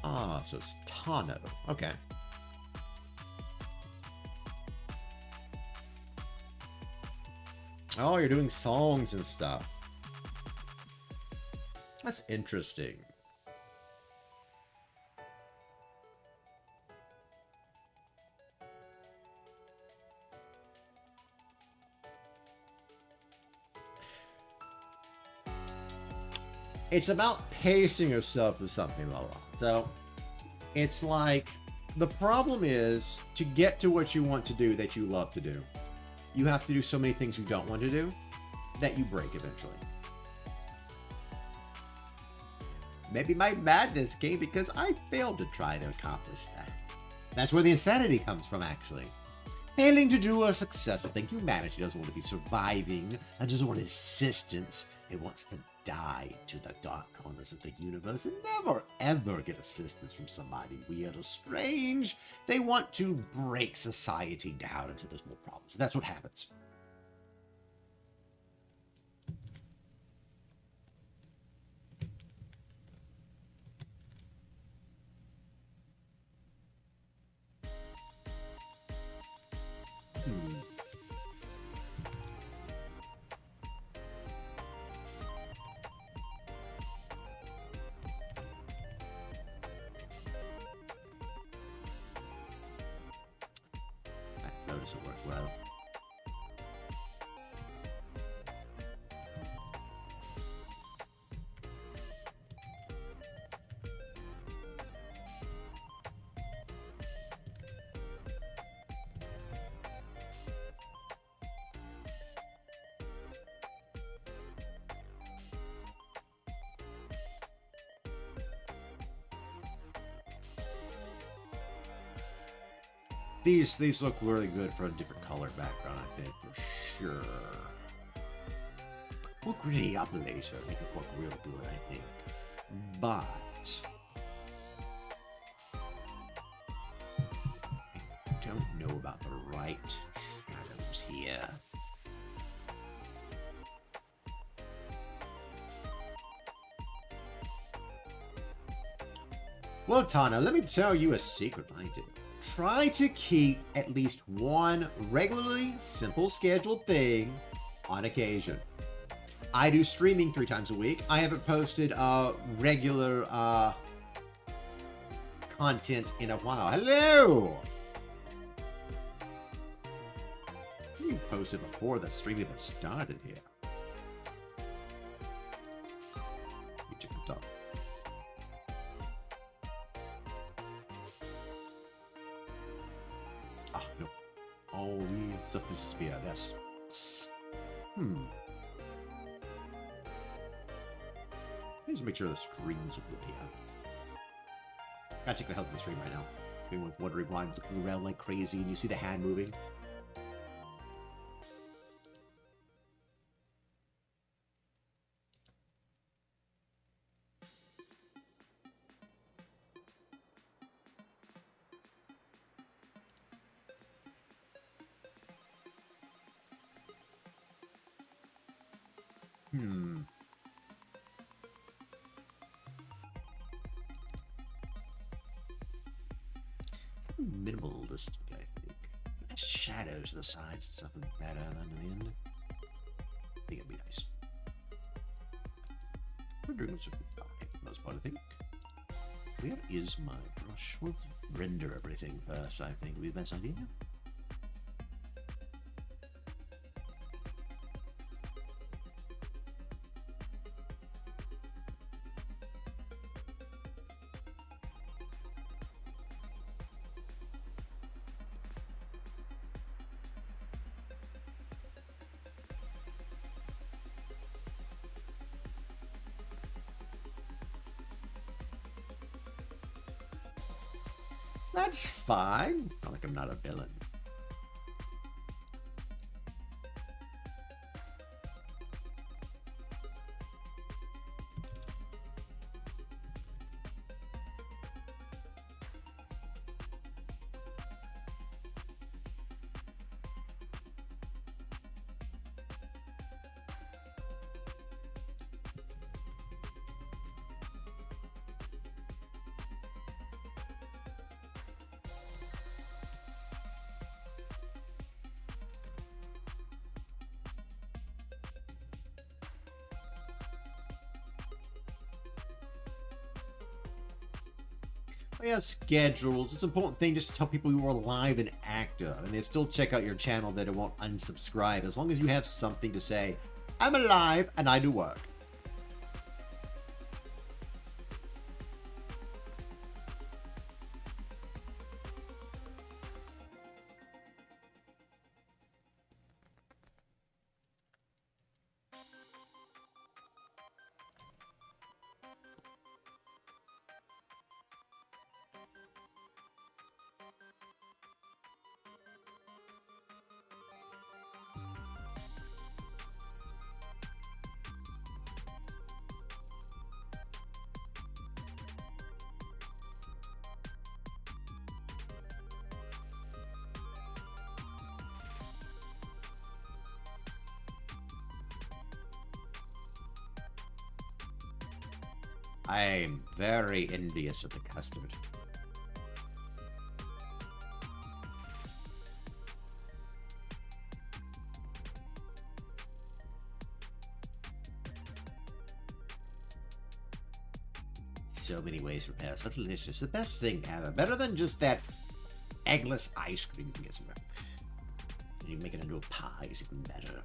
Ah, so it's Tano. Okay. Oh, you're doing songs and stuff. That's interesting. It's about pacing yourself with something, blah, blah. So it's like, the problem is, to get to what you want to do that you love to do, you have to do so many things you don't want to do that you break eventually. Maybe my madness came because I failed to try to accomplish that. That's where the insanity comes from, actually. Failing to do a successful thing. Humanity doesn't want to be surviving. It doesn't want assistance. It wants to die to the dark corners of the universe and never, ever get assistance from somebody weird or strange. They want to break society down until there's more problems. That's what happens. That doesn't work well. These look really good for a different color background, I think, for sure. We'll gritty up later, make it look real good, I think. But I don't know about the right shadows here. Well, Tana, let me tell you a secret I do. Try to keep at least one regularly simple scheduled thing on occasion. I do streaming 3 times a week. I haven't posted regular content in a while. Hello! You posted before the stream even started here. You took the top. Ah, no. Oh, yeah, stuff this is BLS. Let's make sure the screens are good here. Gotta check the health of the stream right now. Anyone wondering why I'm looking around like crazy and you see the hand moving? Minimalistic, I think. Shadows to the sides and stuff like that on the end. I think it'd be nice. We're doing this for the most part, I think. Where is my brush? We'll render everything first, I think would be the best idea. That's fine. Not like I'm not a villain. Yeah, schedules. It's an important thing just to tell people you are alive and active. And they still check out your channel that it won't unsubscribe as long as you have something to say. I'm alive and I do work. I'm very envious of the custard. So many ways to prepare. So delicious. The best thing ever. Better than just that eggless ice cream you can get somewhere. You make it into a pie, it's even better.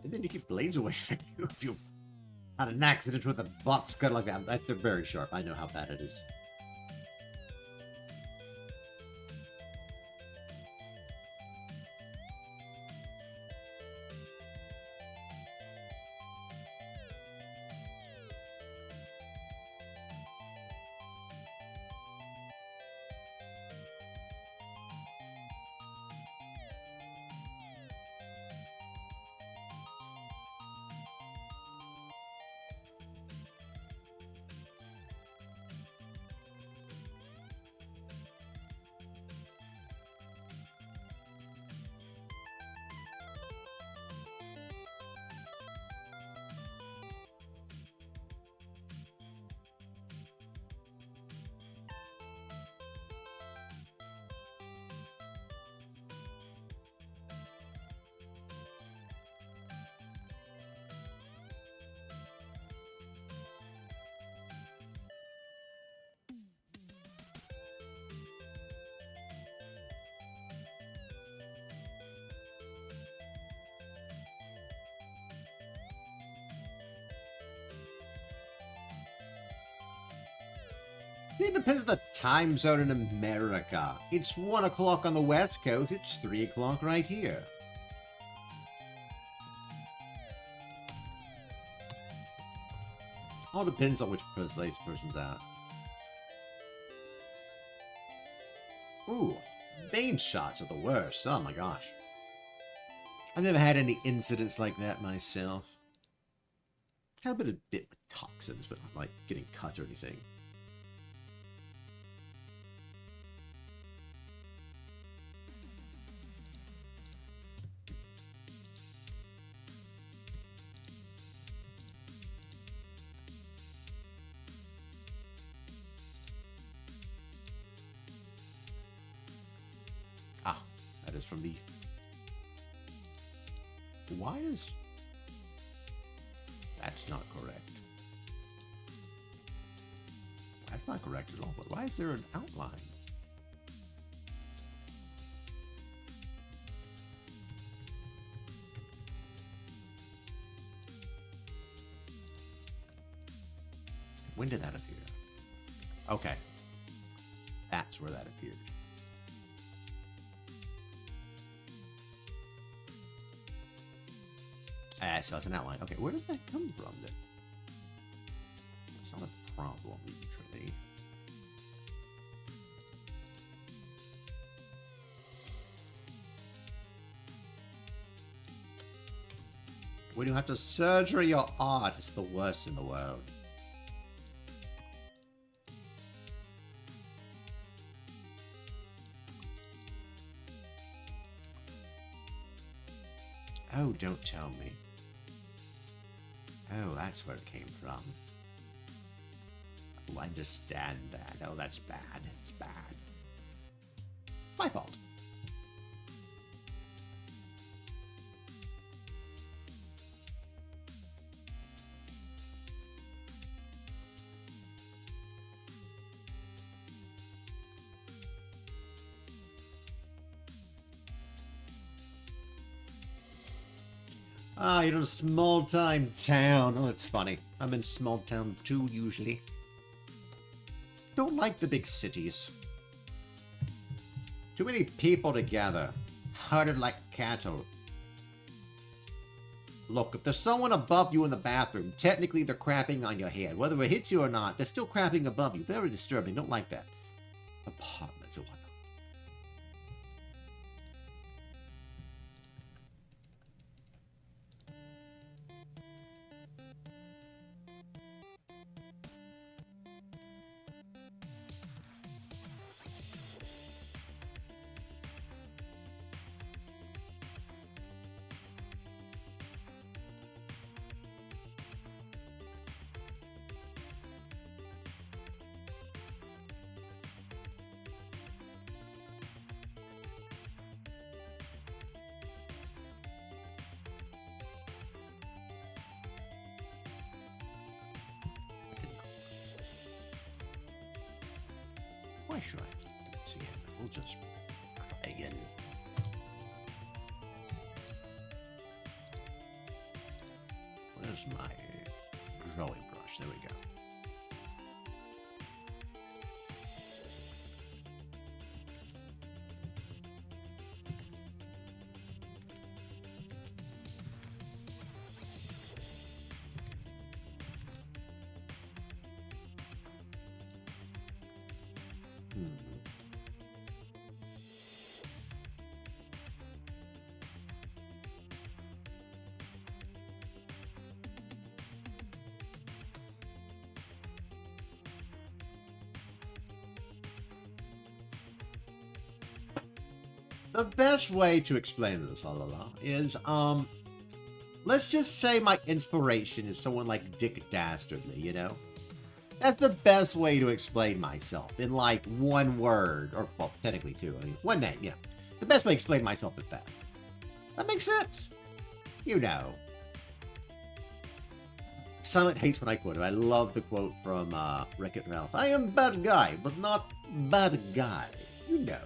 And then you keep blades away from you if you had an accident with a box cut like that. They're very sharp. I know how bad it is. It depends on the time zone in America. It's 1 o'clock on the West Coast, it's 3 o'clock right here. All depends on which place the person's at. Ooh, vein shots are the worst. Oh my gosh. I've never had any incidents like that myself. Had a bit with toxins, but not like getting cut or anything. Ah, that is from the... Why is... That's not correct. That's not correct at all, but why is there an outline? When did that appear? Okay. That's where that appeared. So it's an outline. Okay, where did that come from then? That's not a problem, usually. When you have to surgery your art, it's the worst in the world. Oh, don't tell me. Oh, that's where it came from. Oh, I understand that. Oh, that's bad. It's bad. My fault. Ah, you're in a small-time town. Oh, that's funny. I'm in small town too, usually. Don't like the big cities. Too many people together. Herded like cattle. Look, if there's someone above you in the bathroom, technically they're crapping on your head. Whether it hits you or not, they're still crapping above you. Very disturbing. Don't like that. Apartments or whatnot. Why should I keep it together? We'll just try again. Where's my drawing brush? There we go. The best way to explain this, is, let's just say my inspiration is someone like Dick Dastardly, you know? That's the best way to explain myself, in like one word, or, well, technically two, I mean, one name, yeah. The best way to explain myself is that. That makes sense. You know. Silent hates when I quote it. I love the quote from Wreck-It Ralph. I am bad guy, but not bad guy. You know.